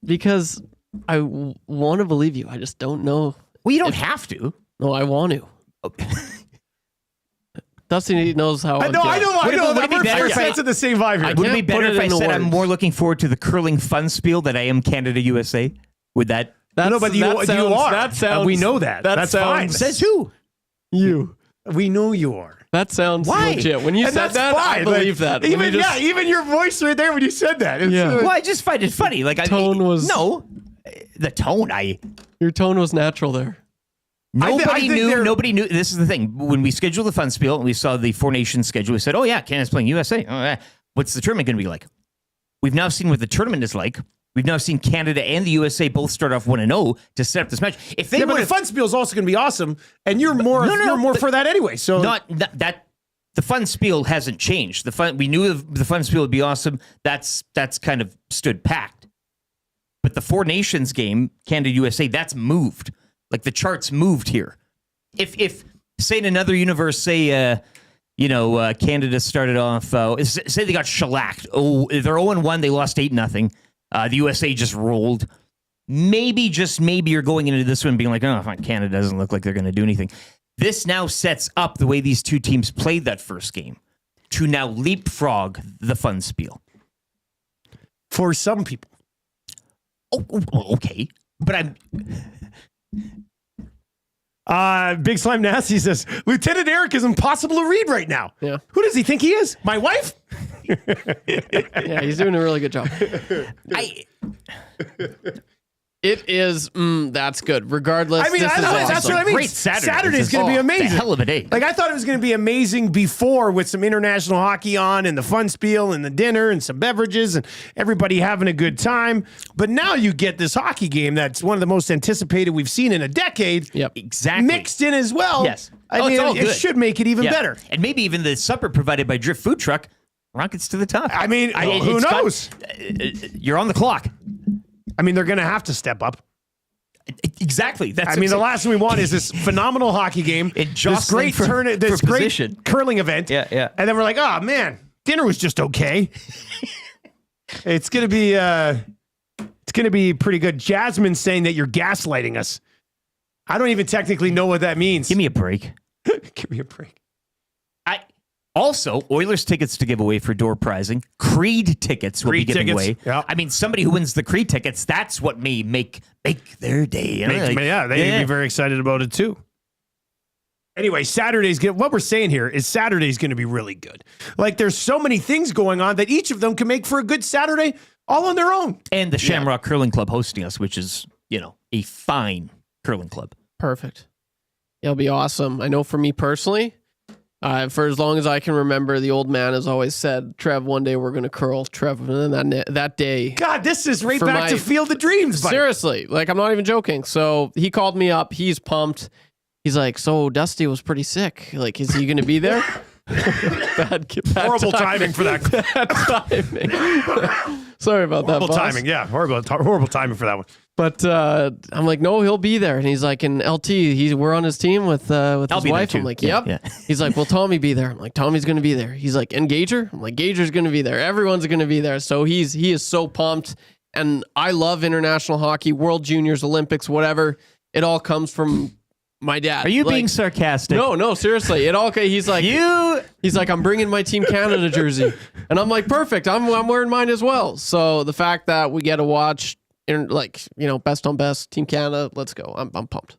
Because I want to believe you. I just don't know. Well, you don't have to. No, I want to. Dusty knows how. I know. Would it be better if I said the same vibe here? Would it be better if I said I'm more looking forward to the curling fun spiel than I am Canada USA? Would that? No, but you are. That sounds. We know that. That's fine. Says who? You. We know you are. That sounds legit. When you said that, I believe that. Even your voice right there when you said that. Well, I just find it funny. Like the tone. Your tone was natural there. Nobody knew. This is the thing. When we scheduled the fun spiel and we saw the Four Nations schedule, we said, "Oh yeah, Canada's playing USA. What's the tournament going to be like?" We've now seen what the tournament is like. We've now seen Canada and the USA both start off 1-0 to set up this match. If they but the fun spiel is also going to be awesome, and you're more for that anyway. So not that the fun spiel hasn't changed. We knew the fun spiel would be awesome. That's kind of stood packed. But the Four Nations game, Canada USA, that's moved. Like the charts moved here. If say in another universe, say Canada started off, say they got shellacked. Oh, they're 0-1. They lost 8-0. The USA just rolled. Maybe, just maybe, you're going into this one being like, oh, Canada doesn't look like they're going to do anything. This now sets up the way these two teams played that first game to now leapfrog the fun spiel. For some people. Oh, okay. But Big Slime Nasty says, Lieutenant Eric is impossible to read right now. Yeah. Who does he think he is? My wife? Yeah, he's doing a really good job. It is. That's good. Regardless, I mean, this I is know, awesome. that's what I mean. Great Saturday. Saturday's going to be amazing. A hell of a day. Like, I thought it was going to be amazing before with some international hockey on and the fun spiel and the dinner and some beverages and everybody having a good time. But now you get this hockey game that's one of the most anticipated we've seen in a decade. Yep. Exactly. Mixed in as well. Yes. I Oh, mean, it's all it good. should make it even Yeah. better. And maybe even the supper provided by Drift Food Truck rockets to the top. I mean, who it's got- knows? You're on the clock. I mean, they're going to have to step up. Exactly. That's I mean, the last thing we want is this phenomenal hockey game, In this jostling great this for great position. curling event. Yeah, yeah. And then we're like, oh man, dinner was just okay. It's gonna be pretty good. Jasmine's saying that you're gaslighting us. I don't even technically know what that means. Give me a break. Give me a break. Also, Oilers tickets to give away for door prizing. Creed tickets will Creed be giving tickets, away. yeah. I mean, somebody who wins the Creed tickets, that's what may make their day. You know? Like, They'd be very excited about it too. Anyway, what we're saying here is Saturday's going to be really good. Like, there's so many things going on that each of them can make for a good Saturday all on their own. And the Shamrock Curling Club hosting us, which is, a fine curling club. Perfect. It'll be awesome. I know for me personally, for as long as I can remember, the old man has always said, Trev, one day we're going to curl. Trev, and then that day. God, this is right For back to my- Field of Dreams, buddy. Seriously, like, I'm not even joking. So he called me up. He's pumped. He's like, so Dusty was pretty sick. Like, is he going to be there? bad Horrible timing for that. Bad timing. Sorry about that, Horrible boss. timing. Yeah, horrible timing for that one. But I'm like, no, he'll be there. And he's like, in LT, we're on his team with his I'll be there wife. too. I'm like, Yeah, yep. yeah. He's like, will Tommy be there? I'm like, Tommy's going to be there. He's like, and Gager? I'm like, Gager's going to be there. Everyone's going to be there. So he is so pumped. And I love international hockey, World Juniors, Olympics, whatever. It all comes from my dad. Are you Like, being sarcastic? No, seriously. It all. He's like, he's like, I'm bringing my Team Canada jersey, and I'm like, perfect. I'm wearing mine as well. So the fact that we get to watch, best on best, Team Canada, let's go. I'm pumped.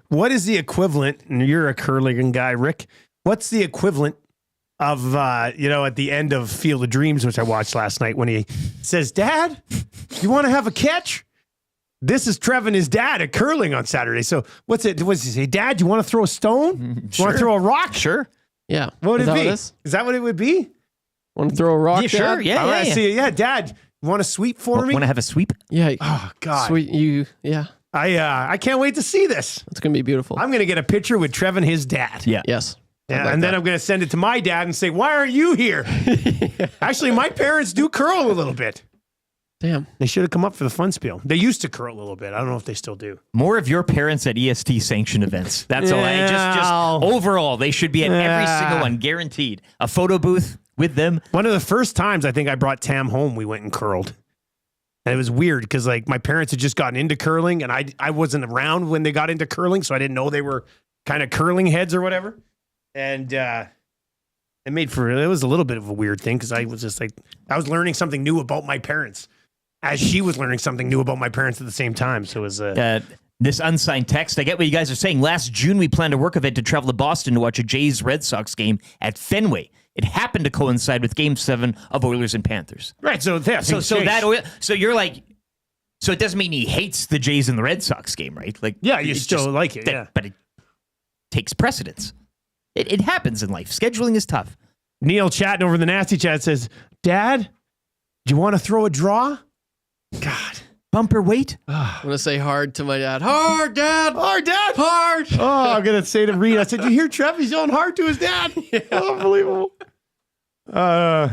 What is the equivalent? And you're a curling guy, Rick. What's the equivalent of at the end of Field of Dreams, which I watched last night, when he says, "Dad, you want to have a catch?" This is Trev and his dad at curling on Saturday. So what's it? What's he say? Dad, you want to throw a stone? You want to throw a rock? Sure. Yeah. What would Is it that be? what it is? Is that what it would be? Want to throw a rock? Yeah, sure. Dad? Yeah, I wanna yeah. see it. Yeah, Dad, you want to sweep for me? Want to have a sweep? Yeah. Oh God, Sweet. Yeah. I can't wait to see this. It's gonna be beautiful. I'm gonna get a picture with Trev and his dad. Yeah. Yes. Yeah, and then I'm going to send it to my dad and say, why aren't you here? Actually, my parents do curl a little bit. Damn. They should have come up for the fun spiel. They used to curl a little bit. I don't know if they still do. More of your parents at EST sanctioned events. That's all. Just overall, they should be at every single one, guaranteed. A photo booth with them. One of the first times I think I brought Tam home, we went and curled. And it was weird because my parents had just gotten into curling and I wasn't around when they got into curling, so I didn't know they were kind of curling heads or whatever. And it was a little bit of a weird thing because I was just like, I was learning something new about my parents as she was learning something new about my parents at the same time. So it was this unsigned text. I get what you guys are saying. Last June, we planned a work event to travel to Boston to watch a Jays Red Sox game at Fenway. It happened to coincide with Game 7 of Oilers and Panthers. Right. So you're like, so it doesn't mean he hates the Jays and the Red Sox game, right? Like, yeah, you still like it. Yeah, but it takes precedence. It happens in life. Scheduling is tough. Neil chatting over the nasty chat says, Dad, do you want to throw a draw? God. Bumper weight? I'm going to say hard to my dad. Hard, Dad. Hard, Dad. Hard. Oh, I'm going to say to Reed, I said, you hear Trev? He's yelling hard to his dad. Unbelievable. All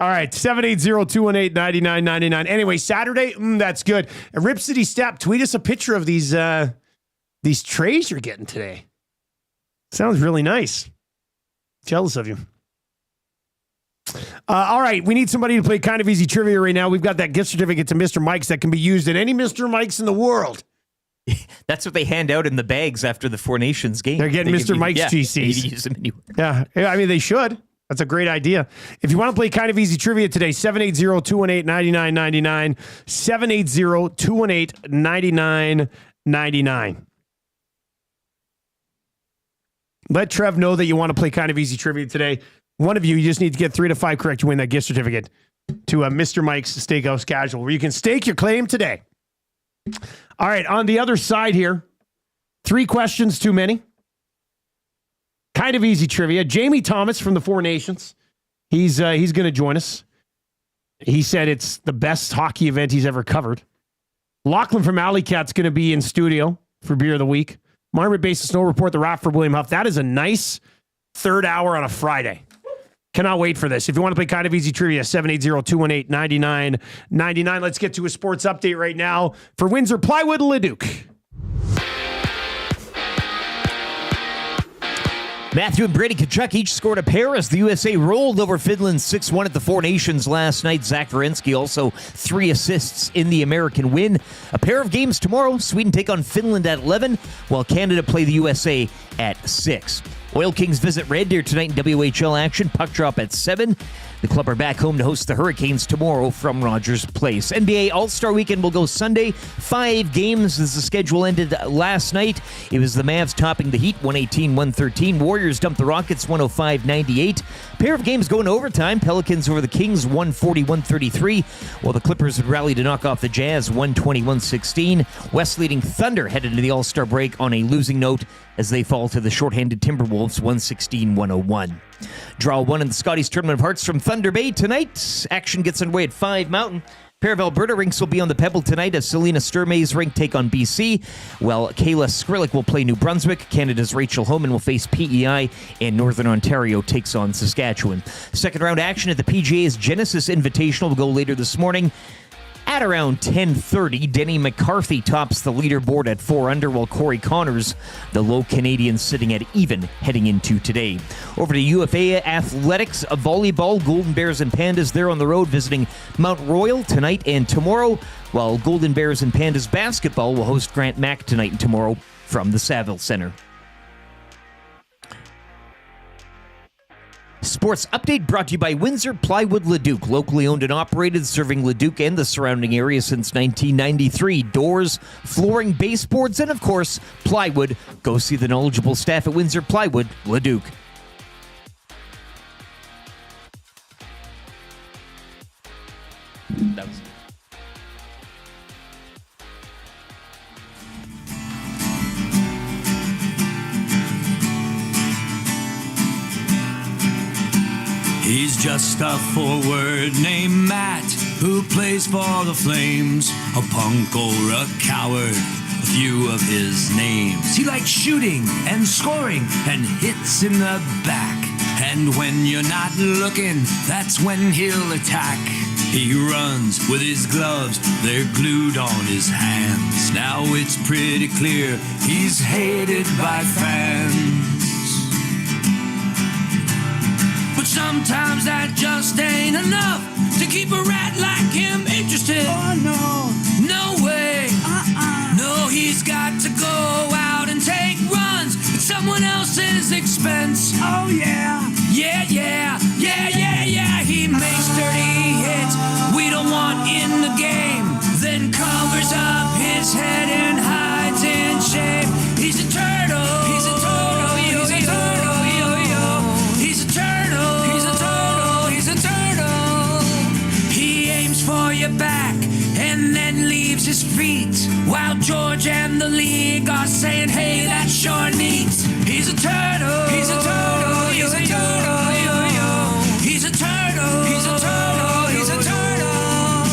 right, 780-218-9999. Anyway, Saturday, that's good. Rip City Step, tweet us a picture of these trays you're getting today. Sounds really nice. Jealous of you. All right, we need somebody to play Kind of Easy Trivia right now. We've got that gift certificate to Mr. Mike's that can be used at any Mr. Mike's in the world. That's what they hand out in the bags after the Four Nations game. They're getting Mr. Mike's GCs. Use them anywhere. Yeah, I mean, they should. That's a great idea. If you want to play Kind of Easy Trivia today, 780-218-9999. 780-218-9999. Let Trev know that you want to play Kind of Easy Trivia today. One of you just need to get 3 to 5 correct. You win that gift certificate to Mr. Mike's Steakhouse Casual, where you can stake your claim today. All right, on the other side here, 3 questions too many. Kind of easy trivia. Jamie Thomas from the Four Nations. He's going to join us. He said it's the best hockey event he's ever covered. Lachlan from Alley Cat's going to be in studio for Beer of the Week. Margaret Basin Snow Report, the Rap for William Huff. That is a nice third hour on a Friday. Cannot wait for this. If you want to play Kind of Easy Trivia, 780-218-9999. Let's get to a sports update right now for Windsor Plywood Leduc. Matthew and Brady Tkachuk each scored a pair as the USA rolled over Finland 6-1 at the Four Nations last night. Zach Werenski also 3 assists in the American win. A pair of games tomorrow. Sweden take on Finland at 11, while Canada play the USA at 6. Oil Kings visit Red Deer tonight in WHL action. Puck drop at 7. The club are back home to host the Hurricanes tomorrow from Rogers Place. NBA All-Star Weekend will go Sunday. 5 games as the schedule ended last night. It was the Mavs topping the Heat 118-113. Warriors dumped the Rockets 105-98. Pair of games going to overtime. Pelicans over the Kings 140-133, while the Clippers would rally to knock off the Jazz 120-116. West leading Thunder headed into the All-Star break on a losing note as they fall to the shorthanded Timberwolves 116-101. Draw 1 in the Scotties Tournament of Hearts from Thunder Bay tonight. Action gets underway at 5 Mountain. Pair of Alberta rinks will be on the Pebble tonight as Selena Sturmay's rink take on BC, while Kayla Skrillick will play New Brunswick. Canada's Rachel Homan will face PEI, and Northern Ontario takes on Saskatchewan. Second round action at the PGA's Genesis Invitational will go later this morning. At around 10:30, Denny McCarthy tops the leaderboard at 4 under, while Corey Connors, the low Canadian, sitting at even heading into today. Over to UFA Athletics, volleyball, Golden Bears and Pandas, they're on the road visiting Mount Royal tonight and tomorrow, while Golden Bears and Pandas basketball will host Grant Mack tonight and tomorrow from the Saville Center. Sports update brought to you by Windsor Plywood Leduc, locally owned and operated, serving Leduc and the surrounding area since 1993. Doors, flooring, baseboards, and of course, plywood. Go see the knowledgeable staff at Windsor Plywood Leduc. That was He's just a forward named Matt who plays for the Flames. A punk or a coward, a few of his names. He likes shooting and scoring and hits in the back. And when you're not looking, that's when he'll attack. He runs with his gloves, they're glued on his hands. Now it's pretty clear he's hated by fans. Sometimes that just ain't enough to keep a rat like him interested. Oh no, no way. No, he's got to go out and take runs at someone else's expense. Oh yeah, yeah, yeah, yeah, yeah, yeah. He makes dirty hits we don't want in the game, then covers up his head and hides in shame. He's a turtle. He's a turtle. He's a turtle. He's a turtle. For your back and then leaves his feet, while George and the league are saying, hey, that's sure neat. He's a turtle. He's a turtle. He's a turtle. He's a turtle. He's a turtle. He's a turtle.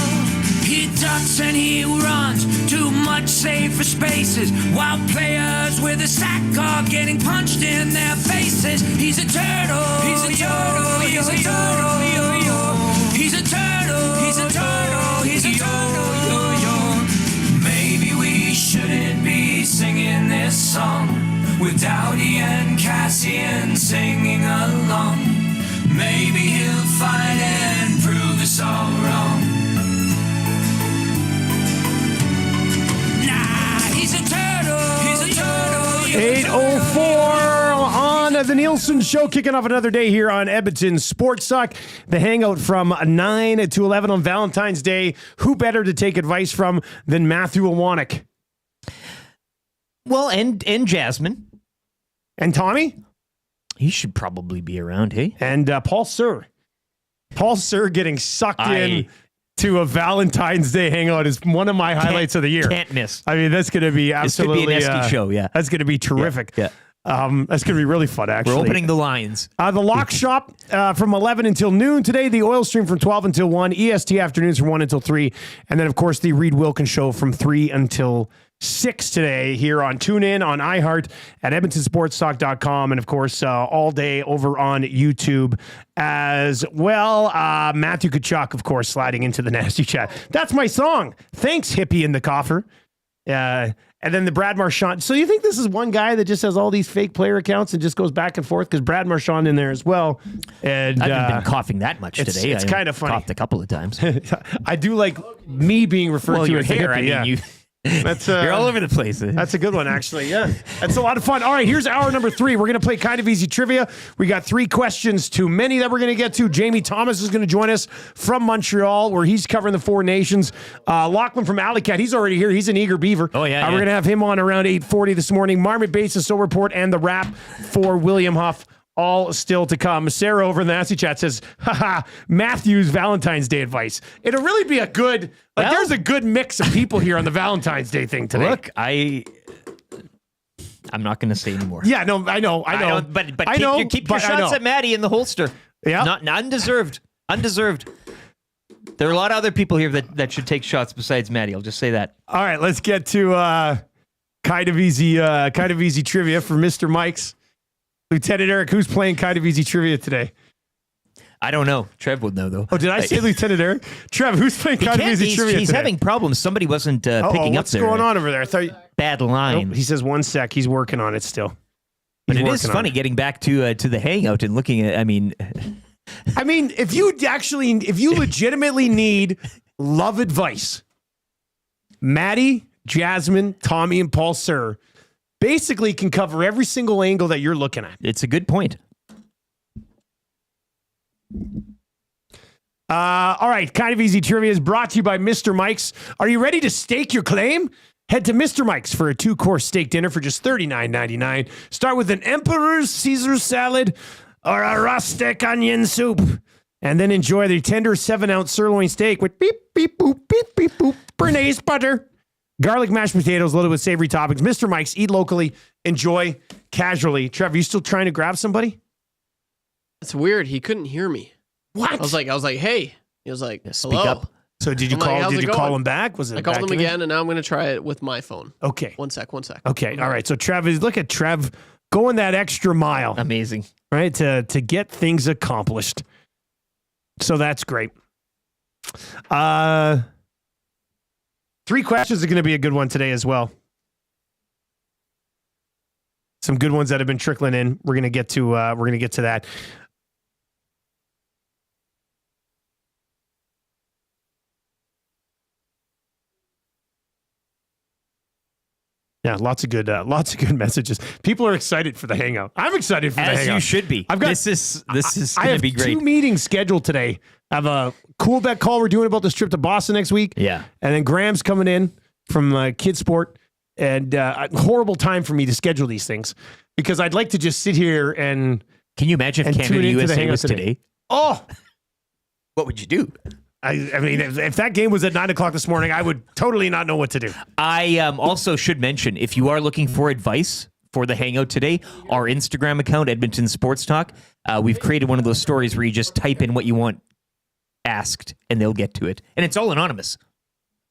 He ducks and he runs to much safer spaces, while players with a sack are getting punched in their faces. He's a turtle. He's a turtle. He's a turtle. He's a turtle. He's a turtle. He's a turtle. Maybe we shouldn't be singing this song with Dowdy and Cassian singing along. Maybe he'll find and prove us all wrong. Nah, he's a turtle. He's a turtle. 8:04 on the Nielson Show, kicking off another day here on Edmonton Sports Talk. The hangout from 9 to 11 on Valentine's Day. Who better to take advice from than Matthew Iwanek? Well, and Jasmine. And Tommy? He should probably be around, hey? And Paul Sir. Paul Sir getting sucked in to a Valentine's Day hangout is one of my highlights of the year. Can't miss. I mean, that's going to be absolutely This could be an Esky show, yeah. That's going to be terrific. Yeah. That's going to be really fun, actually. We're opening the lines. The Lock Shop from 11 until noon today. The Oil Stream from 12 until 1. EST afternoons from 1 until 3. And then, of course, the Reed Wilkins Show from 3 until 6 today here on TuneIn, on iHeart, at EdmontonSportsTalk.com, and, of course, all day over on YouTube as well. Matthew Kachuk, of course, sliding into the nasty chat. That's my song. Thanks, Hippie in the Coffer. And then the Brad Marchand. So you think this is one guy that just has all these fake player accounts and just goes back and forth? Because Brad Marchand in there as well. And I haven't been coughing that much today. It's kind of funny. Coughed a couple of times. I do like me being referred to your as hair. a hippie. I mean, That's you're all over the place. That's a good one, actually. Yeah, that's a lot of fun. All right, here's hour number 3. We're going to play kind of easy trivia. We got 3 questions too many that we're going to get to. Jamie Thomas is going to join us from Montreal, where he's covering the 4 nations. Lachlan from Alleycat, he's already here. He's an eager beaver. Oh yeah. We're going to have him on around 8:40 this morning. Marmot Bates, the So Report, and the wrap for William Huff. All still to come. Sarah over in the Nasty Chat says, haha, Matthew's Valentine's Day advice. It'll really be a good, there's a good mix of people here on the Valentine's Day thing today. Look, I'm not going to say anymore. Yeah, no, I know. But keep your shots at Maddie in the holster. Yeah. Not undeserved. Undeserved. There are a lot of other people here that should take shots besides Maddie. I'll just say that. All right, let's get to kind of easy trivia for Mr. Mike's. Lieutenant Eric, who's playing kind of easy trivia today? I don't know. Trev would know, though. Oh, did I say Lieutenant Eric? Trev, who's playing kind of easy trivia He's today? having problems. Somebody wasn't picking up there. What's going on over there? I thought bad line. Nope, he says 1 sec. He's working on it still. But it is funny getting back to the hangout and looking at, I mean, if you legitimately need love advice, Maddie, Jasmine, Tommy, and Paul Sir basically can cover every single angle that you're looking at. It's a good point. All right, kind of easy trivia is brought to you by Mr. Mike's. Are you ready to stake your claim? Head to Mr. Mike's for a 2-course steak dinner for just $39.99. Start with an Emperor's Caesar salad or a rustic onion soup, and then enjoy the tender 7-ounce sirloin steak with beep, beep, boop, beep, beep, boop, Bernaise butter, garlic mashed potatoes loaded with savory toppings. Mr. Mike's, eat locally, enjoy casually. Trevor, you still trying to grab somebody? It's weird. He couldn't hear me. What? I was like, hey. He was like, hello. Speak up. So did you call him back? Was it? I called him again, and now I'm going to try it with my phone. Okay. One sec. Okay. All right. So Trev, look at Trev going that extra mile. Amazing. Right? To get things accomplished. So that's great. 3 questions are going to be a good one today as well. Some good ones that have been trickling in. We're going to get to that. Yeah, lots of good messages. People are excited for the hangout. I'm excited for the hangout. As you should be. This is going to be great. I have 2 meetings scheduled today. I have a cool bet call we're doing about this trip to Boston next week. Yeah. And then Graham's coming in from Kid Sport. And a horrible time for me to schedule these things because I'd like to just sit here and... Can you imagine if Canada USA was today? Oh! What would you do? I mean, if that game was at 9 o'clock this morning, I would totally not know what to do. I also should mention, if you are looking for advice for the hangout today, our Instagram account, Edmonton Sports Talk, we've created one of those stories where you just type in what you want asked, and they'll get to it. And it's all anonymous.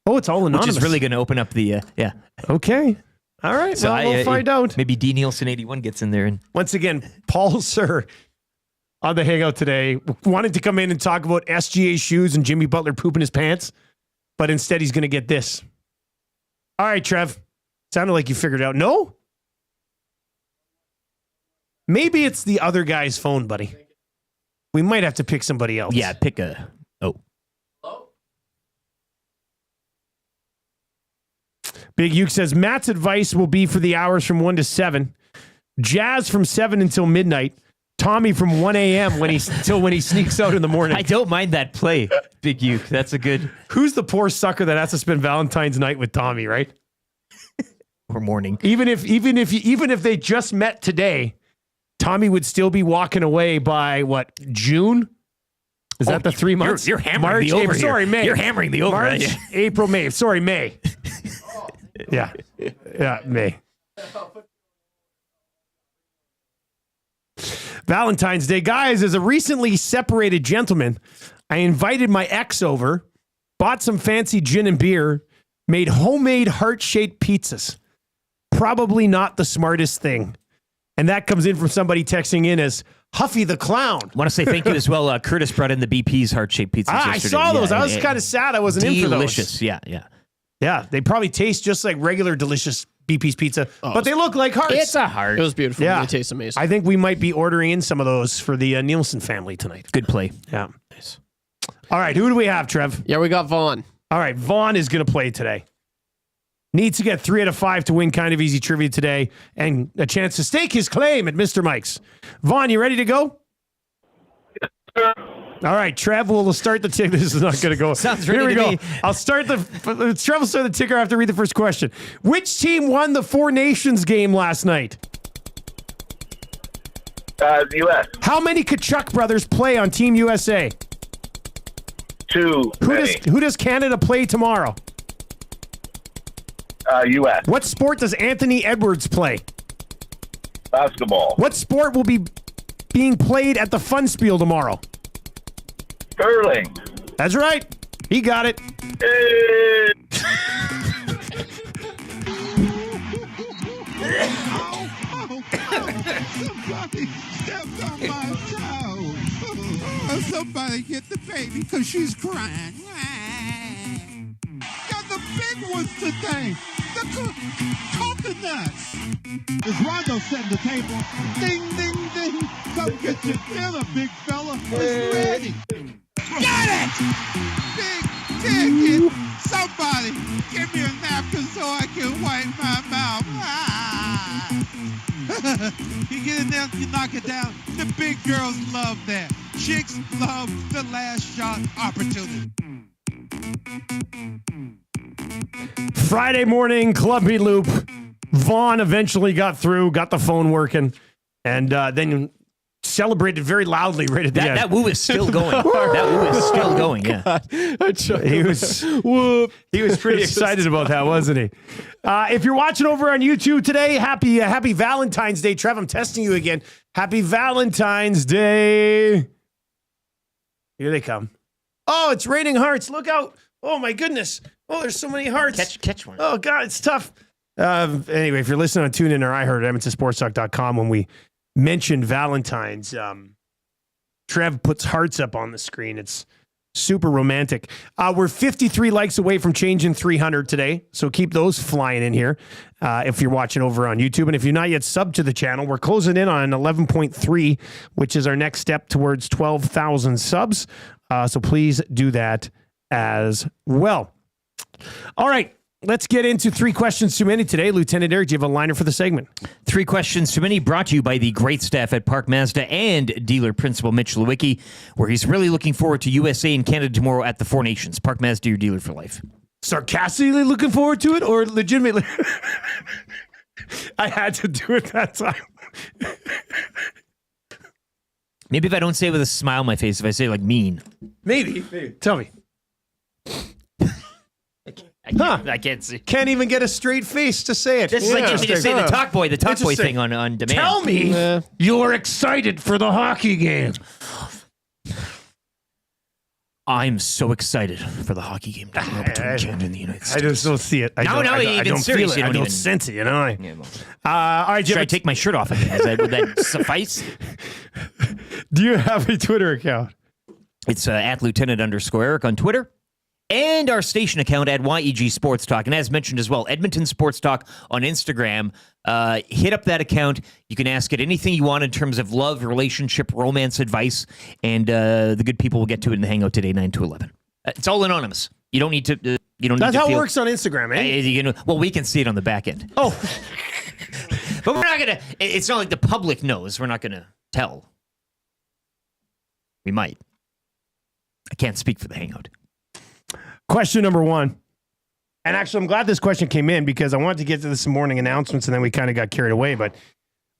Oh, it's all anonymous. Which is really going to open up the, yeah. Okay. All right. So we'll find out. Maybe D. Nielsen 81 gets in there. And once again, Paul Sir on the hangout today wanted to come in and talk about SGA shoes and Jimmy Butler pooping his pants, but instead he's going to get this. All right, Trev. Sounded like you figured it out. No? Maybe it's the other guy's phone, buddy. We might have to pick somebody else. Yeah, pick a... Oh. Big Uke says, Matt's advice will be for the hours from 1 to 7. Jazz from 7 until midnight. Tommy from 1 a.m. when he sneaks out in the morning. I don't mind that play, Big Uke. That's a good... Who's the poor sucker that has to spend Valentine's night with Tommy, right? Or morning. Even if they just met today, Tommy would still be walking away by, what, June? Is that the 3 months? You're hammering March, the over April, here. Sorry, May. You're hammering the over. March, Yeah. April, May. Sorry, May. Yeah. Yeah, May. Valentine's Day. Guys, as a recently separated gentleman, I invited my ex over, bought some fancy gin and beer, made homemade heart-shaped pizzas. Probably not the smartest thing. And that comes in from somebody texting in as Huffy the Clown. I want to say thank you as well. Curtis brought in the BP's heart-shaped pizzas I yesterday. saw those. Yeah, I was kind of sad I wasn't in for those. Delicious. Yeah. Yeah, they probably taste just like regular delicious BP's pizza, but they look like hearts. It's a heart. It was beautiful. Yeah. They taste amazing. I think we might be ordering in some of those for the Nielson family tonight. Good play. Yeah. Nice. All right, who do we have, Trev? Yeah, we got Vaughn. All right, Vaughn is going to play today. Needs to get 3 out of 5 to win Kind of Easy Trivia today and a chance to stake his claim at Mr. Mike's. Vaughn, you ready to go? Sure. All right, Trev will start the ticker. This is not going to go. Sounds Here ready we to go. me. I'll start Trev will start the ticker after I read the first question. Which team won the Four Nations game last night? U.S. How many Kachuk brothers play on Team USA? 2. Who does Canada play tomorrow? U.S. What sport does Anthony Edwards play? Basketball. What sport will be being played at the Fun Spiel tomorrow? Curling. That's right. He got it. Somebody stepped on my toe. Somebody get the baby because she's crying. Got the big ones today. The coconuts. Is Rondo setting the table? Ding, ding, ding. Come get your dinner, big fella. It's ready. Got it! Big ticket. Somebody give me a napkin so I can wipe my mouth. You get in there, you knock it down. The big girls love that. Chicks love the last shot opportunity. Friday morning, Clubby Loop. Vaughn eventually got through, got the phone working, and then celebrated very loudly right at the end. That woo is still going. That woo is still going. Yeah. He was pretty excited about that, wasn't he? If you're watching over on YouTube today, happy Valentine's Day. Trev, I'm testing you again. Happy Valentine's Day. Here they come. Oh, it's raining hearts. Look out. Oh, my goodness. Oh, there's so many hearts. Catch one. Oh, God, it's tough. Anyway, if you're listening on TuneIn or iHeart at EdmontonSportsTalk.com, when we mentioned Valentine's, Trev puts hearts up on the screen. It's super romantic. We're 53 likes away from changing 300 today, so keep those flying in here if you're watching over on YouTube. And if you're not yet subbed to the channel, we're closing in on 11.3, which is our next step towards 12,000 subs. So please do that as well. All right. Let's get into 3 questions too many today. Lieutenant Eric, do you have a liner for the segment? 3 questions too many, brought to you by the great staff at Park Mazda and dealer principal Mitch Lewicki, where he's really looking forward to USA and Canada tomorrow at the Four Nations. Park Mazda, your dealer for life. Sarcastically looking forward to it, or legitimately? I had to do it that time. Maybe if I don't say it with a smile on my face, if I say it like mean. Maybe. Tell me. I can't see. Can't even get a straight face to say it. This is like getting me to say the talk boy thing on demand. Tell me you're excited for the hockey game. I'm so excited for the hockey game tomorrow between Canada and the United States. I just don't see it. I don't feel it. I don't sense it. You know. All right, should I take my shirt off again? Would that suffice? Do you have a Twitter account? It's at Lieutenant_Eric on Twitter. And our station account at YEG Sports Talk. And as mentioned as well, Edmonton Sports Talk on Instagram. Hit up that account. You can ask it anything you want in terms of love, relationship, romance advice. And the good people will get to it in the Hangout today, 9 to 11. It's all anonymous. You don't need to. That's how it works on Instagram, eh? Well, we can see it on the back end. Oh. But we're not going to. It's not like the public knows. We're not going to tell. We might. I can't speak for the Hangout. Question number 1. And actually, I'm glad this question came in because I wanted to get to this morning announcements and then we kind of got carried away. But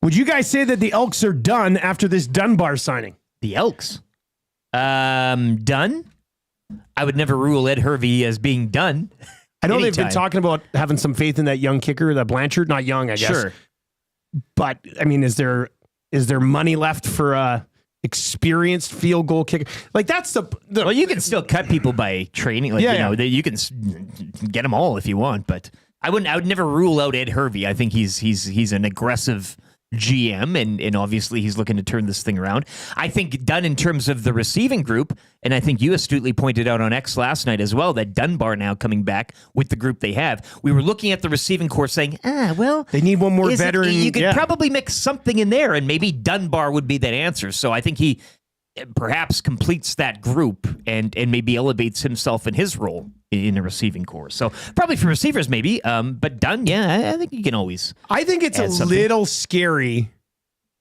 would you guys say that the Elks are done after this Dunbar signing? The Elks? Done. I would never rule Ed Hervey as being done. I know they've anytime. been talking about having some faith in that young kicker, that Blanchard. Not young, I guess. Sure. But I mean, is there money left for a experienced field goal kicker? Like that's the well, you can still cut people by training. Like you can get them all if you want. But I would never rule out Ed Hervey. I think he's an aggressive GM, and obviously he's looking to turn this thing around. I think done in terms of the receiving group, and I think you astutely pointed out on X last night as well that Dunbar now coming back with the group they have. We were looking at the receiving corps saying, well, they need one more veteran. You could probably mix something in there, and maybe Dunbar would be that answer. So I think he perhaps completes that group and maybe elevates himself in his role in the receiving corps. So probably for receivers, maybe. But Dunn, I think you can always. I think it's a little scary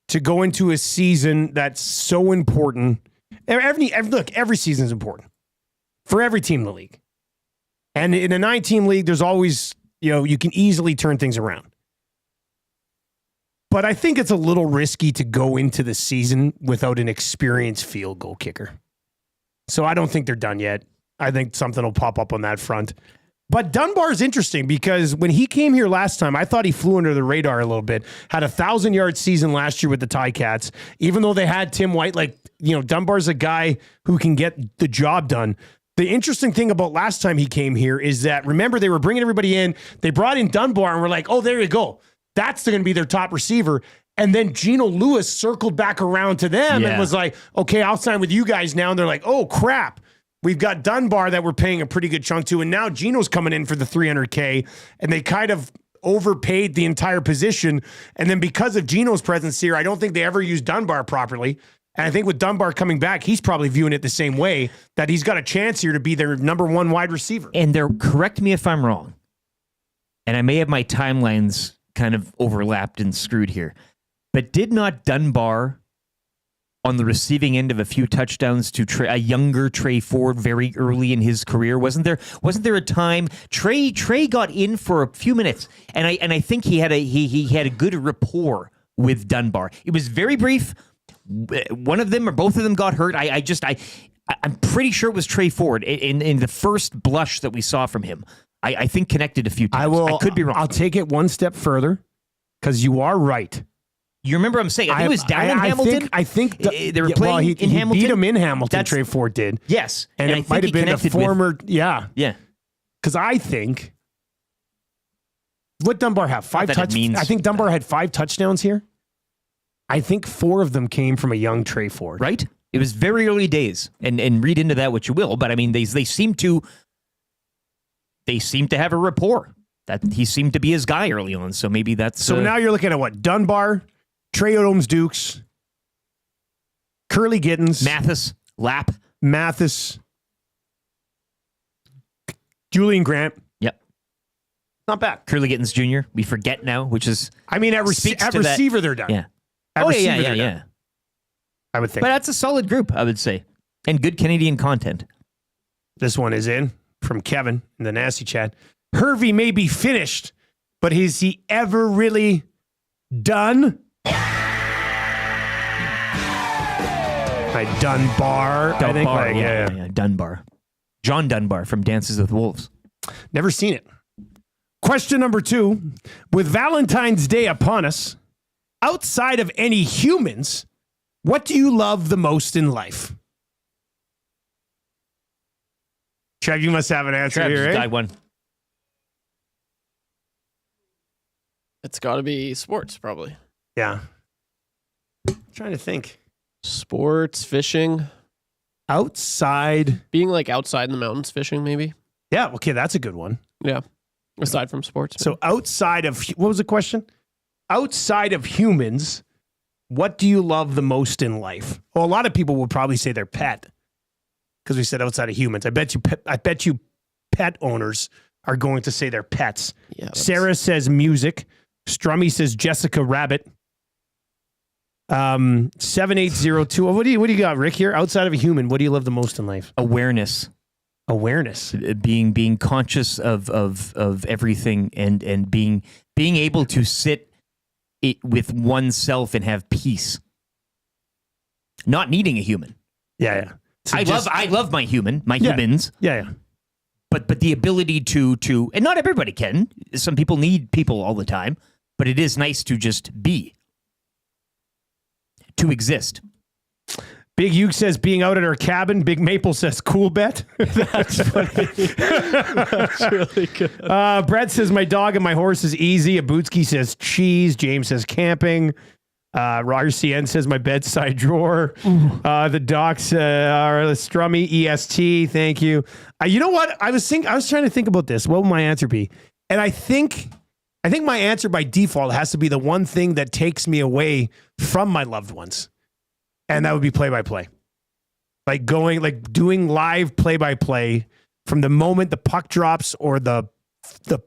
to go into a season that's so important. Every season is important for every team in the league. And in a 9-team league, there's always, you can easily turn things around. But I think it's a little risky to go into the season without an experienced field goal kicker. So I don't think they're done yet. I think something will pop up on that front. But Dunbar is interesting because when he came here last time, I thought he flew under the radar a little bit. Had a 1,000-yard season last year with the Ticats. Even though they had Tim White, Dunbar's a guy who can get the job done. The interesting thing about last time he came here is that, remember, they were bringing everybody in. They brought in Dunbar and we're like, oh, there you go. That's going to be their top receiver. And then Geno Lewis circled back around to them and was like, okay, I'll sign with you guys now. And they're like, oh, crap. We've got Dunbar that we're paying a pretty good chunk to. And now Geno's coming in for the $300K. And they kind of overpaid the entire position. And then because of Geno's presence here, I don't think they ever used Dunbar properly. And I think with Dunbar coming back, he's probably viewing it the same way, that he's got a chance here to be their number one wide receiver. And correct me if I'm wrong, and I may have my timelines kind of overlapped and screwed here, but did not Dunbar on the receiving end of a few touchdowns to a younger Trey Ford very early in his career? Wasn't there a time Trey got in for a few minutes, and I think he had a good rapport with Dunbar. It was very brief. One of them or both of them got hurt. I'm pretty sure it was Trey Ford in the first blush that we saw from him. I think connected a few times. I could be wrong. I'll take it one step further because you are right. You remember what I'm saying? I think it was down in Hamilton. I think they were playing in Hamilton. He beat him in Hamilton. Trey Ford did. Yes, and it might have been a former. Yeah. Because I think what Dunbar have 5 touchdowns. I think Dunbar had 5 touchdowns here. I think 4 of them came from a young Trey Ford. Right. It was very early days, and read into that what you will. But I mean, they seem to have a rapport. That he seemed to be his guy early on. So maybe that's so. Now you're looking at what? Dunbar, Trey Odoms Dukes, Curly Gittens, Mathis, Julian Grant. Yep. Not bad. Curly Gittens Jr. We forget now, which is at receiver they're done. Yeah. Yeah. I would think. But that's a solid group, I would say. And good Canadian content. This one is in from Kevin in the Nasty Chat. Hervey may be finished, but is he ever really done? Dunbar. I think yeah. Dunbar. John Dunbar from Dances with Wolves. Never seen it. Question number 2. With Valentine's Day upon us, outside of any humans, what do you love the most in life? Trev, you must have an answer here, just eh? got one. It's got to be sports, probably. Yeah. I'm trying to think. Sports, fishing. Outside. Being like outside in the mountains fishing, maybe. Yeah, okay, that's a good one. Yeah. Aside from sports. So outside of, what was the question? Outside of humans, what do you love the most in life? Well, a lot of people would probably say their pet, because we said outside of humans. I bet you pet owners are going to say their pets. Yeah, Sarah says music. Strummy says Jessica Rabbit. 7802. What do you got, Rick, here? Outside of a human, what do you love the most in life? Awareness. Being conscious of everything and being able to sit with oneself and have peace. Not needing a human. Yeah. I love my humans. Yeah. But the ability to and not everybody can. Some people need people all the time, but it is nice to just be. To exist. Big Hugh says being out at our cabin. Big Maple says cool bet. That's funny. That's really good. Brett says my dog and my horse is easy. Abutski says cheese. James says camping. RCN says my bedside drawer. The docs are the Strummy EST. Thank you. You know what? I was trying to think about this. What would my answer be? And I think my answer by default has to be the one thing that takes me away from my loved ones. And that would be play-by-play. Doing live play-by-play from the moment the puck drops or the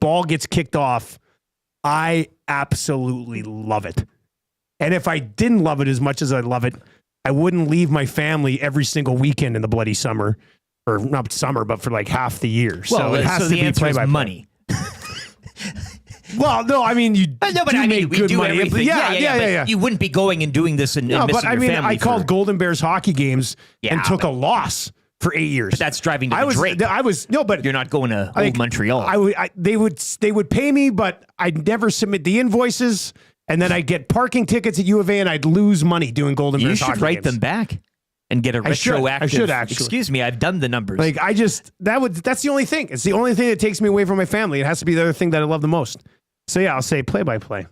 ball gets kicked off. I absolutely love it. And if I didn't love it as much as I love it, I wouldn't leave my family every single weekend in the bloody summer. Or not summer, but for like half the year. Well, so it has so to the be answer is play-by-play. money. Well, no, I mean, we do money. Everything. Yeah. You wouldn't be going and doing this and No, missing but I your mean, family I called Golden Bears hockey games and took a loss for 8 years. But that's driving to Drake. But you're not going to old Montreal. They would pay me, but I'd never submit the invoices, and then I'd get parking tickets at U of A, and I'd lose money doing Golden Bears hockey games. You should write them back and get a retroactive. I should actually. Excuse me, I've done the numbers. That's the only thing. It's the only thing that takes me away from my family. It has to be the other thing that I love the most. So yeah, I'll say play-by-play.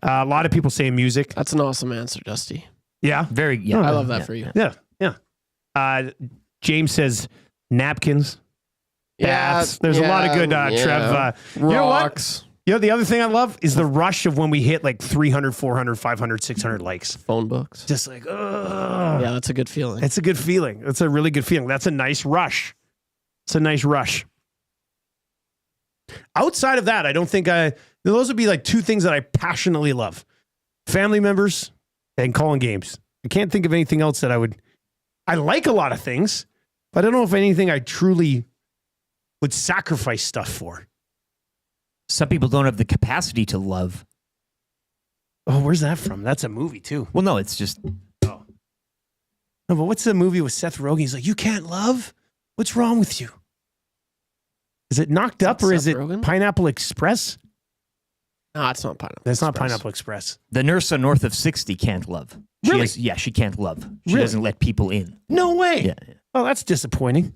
A lot of people say music. That's an awesome answer, Dusty. Yeah, I love that for you. Yeah. James says napkins. Baths. There's a lot of good Trev. You know what? You know, the other thing I love is the rush of when we hit like 300, 400, 500, 600 likes. Phone books. Just like, ugh. Yeah, that's a good feeling. It's a good feeling. It's a really good feeling. That's a nice rush. It's a nice rush. Outside of that, I don't think those would be like two things that I passionately love. Family members and calling games. I can't think of anything else that I like a lot of things, but I don't know if anything I truly would sacrifice stuff for. Some people don't have the capacity to love. Oh, where's that from? That's a movie too. Well, no, it's just. Oh. No, but what's the movie with Seth Rogen? He's like, you can't love? What's wrong with you? Is it Knocked Up or is it Pineapple Express? No, it's not Pineapple That's not Pineapple Express. The nurse on North of 60 can't love. Really? She can't love. She Really? doesn't let people in. No way. Yeah. Oh, that's disappointing.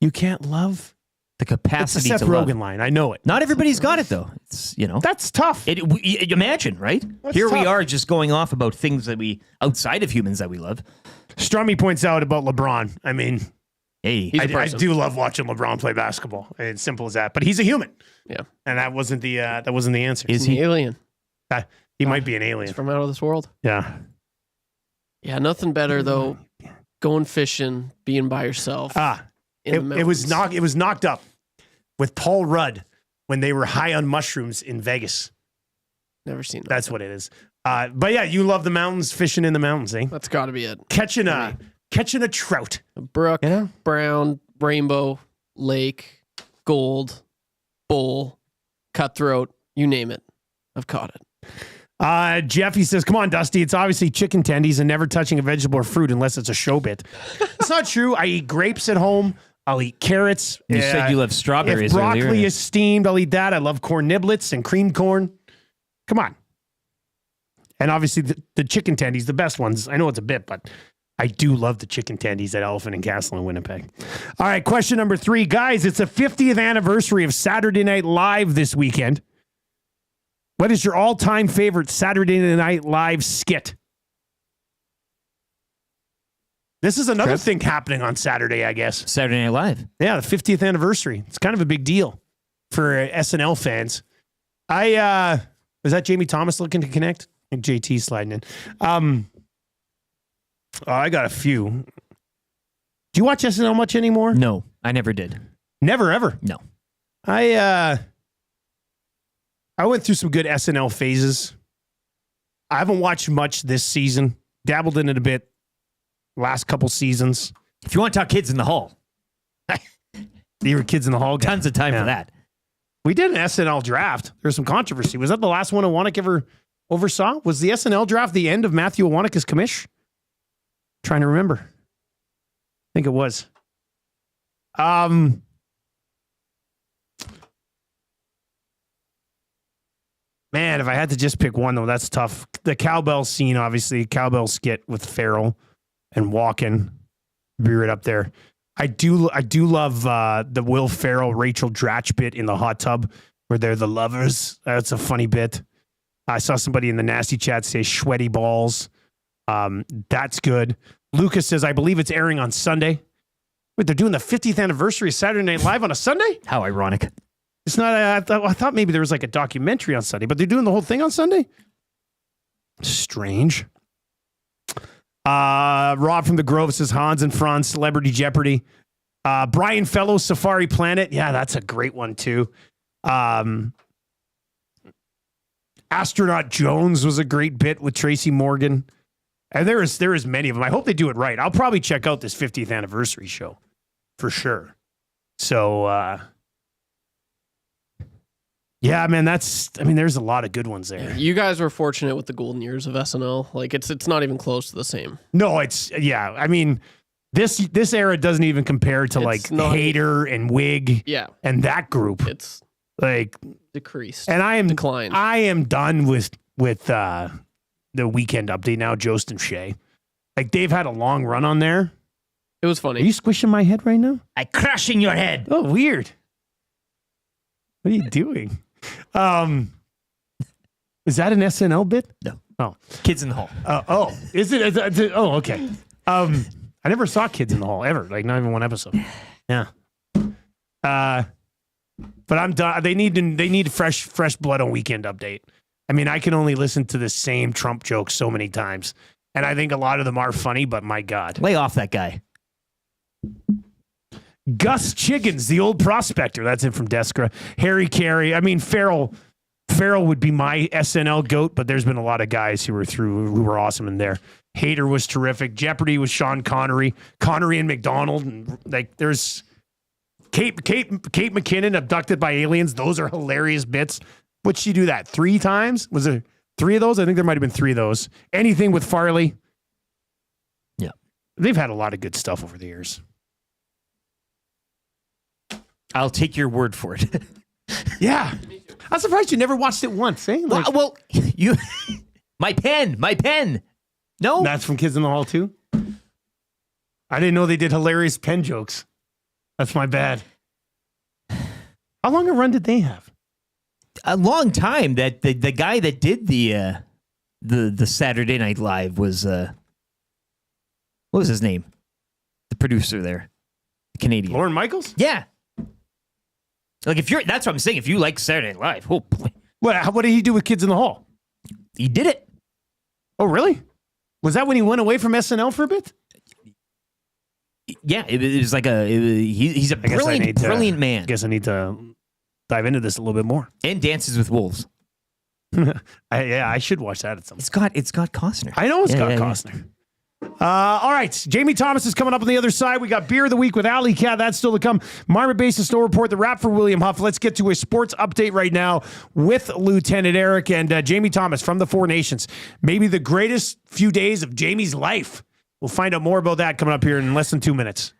You can't love? The capacity It's a Seth to love. Rogen line. I know it. Not everybody's got it, though. It's, That's tough. Imagine, right? That's Here we tough. are just going off about things that outside of humans that we love. Strummy points out about LeBron. I mean, hey, I do love watching LeBron play basketball. It's simple as that. But he's a human. Yeah. And that wasn't the answer. Is An he? alien? He might be an alien. He's from out of this world. Yeah. Yeah, nothing better though. Going fishing, being by yourself. It was knocked up with Paul Rudd when they were high on mushrooms in Vegas. Never seen that. That's what it is. But yeah, you love the mountains, fishing in the mountains, eh? That's got to be it. Catching a trout. A brook, brown, rainbow, lake, gold, bull, cutthroat, you name it. I've caught it. Jeffy says, come on, Dusty. It's obviously chicken tendies and never touching a vegetable or fruit unless it's a show bit. It's not true. I eat grapes at home. I'll eat carrots. You said you love strawberries If broccoli earlier. is steamed, I'll eat that. I love corn niblets and creamed corn. Come on. And obviously the chicken tendies, the best ones. I know it's a bit, but I do love the chicken tendies at Elephant and Castle in Winnipeg. All right, question number 3. Guys, it's the 50th anniversary of Saturday Night Live this weekend. What is your all-time favorite Saturday Night Live skit? This is another thing happening on Saturday, I guess. Saturday Night Live. Yeah, the 50th anniversary. It's kind of a big deal for SNL fans. Was that Jamie Thomas looking to connect? I think JT sliding in. I got a few. Do you watch SNL much anymore? No, I never did. Never, ever? No. I went through some good SNL phases. I haven't watched much this season. Dabbled in it a bit last couple seasons. If you want to talk kids in the hall. You were kids in the hall guy. Tons of time for that. We did an SNL draft. There's some controversy. Was that the last one Iwanek ever oversaw? Was the SNL draft the end of Matthew Iwanek's commish? Trying to remember. I think it was. Man, if I had to just pick one, though, that's tough. The cowbell scene, obviously, cowbell skit with Farrell and Walken, be right up there. I do love the Will Ferrell, Rachel Dratch bit in the hot tub where they're the lovers. That's a funny bit. I saw somebody in the nasty chat say sweaty balls. That's good. Lucas says, I believe it's airing on Sunday. Wait, they're doing the 50th anniversary of Saturday Night Live on a Sunday? How ironic. It's not. I thought maybe there was like a documentary on Sunday, but they're doing the whole thing on Sunday? Strange. Rob from the Grove says Hans and Franz, Celebrity Jeopardy. Brian Fellows, Safari Planet. Yeah, that's a great one too. Astronaut Jones was a great bit with Tracy Morgan. And there is many of them. I hope they do it right. I'll probably check out this 50th anniversary show for sure. So, yeah, man, there's a lot of good ones there. You guys were fortunate with the golden years of SNL. Like it's not even close to the same. No, yeah. I mean, this era doesn't even compare to like Hader and Wig. Yeah. And that group. It's like decreased. And I am declined. I am done with the Weekend Update now, Jost and Shay. Like they've had a long run on there. It was funny. Are you squishing my head right now? I crush in your head. Oh, weird. What are you doing? Is that an SNL bit? No. Oh. Kids in the Hall. Is it? Oh, okay. I never saw Kids in the Hall ever. Like not even one episode. Yeah. But I'm done. They need fresh blood on Weekend Update. I mean, I can only listen to the same Trump jokes so many times. And I think a lot of them are funny, but my God. Lay off that guy. Gus Chiggins, the old prospector. That's it from Deskra. Harry Carey. I mean, Farrell would be my SNL goat, but there's been a lot of guys who were awesome in there. Hader was terrific. Jeopardy was Sean Connery. Connery and McDonald. And like there's Kate McKinnon abducted by aliens. Those are hilarious bits. Would she do that 3 times? Was there 3 of those? I think there might have been 3 of those. Anything with Farley. Yeah. They've had a lot of good stuff over the years. I'll take your word for it. Yeah. I'm surprised you never watched it once, eh? Like, well, you my pen. No. That's from Kids in the Hall too? I didn't know they did hilarious pen jokes. That's my bad. How long a run did they have? A long time. That the guy that did the Saturday Night Live was what was his name? The producer there, the Canadian Lorne Michaels. Yeah. Like that's what I'm saying. If you like Saturday Night Live, oh boy, what did he do with Kids in the Hall? He did it. Oh really? Was that when he went away from SNL for a bit? Yeah, it was like he's a brilliant man. I guess I need to dive into this a little bit more. And Dances with Wolves. I should watch that at some point. It's got Costner. I know it's got Costner. All right, Jamie Thomas is coming up on the other side. We got Beer of the Week with Alley Cat. That's still to come. Marmot Basin Snow Report, the wrap for William Huff. Let's get to a sports update right now with Lieutenant Eric and Jamie Thomas from the Four Nations. Maybe the greatest few days of Jamie's life. We'll find out more about that coming up here in less than 2 minutes.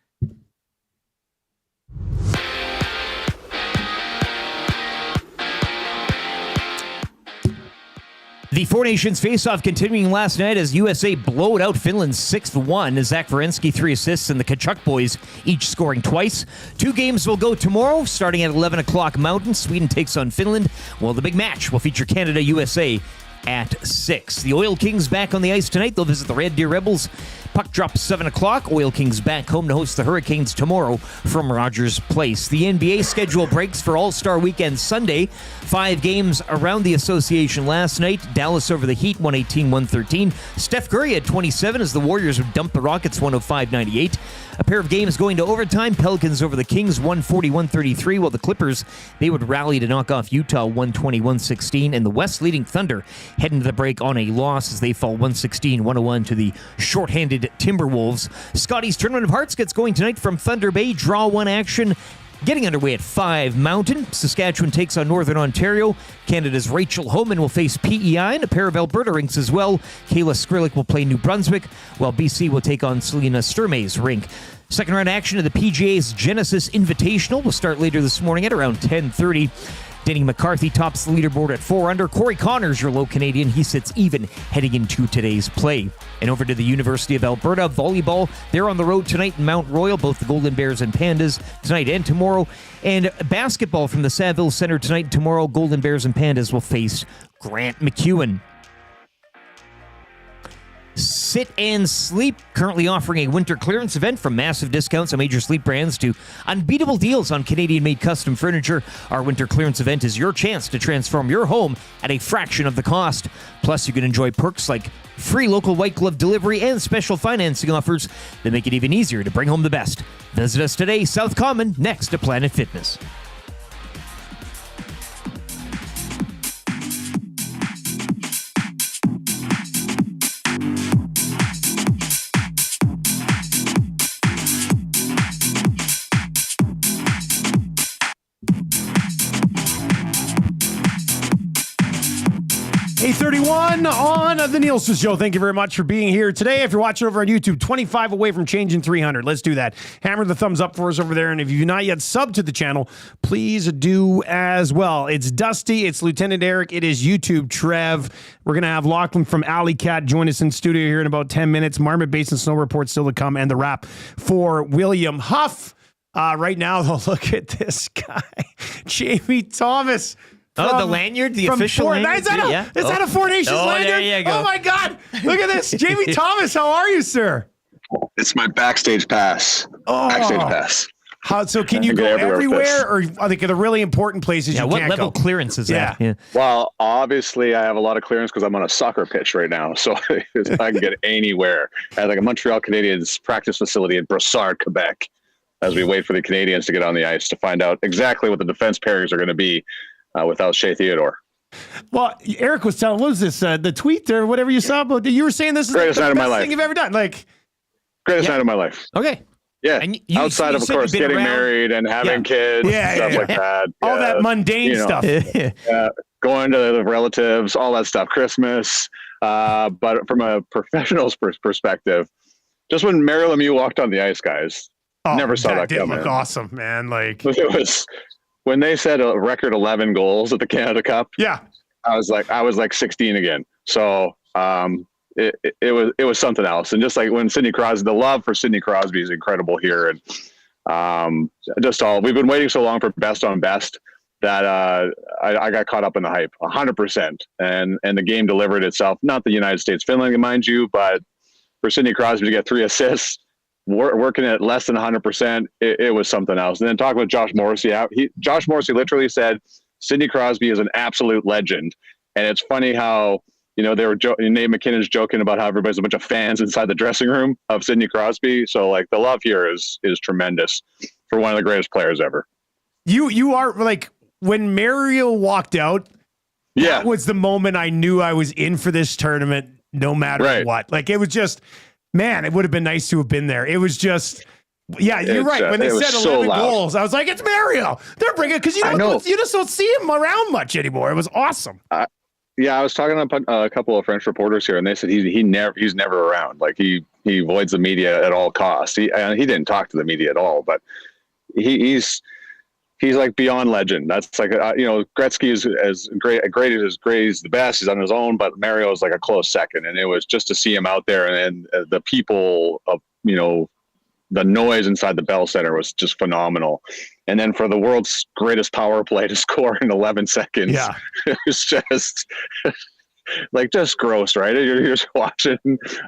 The Four Nations face-off continuing last night as USA blowed out Finland 6-1. Zach Werenski 3 assists and the Kachuk boys each scoring twice. 2 games will go tomorrow, starting at 11 o'clock Mountain. Sweden takes on Finland, while the big match will feature Canada-USA at 6. The Oil Kings back on the ice tonight. They'll visit the Red Deer Rebels. Puck drops 7 o'clock. Oil Kings back home to host the Hurricanes tomorrow from Rogers Place. The NBA schedule breaks for All-Star Weekend Sunday. 5 games around the association last night. Dallas over the Heat, 118-113. Steph Curry had 27 as the Warriors would dump the Rockets, 105-98. A pair of games going to overtime. Pelicans over the Kings, 140-133, while the Clippers, they would rally to knock off Utah, 120-116. And the West leading Thunder heading to the break on a loss as they fall 116-101 to the shorthanded Timberwolves. Scotty's Tournament of Hearts gets going tonight from Thunder Bay. Draw 1 action Getting underway at 5 Mountain. Saskatchewan takes on Northern Ontario. Canada's Rachel Homan will face PEI, and a pair of Alberta rinks as well. Kayla Skrillik will play New Brunswick, while BC will take on Selena Sturmay's rink. Second round action of the PGA's Genesis Invitational will start later this morning at around 10:30. Denny McCarthy tops the leaderboard at 4 under. Corey Connors, your low Canadian, he sits even heading into today's play. And over to the University of Alberta volleyball. They're on the road tonight in Mount Royal, both the Golden Bears and Pandas tonight and tomorrow. And basketball from the Saville Center tonight and tomorrow. Golden Bears and Pandas will face Grant McEwen. Sit and Sleep, currently offering a winter clearance event from massive discounts on major sleep brands to unbeatable deals on Canadian-made custom furniture. Our winter clearance event is your chance to transform your home at a fraction of the cost. Plus, you can enjoy perks like free local white glove delivery and special financing offers that make it even easier to bring home the best. Visit us today, South Common, next to Planet Fitness. .31 on the Nielson Show. Thank you very much for being here today. If you're watching over on YouTube, 25 away from changing 300. Let's do that. Hammer the thumbs up for us over there. And if you've not yet subbed to the channel, please do as well. It's Dusty. It's Lieutenant Eric. It is YouTube Trev. We're going to have Lachlan from Alley Cat join us in studio here in about 10 minutes. Marmot Basin Snow Report still to come, and the wrap for William Huff. Right now, though, look at this guy. Jamie Thomas. The lanyard, the official lanyard. Is that a Four Nations lanyard? There you go. Oh, my God. Look at this. Jamie Thomas, how are you, sir? It's my backstage pass. Backstage pass. So can you go everywhere, or are the really important places you can't go? What level clearance is that? Yeah. Well, obviously, I have a lot of clearance because I'm on a soccer pitch right now, so I can get anywhere. I have like a Montreal Canadiens practice facility in Brossard, Quebec, as we wait for the Canadians to get on the ice to find out exactly what the defense pairings are going to be without Shea Theodore. Well, Eric was telling, what was this, the tweet or whatever you saw, but you were saying this is greatest night of my life. Thing you've ever done. Greatest night of my life. Okay. Yeah. And outside of course, getting married and having kids, stuff like that. All that mundane stuff. Going to the relatives, all that stuff, Christmas. But from a professional's perspective, just when Mario Lemieux walked on the ice, guys, never saw that coming. That did look awesome, man. It was... When they said a record 11 goals at the Canada Cup, I was like 16 again. So it was something else. And just like when Sidney Crosby, the love for Sidney Crosby is incredible here. And we've been waiting so long for best on best that I got caught up in the hype 100%. And the game delivered itself. Not the United States, Finland, mind you, but for Sidney Crosby to get 3 assists, working at less than 100%, it was something else. And then talking with Josh Morrissey, Josh Morrissey literally said, Sidney Crosby is an absolute legend. And it's funny how, Nate McKinnon's joking about how everybody's a bunch of fans inside the dressing room of Sidney Crosby. So the love here is tremendous for one of the greatest players ever. You are when Mario walked out, that was the moment I knew I was in for this tournament no matter what. It was just, man, it would have been nice to have been there. It was just, you're right. When they said 11 goals, I was like, it's Mario. They're bringing it because you just don't see him around much anymore. It was awesome. I was talking to a couple of French reporters here, and they said he's never around. He avoids the media at all costs. He didn't talk to the media at all, but he's beyond legend. That's Gretzky is as great as the best. He's on his own, but Mario is a close second. And it was just to see him out there and the people of, the noise inside the Bell Center was just phenomenal. And then for the world's greatest power play to score in 11 seconds, it was just gross, right? You're just watching.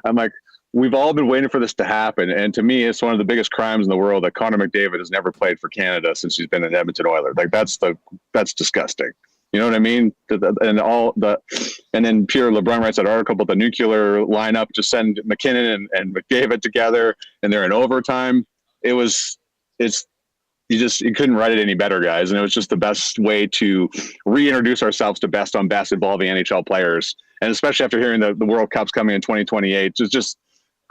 I'm like, we've all been waiting for this to happen. And to me, it's one of the biggest crimes in the world that Connor McDavid has never played for Canada since he's been an Edmonton Oiler. That's disgusting. You know what I mean? And then Pierre LeBrun writes that article about the nuclear lineup to send McKinnon and McDavid together, and they're in overtime. You couldn't write it any better, guys. And it was just the best way to reintroduce ourselves to best on best involving NHL players. And especially after hearing the World Cup's coming in 2028, it's just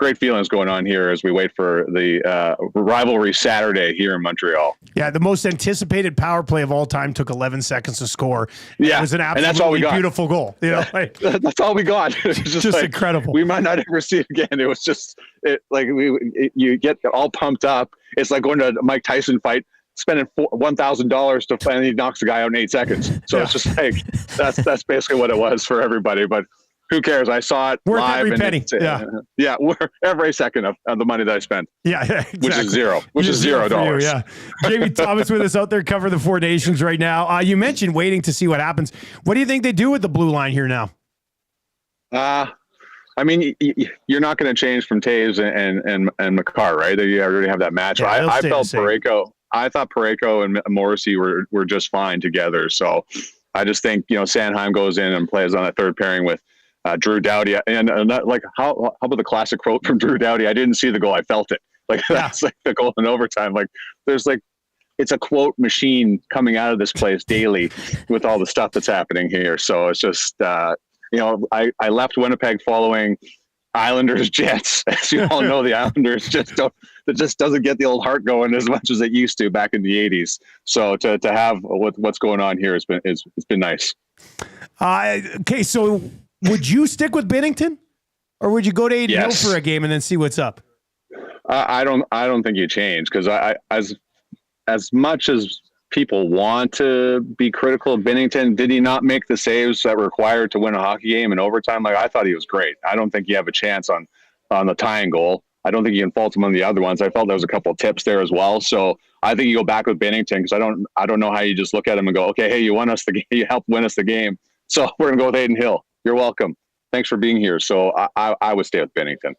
great feelings going on here as we wait for the rivalry Saturday here in Montreal. Yeah, the most anticipated power play of all time took 11 seconds to score. Yeah, it was an and that's all we absolutely got. beautiful goal. You know, like, that's all we got. It was just like, incredible. We might not ever see it again. It was just you get all pumped up. It's like going to a Mike Tyson fight, spending $1,000 to finally knocks the guy out in 8 seconds. So it's just like that's basically what it was for everybody. But who cares? I saw it worth live. Every penny. Yeah, every second of the money that I spent. Yeah, exactly. Which is zero. Which is $0. Yeah. Jamie Thomas with us out there covering the Four Nations right now. You mentioned waiting to see what happens. What do you think they do with the blue line here now? I mean, you're not going to change from Taves and McCarr, right? You already have that match. Yeah, I felt Parayko. I thought Parayko and Morrissey were just fine together. So I just think, Sanheim goes in and plays on that third pairing with Drew Doughty. And that, like, how about the classic quote from Drew Doughty? I didn't see the goal. I felt it. Like, that's like the goal in overtime. Like, there's like, it's a quote machine coming out of this place daily with all the stuff that's happening here. So it's just, I left Winnipeg following Islanders Jets. As you all know, the Islanders just doesn't get the old heart going as much as it used to back in the 80s. So to have what's going on here it's been nice. Okay, so would you stick with Binnington, or would you go to Adin Hill for a game and then see what's up? I don't think you change, because as much as people want to be critical of Binnington, did he not make the saves that were required to win a hockey game in overtime? Like, I thought he was great. I don't think you have a chance on the tying goal. I don't think you can fault him on the other ones. I felt there was a couple of tips there as well. So I think you go back with Binnington, because I don't know how you just look at him and go, okay, hey, you won us the game, you helped win us the game, so we're gonna go with Adin Hill. You're welcome. Thanks for being here. So I would stay with Binnington.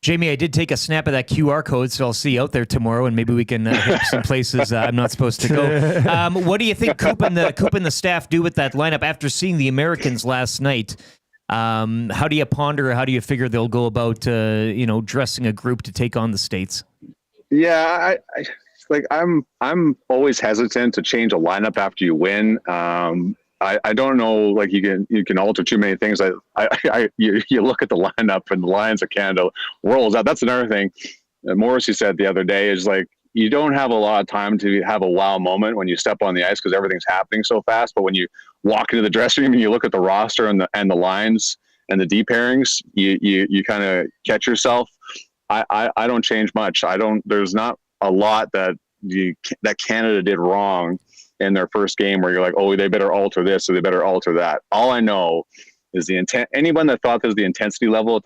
Jamie, I did take a snap of that QR code, so I'll see you out there tomorrow, and maybe we can hit some places I'm not supposed to go. What do you think Coop and the staff do with that lineup after seeing the Americans last night? How do you ponder, or how do you figure they'll go about dressing a group to take on the States? Yeah, I'm always hesitant to change a lineup after you win. I don't know, like, you can alter too many things. You look at the lineup and the Lions of Canada rolls out. That's another thing that Morrissey said the other day, is like, you don't have a lot of time to have a wow moment when you step on the ice, because everything's happening so fast. But when you walk into the dressing room and you look at the roster and the lines and the D pairings, you kind of catch yourself. I don't change much. There's not a lot that Canada did wrong in their first game where you're like, oh, they better alter this or they better alter that. All I know is the intent. Anyone that thought that the intensity level at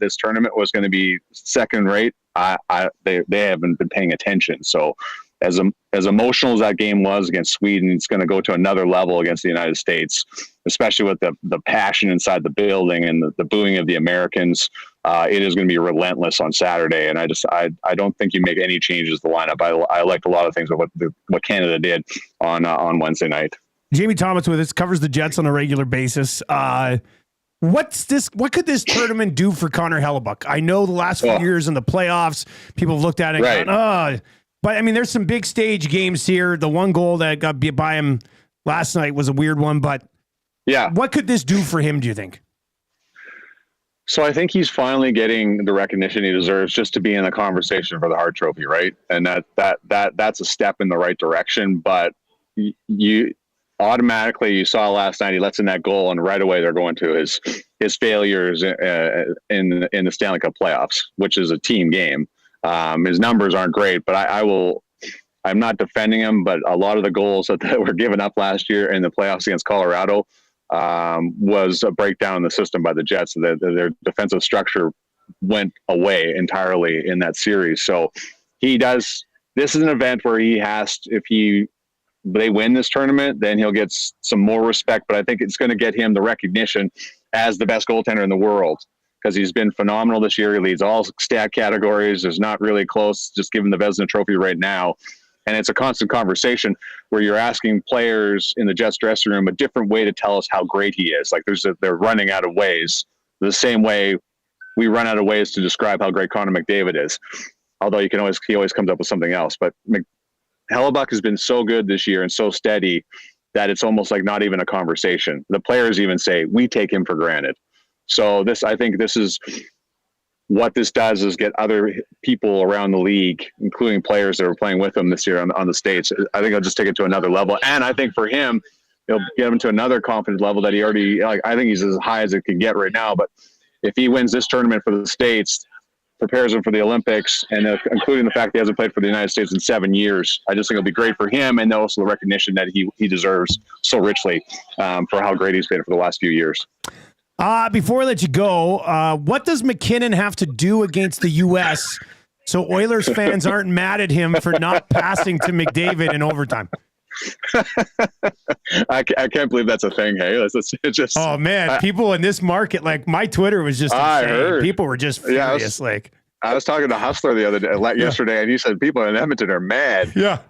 this tournament was going to be second rate, they haven't been paying attention. So as emotional as that game was against Sweden, it's going to go to another level against the United States, especially with the passion inside the building and the booing of the Americans. It is going to be relentless on Saturday, and I don't think you make any changes to the lineup. I liked a lot of things of what Canada did on Wednesday night. Jamie Thomas with us, covers the Jets on a regular basis. What could this tournament do for Connor Hellebuck? I know the last few years in the playoffs, people have looked at it and gone, but I mean, there's some big stage games here. The one goal that got by him last night was a weird one, but yeah, what could this do for him, do you think? So I think he's finally getting the recognition he deserves just to be in the conversation for the Hart Trophy, right? And that's a step in the right direction. But you saw last night, he lets in that goal, and right away they're going to his failures in the Stanley Cup playoffs, which is a team game. His numbers aren't great, but I'm not defending him, but a lot of the goals that were given up last year in the playoffs against Colorado was a breakdown in the system by the Jets. Their defensive structure went away entirely in that series. So this is an event where he has, if they win this tournament, then he'll get some more respect, but I think it's going to get him the recognition as the best goaltender in the world, because he's been phenomenal this year. He leads all stat categories. There's not really close, just given the Vezina Trophy right now. And it's a constant conversation where you're asking players in the Jets dressing room a different way to tell us how great he is. Like they're running out of ways, the same way we run out of ways to describe how great Connor McDavid is. Although he always comes up with something else. But Hellebuck has been so good this year and so steady that it's almost like not even a conversation. The players even say, we take him for granted. So I think this is what this does is get other people around the league, including players that were playing with him this year on the States. I think it'll just take it to another level. And I think for him, it'll get him to another confidence level that he already, like, I think he's as high as it can get right now. But if he wins this tournament for the States, prepares him for the Olympics, and including the fact that he hasn't played for the United States in 7 years, I just think it'll be great for him, and also the recognition that he deserves so richly for how great he's been for the last few years. Before I let you go, what does McKinnon have to do against the U.S. so Oilers fans aren't mad at him for not passing to McDavid in overtime? I can't believe that's a thing. Hey, it's just, oh man, people in this market, like my Twitter was just insane. Heard. People were just furious. I was talking to Hustler the other day, yesterday, and he said people in Edmonton are mad. Yeah.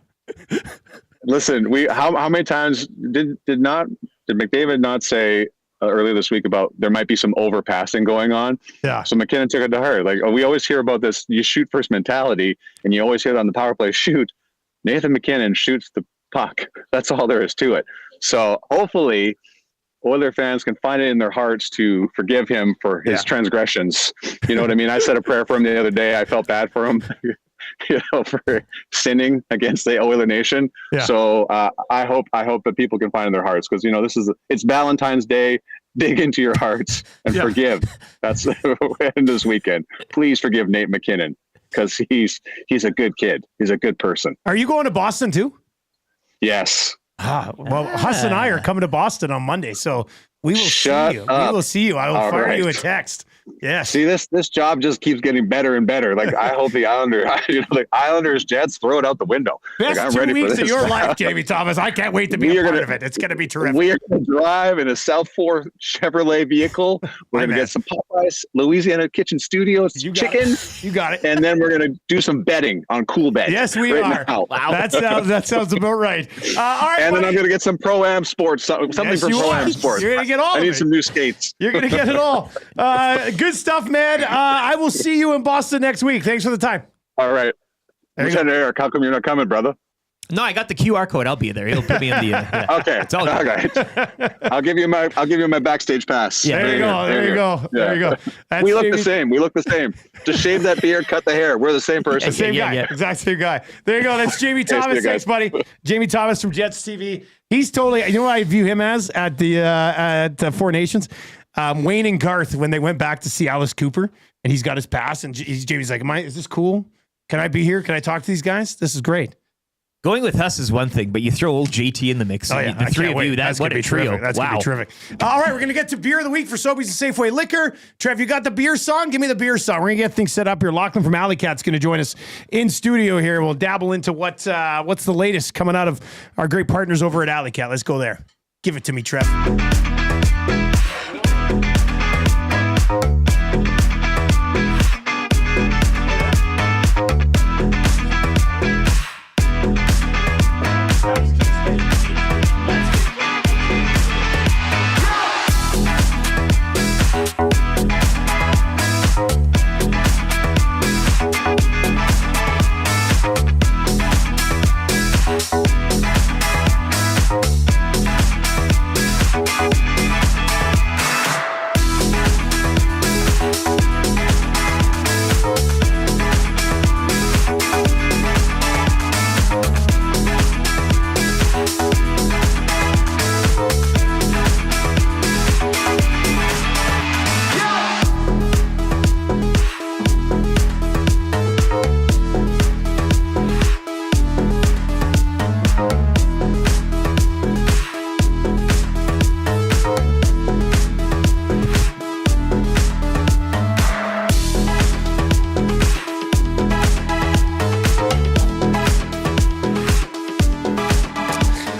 Listen, how many times did McDavid not say earlier this week about there might be some overpassing going on? Yeah. So McKinnon took it to heart. Like, we always hear about this, you shoot first mentality, and you always hear it on the power play shoot. Nathan McKinnon shoots the puck. That's all there is to it. So hopefully Oiler fans can find it in their hearts to forgive him for his transgressions. You know what I mean? I said a prayer for him the other day. I felt bad for him, for sinning against the Oiler Nation. Yeah. So I hope that people can find it in their hearts, because it's Valentine's Day. Dig into your hearts and forgive. That's in this weekend. Please forgive Nate McKinnon, because he's a good kid. He's a good person. Are you going to Boston too? Yes. Well, Huss and I are coming to Boston on Monday, so we will see you. We will see you. I will fire you a text. Yes. See, this job just keeps getting better and better. Like, I hope the Islanders, Jets, throw it out the window. Best I'm 2 ready weeks for this. of your life, Jamie Thomas. I can't wait to be a part of it. It's going to be terrific. We are going to drive in a South Fork Chevrolet vehicle. We're going to get some Popeyes, Louisiana Kitchen Studios chicken. You got it. And then we're going to do some betting on Cool Bet. Yes, we are. Now. Wow. That sounds about right. All right. And then I'm going to get some Pro-Am Sports, something from Pro-Am Sports. You're going to get all I of need it. some new skates. You're going to get it all. Good stuff, man. I will see you in Boston next week. Thanks for the time. All right. Lieutenant Eric, how come you're not coming, brother? No, I got the QR code. I'll be there. He'll put me in the. Okay. It's all good. Okay. I'll give you my backstage pass. Yeah. There you go. There you go. That's we look the same. We look the same. Just shave that beard, cut the hair. We're the same person. Same guy. Exact same guy. There you go. That's Jamie Thomas. Thanks, buddy. Jamie Thomas from Jets TV. He's totally. You know what I view him as at the Four Nations. Wayne and Garth, when they went back to see Alice Cooper, and he's got his pass, and Jamie's like, is this cool? Can I be here? Can I talk to these guys? This is great. Going with us is one thing, but you throw old JT in the mix. Oh, yeah. The three of you, that's what a trio. Terrific. That's going to be terrific. All right, we're going to get to Beer of the Week for Sobeys and Safeway Liquor. Trev, you got the beer song? Give me the beer song. We're going to get things set up here. Lachlan from Alley Cat's going to join us in studio here. We'll dabble into what's the latest coming out of our great partners over at Alley Cat. Let's go there. Give it to me, Trev.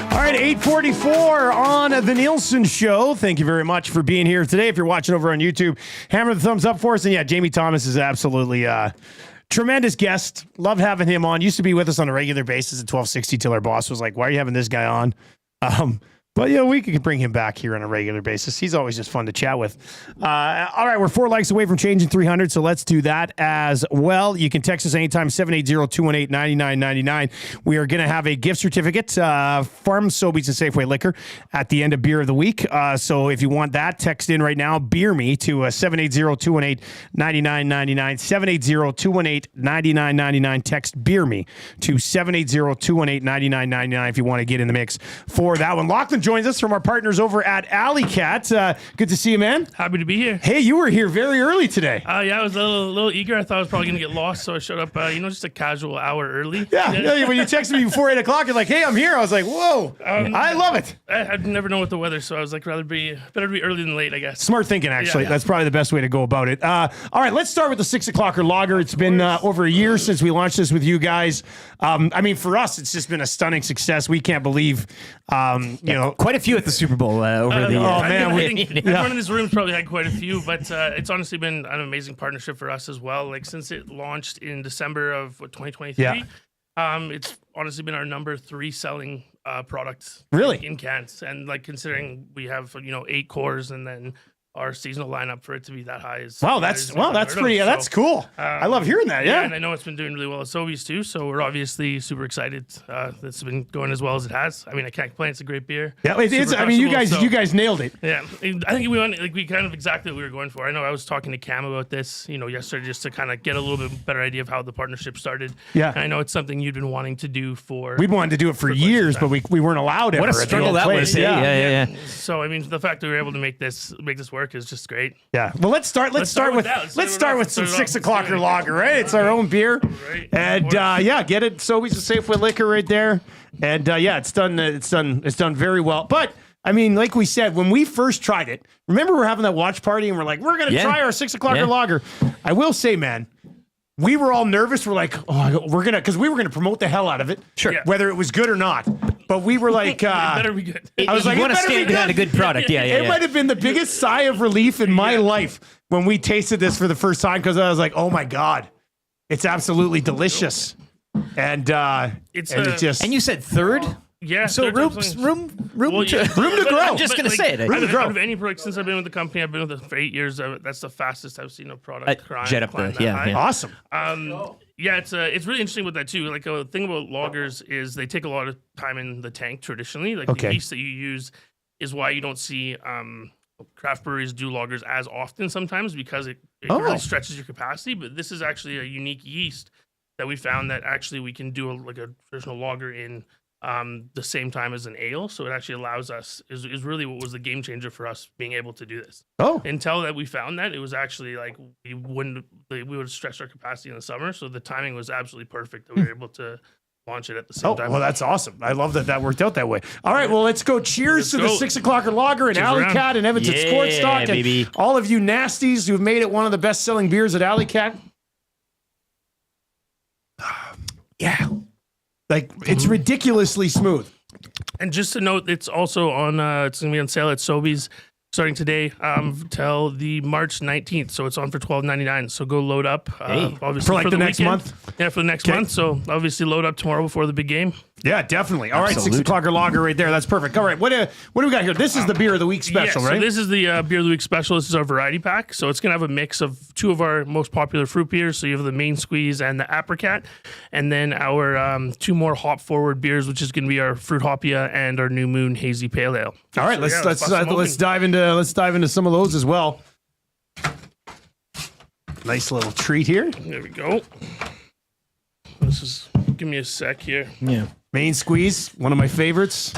All right, 8:44 on the Nielson Show. Thank you very much for being here today. If you're watching over on YouTube, hammer the thumbs up for us. And yeah, Jamie Thomas is absolutely tremendous guest. Love having him on. Used to be with us on a regular basis at 1260 till our boss was like, why are you having this guy on? But, we could bring him back here on a regular basis. He's always just fun to chat with. All right, we're 4 likes away from changing 300, so let's do that as well. You can text us anytime, 780-218-9999. We are going to have a gift certificate from Sobeys and Safeway Liquor at the end of Beer of the Week. So if you want that, text in right now, Beer Me, to 780-218-9999. 780-218-9999. Text Beer Me to 780-218-9999 if you want to get in the mix for that one. Lachlan joins us from our partners over at Alley Cat. Good to see you, man. Happy to be here. Hey, you were here very early today. Yeah, I was a little eager. I thought I was probably going to get lost, so I showed up, just a casual hour early. Yeah, when you texted me before 8 o'clock, you're like, hey, I'm here. I was like, whoa, I love it. I'd never know what the weather, so I was like, better to be early than late, I guess. Smart thinking, actually. Yeah. That's probably the best way to go about it. All right, let's start with the 6 o'clocker lager. It's been over a year since we launched this with you guys. For us, it's just been a stunning success. We can't believe, quite a few at the Super Bowl over the. I think everyone in this room's probably had quite a few, but it's honestly been an amazing partnership for us as well. Like since it launched in December of 2023, it's honestly been our number 3 selling product. Really? In cans, and like considering we have 8 cores and then our seasonal lineup, for it to be that high is that's pretty. That's cool. I love hearing that. Yeah, and I know it's been doing really well at Sobeys too. So we're obviously super excited. It's been going as well as it has. I mean, I can't complain. It's a great beer. Yeah, it's. You guys nailed it. Yeah, I think we kind of exactly what we were going for. I know I was talking to Cam about this, yesterday, just to kind of get a little bit better idea of how the partnership started. Yeah, and I know it's something you'd been wanting to do for. We've wanted to do it for years, but we weren't allowed. What a struggle that was. Yeah. So I mean, the fact that we were able to make this work is just great. Yeah. Well, let's start with some 6 o'clocker lager, right? It's our own beer, and get it. Sobeys and Safeway Liquor right there, and it's done. It's done very well. But I mean, like we said, when we first tried it, remember we're having that watch party, and we're like, we're gonna try our 6 o'clocker lager. I will say, man, we were all nervous. We're like, because we were gonna promote the hell out of it, whether it was good or not. But we were like, it better be good. I was like, you want to stand behind a good product. It might have been the biggest sigh of relief in my life when we tasted this for the first time, because I was like, oh my God, it's absolutely delicious. And and you said third? Yeah. So room to grow. I'm just going to say it. Out of any product since I've been with the company, I've been with it for 8 years. That's the fastest I've seen a product jet up there. Yeah. Awesome. It's really interesting with that too. Like the thing about lagers is they take a lot of time in the tank traditionally. Like the yeast that you use is why you don't see craft breweries do lagers as often sometimes, because it really stretches your capacity. But this is actually a unique yeast that we found that actually we can do a traditional lager in the same time as an ale. So it actually allows us, is really what was the game changer for us being able to do this. Until that we found that, it was actually like we would stretch our capacity in the summer. So the timing was absolutely perfect that we were able to launch it at the same time. Well, that's awesome. I love that worked out that way. All right, well, let's go. Cheers to the 6 o'clocker lager and Alley Cat and Edmonton Sports Stock. And all of you nasties who've made it one of the best-selling beers at Alley Cat. Yeah. Like, it's ridiculously smooth. And just to note, it's also on, it's going to be on sale at Sobeys starting today till the March 19th. So it's on for $12.99. So go load up. Obviously for the next month? Yeah, for the next month. So obviously load up tomorrow before the big game. Yeah, definitely. All right, 6 o'clocker lager right there. That's perfect. All right, what do we got here? This is the Beer of the Week special, right? So this is the Beer of the Week special. This is our variety pack. So it's going to have a mix of 2 of our most popular fruit beers. So you have the Main Squeeze and the Apricot. And then our 2 more hop-forward beers, which is going to be our Fruit Hopia and our New Moon Hazy Pale Ale. All right, let's dive into some of those as well. Nice little treat here. There we go. Give me a sec here. Yeah. Main Squeeze, one of my favorites.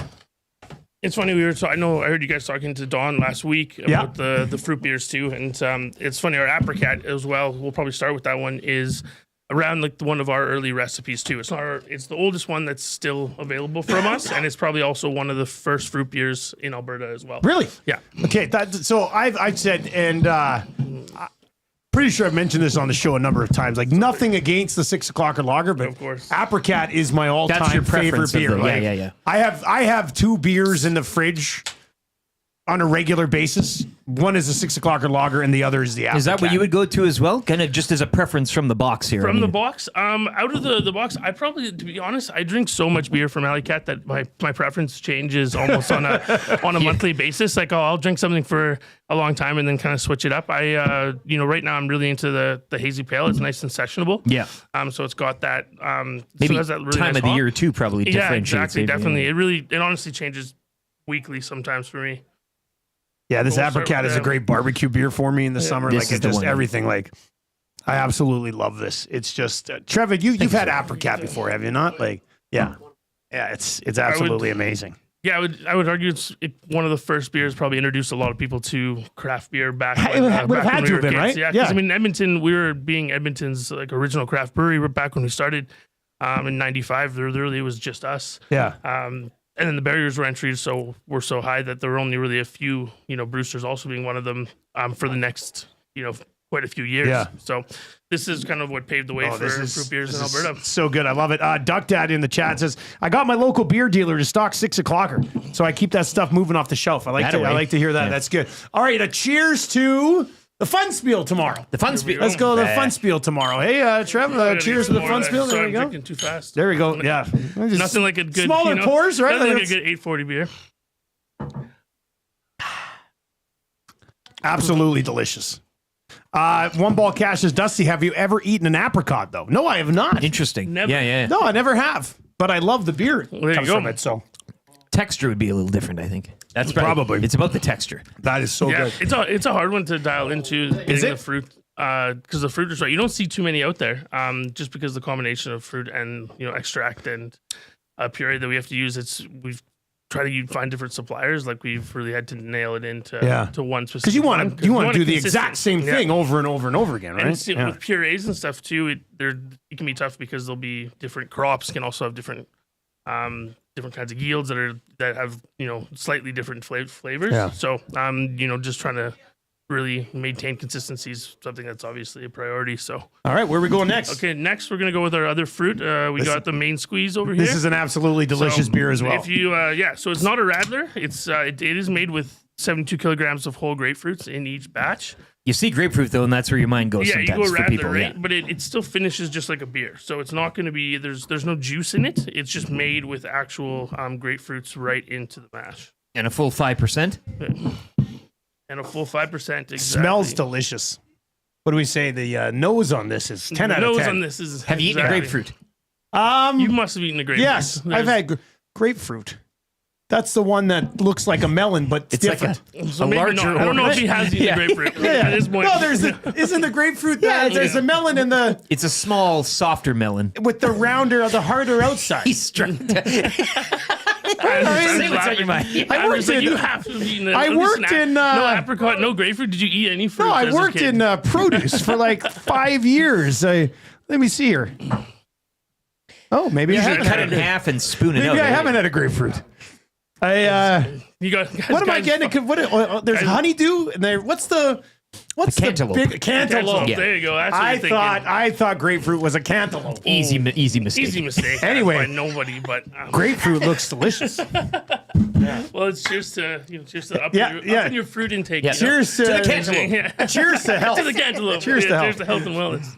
It's funny, I heard you guys talking to Dawn last week about the fruit beers too, and it's funny, our Apricot as well, we'll probably start with that one, is around like one of our early recipes too. It's the oldest one that's still available from us, and it's probably also one of the first fruit beers in Alberta as well. Really? Yeah. Okay, so I've said, and pretty sure I've mentioned this on the show a number of times. Like, nothing against the 6 o'clocker lager, but of course, Apricot is my all-time favorite beer. Yeah. I have 2 beers in the fridge on a regular basis, One is a 6 o'clocker lager, and the other is the Apricot. Is that what you would go to as well? Kind of just as a preference from the box here. From the box, out of the box, I probably, to be honest, I drink so much beer from Alley Cat that my preference changes almost on a monthly basis. Like I'll drink something for a long time and then kind of switch it up. I right now I'm really into the hazy pale. It's nice and sessionable. Yeah. So it's got that. Maybe so it has that really time nice of the hop. year too probably Yeah, differentiates. exactly, it, definitely. yeah. It honestly changes weekly sometimes for me. Yeah, this We'll start Apricot with is a that. great barbecue beer for me in the summer. This Like is it's the just one. everything. Like I absolutely love this. It's just Trevor, you've had Apricot before, have you not? Like, yeah, it's absolutely amazing. Yeah, I would argue it's one of the first beers probably introduced a lot of people to craft beer back It when, would have back had when to we have were been, kids. right? Yeah, because I mean Edmonton, we were being Edmonton's like original craft brewery back when we started in '95. There really was just us. Yeah. And then the barriers were entry were so high that there were only really a few, Brewsters also being one of them for the next, quite a few years. Yeah. So this is kind of what paved the way for fruit beers in Alberta. So good. I love it. Duck Dad in the chat says, I got my local beer dealer to stock 6 o'clocker. So I keep that stuff moving off the shelf. I like to hear that. Yeah. That's good. All right. A cheers to the Fun Spiel tomorrow. The Fun Spiel. Let's go to the Fun Spiel tomorrow. Hey, Trev, cheers to the Fun Spiel. There Sorry, we go. I'm drinking too fast. There we go. Yeah. Nothing like a good smaller pours, right? Nothing Like like a good 840 beer. Absolutely delicious. One Ball Cash says, Dusty, have you ever eaten an apricot, though? No, I have not. Interesting. Never. Yeah. No, I never have. But I love the beer. There you Comes go. from it, so Texture would be a little different, I think. That's Probably. It's about the texture. that is so Yeah, good. it's a hard one to dial into. Is getting it? the fruit? Because the fruit is right. You don't see too many out there. Just because the combination of fruit and extract and puree that we have to use. We've tried to find different suppliers. Like we've really had to nail it into to one specific. Because you want to do the consistent- exact same thing over and over and over again, right? And with purees and stuff too, it can be tough because there'll be different crops can also have different kinds of yields that have slightly different flavors. Yeah. So just trying to really maintain consistency is something that's obviously a priority. So All right, where are we going next? okay, next we're gonna go with our other fruit. We got the main squeeze over here. This is an absolutely delicious So, beer as well. If you so it's not a Radler. It is made with 72 kilograms of whole grapefruits in each batch. You see grapefruit though, and that's where your mind goes Yeah, you sometimes go for Radler, people. right? Yeah. But it still finishes just like a beer. So it's not going to be there's no juice in it. It's just made with actual grapefruits right into the mash. And a full 5%. And a full 5%. Exactly. Smells delicious. What do we say? The nose on this is 10 out of 10. Nose on this is. Have you eaten a grapefruit? You must have eaten a grapefruit. Yes, I've had grapefruit. That's the one that looks like a melon, but it's different. So maybe larger not. I don't know if he organ. has eaten a grapefruit. At this point. No, isn't the grapefruit that there's a melon in the It's a small, softer melon. with the rounder, the harder outside. He's trying to Say what's on your mind. I worked in- you have to have eaten I worked in, no apricot, no grapefruit. Did you eat any fruit? No, I as a worked kid? in produce for like 5 years. Let me see here. Oh, maybe I usually haven't cut had it in a, half and spoon it out. maybe I haven't had a grapefruit. You got What am I getting? There's honeydew and what's the cantaloupe. big cantaloupe? Yeah. There you go. That's what you're thinking. I thought grapefruit was a cantaloupe. Easy mistake. Easy mistake. Anyway. By nobody, but Grapefruit looks delicious. well, it's cheers to up, Yeah, up in your fruit intake. Yeah. you know? Cheers to the cantaloupe. Yeah. Cheers to health. To the cantaloupe. Cheers to health. Cheers to health and wellness.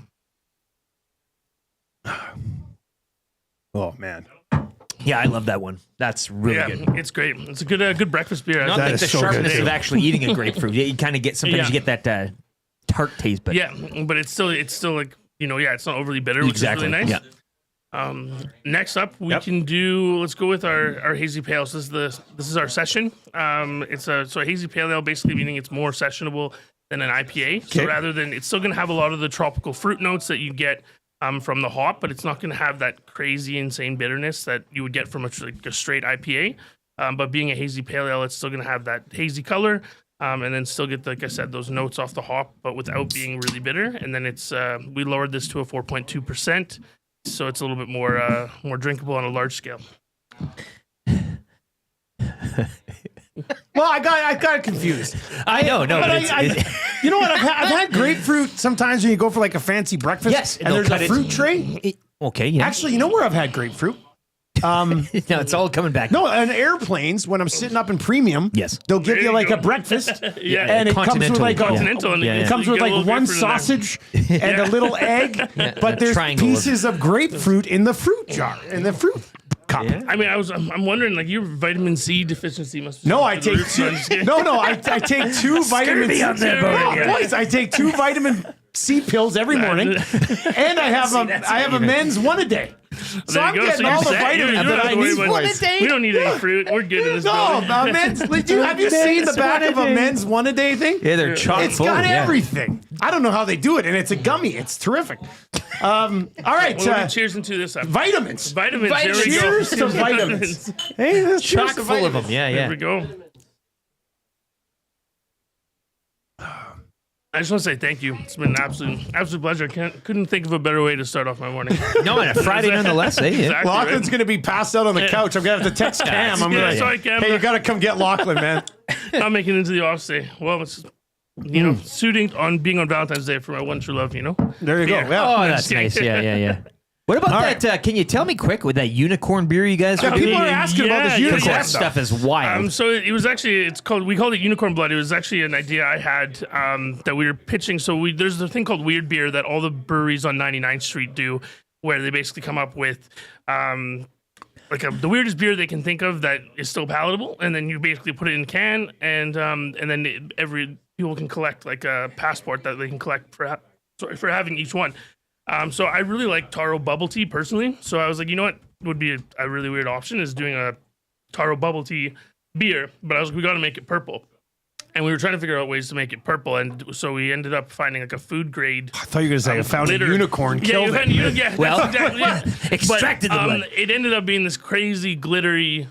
Oh man, Yeah, I love that one. That's really Yeah, good. it's great. It's a good breakfast beer. Not That like is the so good. sharpness of actually eating a grapefruit. You kind of get sometimes you get that tart taste, but Yeah, but it's still like it's not overly bitter, which exactly. is really nice. Yeah. Next up, we can do. Let's go with our hazy pale. So this is our session. It's a hazy pale ale, basically meaning it's more sessionable than an IPA. So rather than it's still going to have a lot of the tropical fruit notes that you get from the hop, but it's not going to have that crazy, insane bitterness that you would get from a straight IPA. But being a hazy pale ale, it's still going to have that hazy color, and then still get, like I said, those notes off the hop, but without being really bitter. And then it's we lowered this to a 4.2%, so it's a little bit more drinkable on a large scale. Well, I got confused. I know, no, But but it's, you know what? I've had grapefruit sometimes when you go for like a fancy breakfast. Yes, and they'll there's cut a it. fruit tray. okay, yeah. Actually, you know where I've had grapefruit? No, it's all coming back. No, and airplanes, when I'm sitting up in premium, they'll give you like a breakfast. Yeah. And it comes with like Continental, and it comes you with get a like little one grapefruit in there. sausage and a little egg, but there's triangle of- pieces of grapefruit in the fruit jar, in the fruit cup. I mean, I'm wondering, like, your vitamin C deficiency must. No, I take two. I take two vitamin Scurvy C. on there, boy. Boys, I take 2 vitamin C pills every morning, and I have a men's one a day. So I'm getting all the vitamins that I need. We don't need any fruit. We're good in this No, building. men's. Have you seen the back of a men's one a day thing? Yeah, they're chock It's full. got yeah. everything. I don't know how they do it, and it's a gummy. It's terrific. All right, Well, cheers into this. vitamins. Vitamins. There we go. Cheers to vitamins. Hey, that's Chock full of them. Yeah, There yeah. we go. I just want to say thank you. It's been an absolute pleasure. Couldn't think of a better way to start off my morning. No, and a Friday nonetheless. Eh? Exactly, Lachlan's right? going to be passed out on the couch. I'm going to have to text Cam. I'm going sorry, to Cam. hey, you got to come get Lachlan, man. Not making it into the off day. Well, it's suiting on being on Valentine's Day for my one true love. There you go. Yeah. Yeah. Oh, that's nice. Yeah. What about that? Can you tell me quick with that unicorn beer you guys Yeah, are people doing? are asking about this unicorn That stuff is wild. So it was actually we called it Unicorn Blood. It was actually an idea I had that we were pitching. So there's a thing called Weird Beer that all the breweries on 99th Street do, where they basically come up with the weirdest beer they can think of that is still palatable, and then you basically put it in a can, and then every people can collect like a passport that they can collect for having each one. So I really like taro bubble tea personally. So I was like, you know what would be a really weird option is doing a taro bubble tea beer, but I was like, we got to make it purple. And we were trying to figure out ways to make it purple, and so we ended up finding like a food grade. I thought you were going to say I found a unicorn, killed it. Yeah, Well, that's exactly it. extracted the But, blood. it ended up being this crazy glittery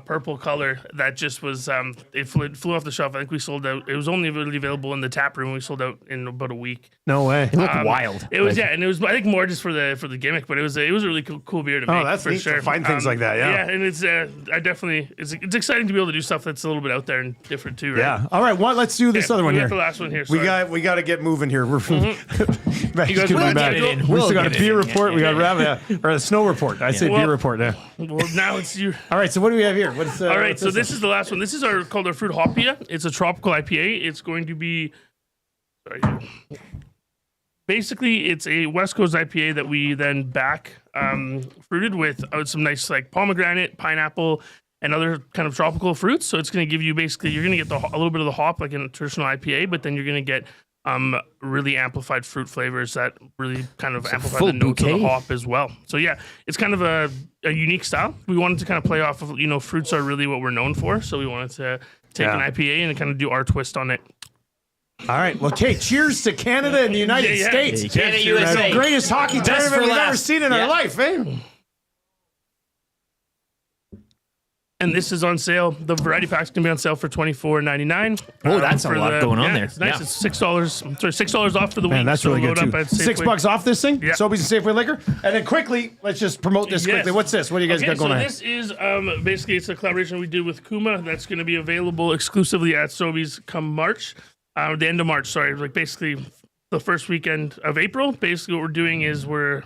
purple color that just was it flew off the shelf. I think we sold out. It was only really available in the tap room. We sold out in about a week. No way. It looked wild. It was and it was I think more just for the gimmick, but it was a really cool beer to make. Oh, that's for neat sure. to find things like that. Yeah. Yeah, and it's it's exciting to be able to do stuff that's a little bit out there and different too. Right? Yeah. All right. Let's do this other one we here. got the last one here. We sorry. got to get moving here. We're back You guys to will my get bad. it in. We We'll still got a get it beer in. report. We got or a snow report. I say Well- beer report now. Well, now it's you. All right. So what do we have here? What's All right, so this is the last one. This is called our Fruit Hopia. It's a tropical IPA. It's going to be, basically, it's a West Coast IPA that we then fruited with some nice like pomegranate, pineapple, and other kind of tropical fruits. So it's going to give you basically, you're going to get a little bit of the hop like in a traditional IPA, but then you're going to get really amplified fruit flavors that really kind of amplify full the notes of the bouquet. hop as well. So yeah, it's kind of a unique style. We wanted to kind of play off of, fruits are really what we're known for. So we wanted to take an IPA and kind of do our twist on it. All right. Well, okay. Cheers to Canada and the United Yeah. States. Canada, Cheers. USA. The greatest hockey Best tournament for we've ever last. seen in Yeah. our life, eh? And this is on sale. The variety pack's gonna be on sale for $24.99. Oh, that's a lot going on there. It's nice. Yeah. It's $6 off for the week. Man, that's so really good load too. up at $6 Safeway. off this thing. Yeah. Sobeys and Safeway Liquor. And then quickly, let's just promote this Yes. quickly. What's this? What do you guys got going so on? this is basically it's a collaboration we did with Kuma that's going to be available exclusively at Sobeys come March, the end of March. Sorry, like basically the first weekend of April. Basically, what we're doing is we're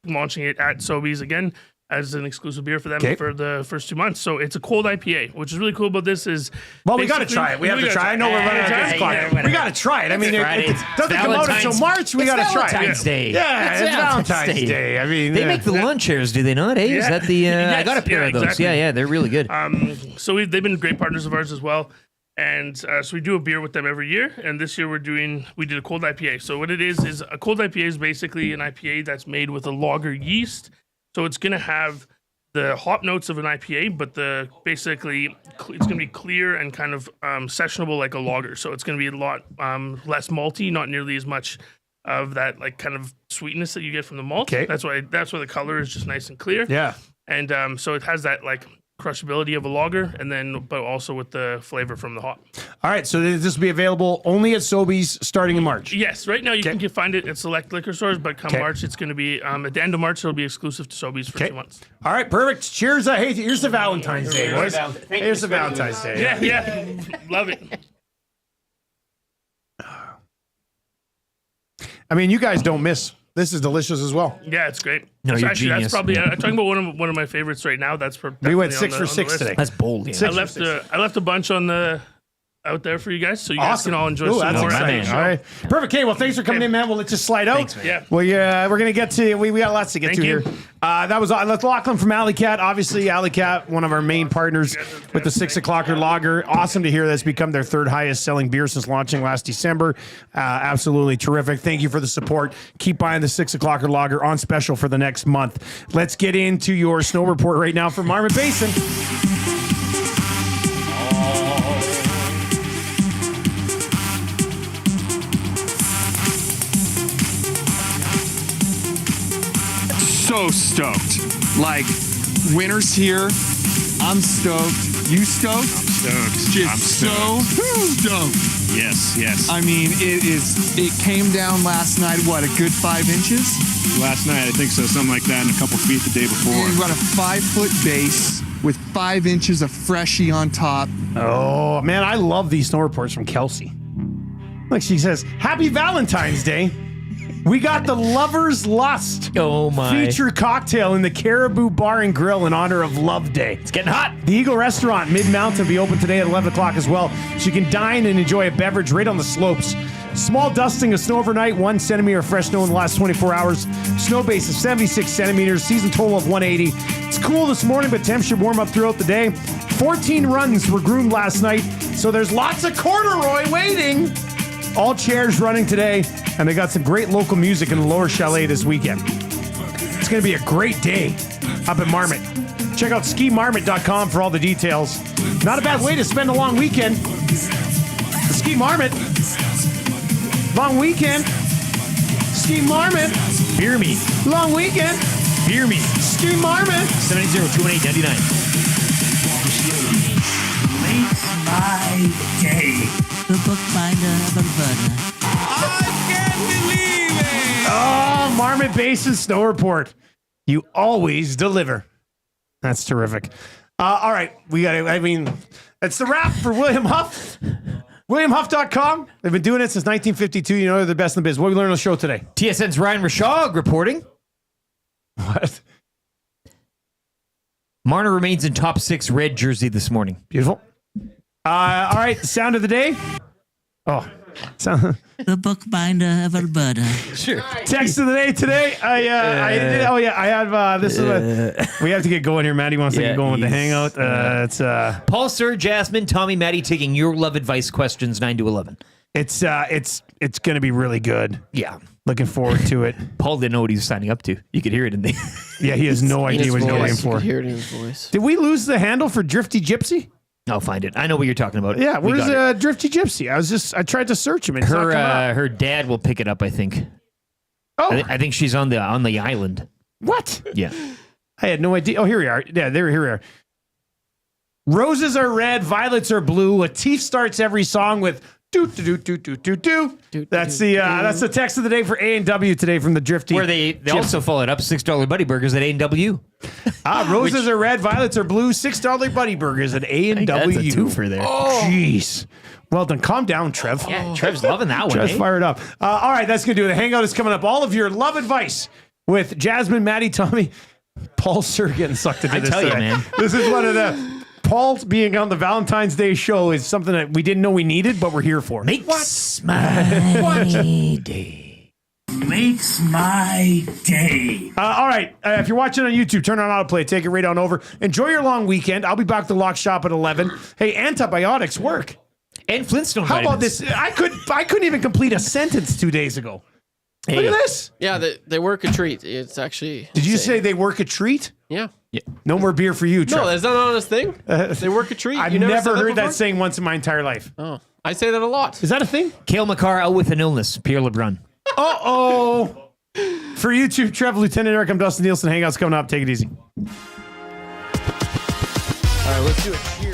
launching it at Sobeys again as an exclusive beer for them for the first 2 months. So it's a cold IPA, which is really cool about this is Well, we got to basically- try it. We have to try it. I know we're running out of this clock. We got to try it. I mean, it doesn't come out until March. We got to try it. Valentine's Day. Yeah, it's Valentine's Day. I mean, They make the lawn chairs, do they not? Hey, is that the? I Yes, got a pair of those. exactly. Yeah, they're really good. So they've been great partners of ours as well. And so we do a beer with them every year. And this year we did a cold IPA. So what it is a cold IPA is basically an IPA that's made with a lager yeast. So it's going to have the hop notes of an IPA, but it's going to be clear and kind of sessionable like a lager. So it's going to be a lot less malty, not nearly as much of that like kind of sweetness that you get from the malt. Okay. That's why the color is just nice and clear. Yeah. And so it has that like crushability of a lager, and then but also with the flavor from the hop. All right, so this will be available only at Sobeys starting in March. Yes, right now you can find it at select liquor stores, but come March it's going to be at the end of March it'll be exclusive to Sobeys for 2 months. All right, perfect. Cheers. Hey, here's the Valentine's Day, boys. Here's the Valentine's Day. Yeah, love it. I mean, you guys don't miss This is delicious as well. Yeah, it's great. No, It's you're actually, genius. that's probably I'm talking about one of my favorites right now. That's for We went definitely 6 on for the 6 list. today. That's bold. Yeah. I left a bunch on the out there for you guys, so you guys can all enjoy Ooh, some that's more. exciting. after the All show. right. Perfect. Okay, well, thanks for coming in, man. We'll let you slide out. Thanks, man. Yeah. Well, yeah, we're going to get to, we got lots to get Thank to you. here. That was Lachlan from Alley Cat. Obviously, Alley Cat, one of our main partners with the 6 o'clocker lager. Awesome to hear that's become their third highest selling beer since launching last December. Absolutely terrific. Thank you for the support. Keep buying the 6 o'clocker lager on special for the next month. Let's get into your snow report right now from Marmot Basin. So stoked. Like, winter's here. I'm stoked. You stoked? Stoked. Just I'm stoked. Yes. I mean, it came down last night, what, a good 5 inches? Last night, I think so. Something like that, and a couple feet the day before. We've got a 5-foot base with 5 inches of freshie on top. Oh, man, I love these snow reports from Kelsey. Like she says, Happy Valentine's Day. We got the Lover's Lust feature cocktail in the Caribou Bar and Grill in honor of Love Day. It's getting hot. The Eagle Restaurant, Mid-Mountain, will be open today at 11 o'clock as well. So you can dine and enjoy a beverage right on the slopes. Small dusting of snow overnight, 1 centimeter of fresh snow in the last 24 hours. Snow base of 76 centimeters, season total of 180. It's cool this morning, but temps should warm up throughout the day. 14 runs were groomed last night, so there's lots of corduroy waiting. All chairs running today, and they got some great local music in the Lower Chalet this weekend. It's going to be a great day up at Marmot. Check out skimarmot.com for all the details. Not a bad way to spend a long weekend. The Ski Marmot. Long weekend. Ski Marmot. Beer me. Long weekend. Beer me. Ski Marmot. 780-218-99. Makes my day. The bookbinder of Alberta. Oh, Marmot Basin Snow Report. You always deliver. That's terrific. All right. We got it. I mean, that's the wrap for William Huff. WilliamHuff.com. They've been doing it since 1952. You know, they're the best in the biz. What did we learn on the show today? TSN's Ryan Rashog reporting. What? Marner remains in top 6 red jersey this morning. Beautiful. All right. Sound of the day. Oh, sound. The bookbinder of Alberta. Sure. Text of the day today. I have this is we have to get going here. Maddie wants to get going with the hangout. It's Paul, Sir, Jasmine, Tommy, Maddie taking your love advice questions 9 to 11. It's going to be really good. Yeah. Looking forward to it. Paul didn't know what he was signing up to. You could hear it in the. Yeah, he has no idea what he's going for. You could hear it in his voice. Did we lose the handle for Drifty Gypsy? I'll find it. I know what you're talking about. Yeah, where's Drifty Gypsy? I tried to search him. And her dad will pick it up, I think. Oh, I think she's on the island. What? Yeah. I had no idea. Oh, here we are. Yeah, here we are. Roses are red, violets are blue. Latif starts every song with do do do do do do do. That's the text of the day for A&W today from the Drifty. Where they also followed up $6 Buddy Burgers at A&W. Roses are red, violets are blue. $6 Buddy Burgers at A&W. That's a twofer there. Oh, jeez. Well done. Calm down, Trev. Yeah, Trev's loving that one. Trev's fired up. All right, that's going to do it. The hangout is coming up. All of your love advice with Jasmine, Maddie, Tommy, Paul Sir getting sucked into this. I tell you, today. man. This is one of the... Paul being on the Valentine's Day show is something that we didn't know we needed, but we're here for. Makes my day. Makes my day. All right. If you're watching on YouTube, turn on autoplay. Take it right on over. Enjoy your long weekend. I'll be back to Lock Shop at 11. Hey, antibiotics work. And Flintstone How about vitamins. this? I couldn't even complete a sentence 2 days ago. Hey. Look at this. Yeah, they work a treat. It's actually. Did you say they work a treat? Yeah. No more beer for you, Trev. No, that's not an honest thing. They work a treat. I've You never said heard that before? saying once in my entire life. Oh, I say that a lot. Is that a thing? Cale Makar out with an illness. Pierre LeBrun. Uh-oh. For YouTube, Trev, Lieutenant Eric, I'm Dustin Nielsen. Hangout's coming up. Take it easy. All right, let's do it. Cheers.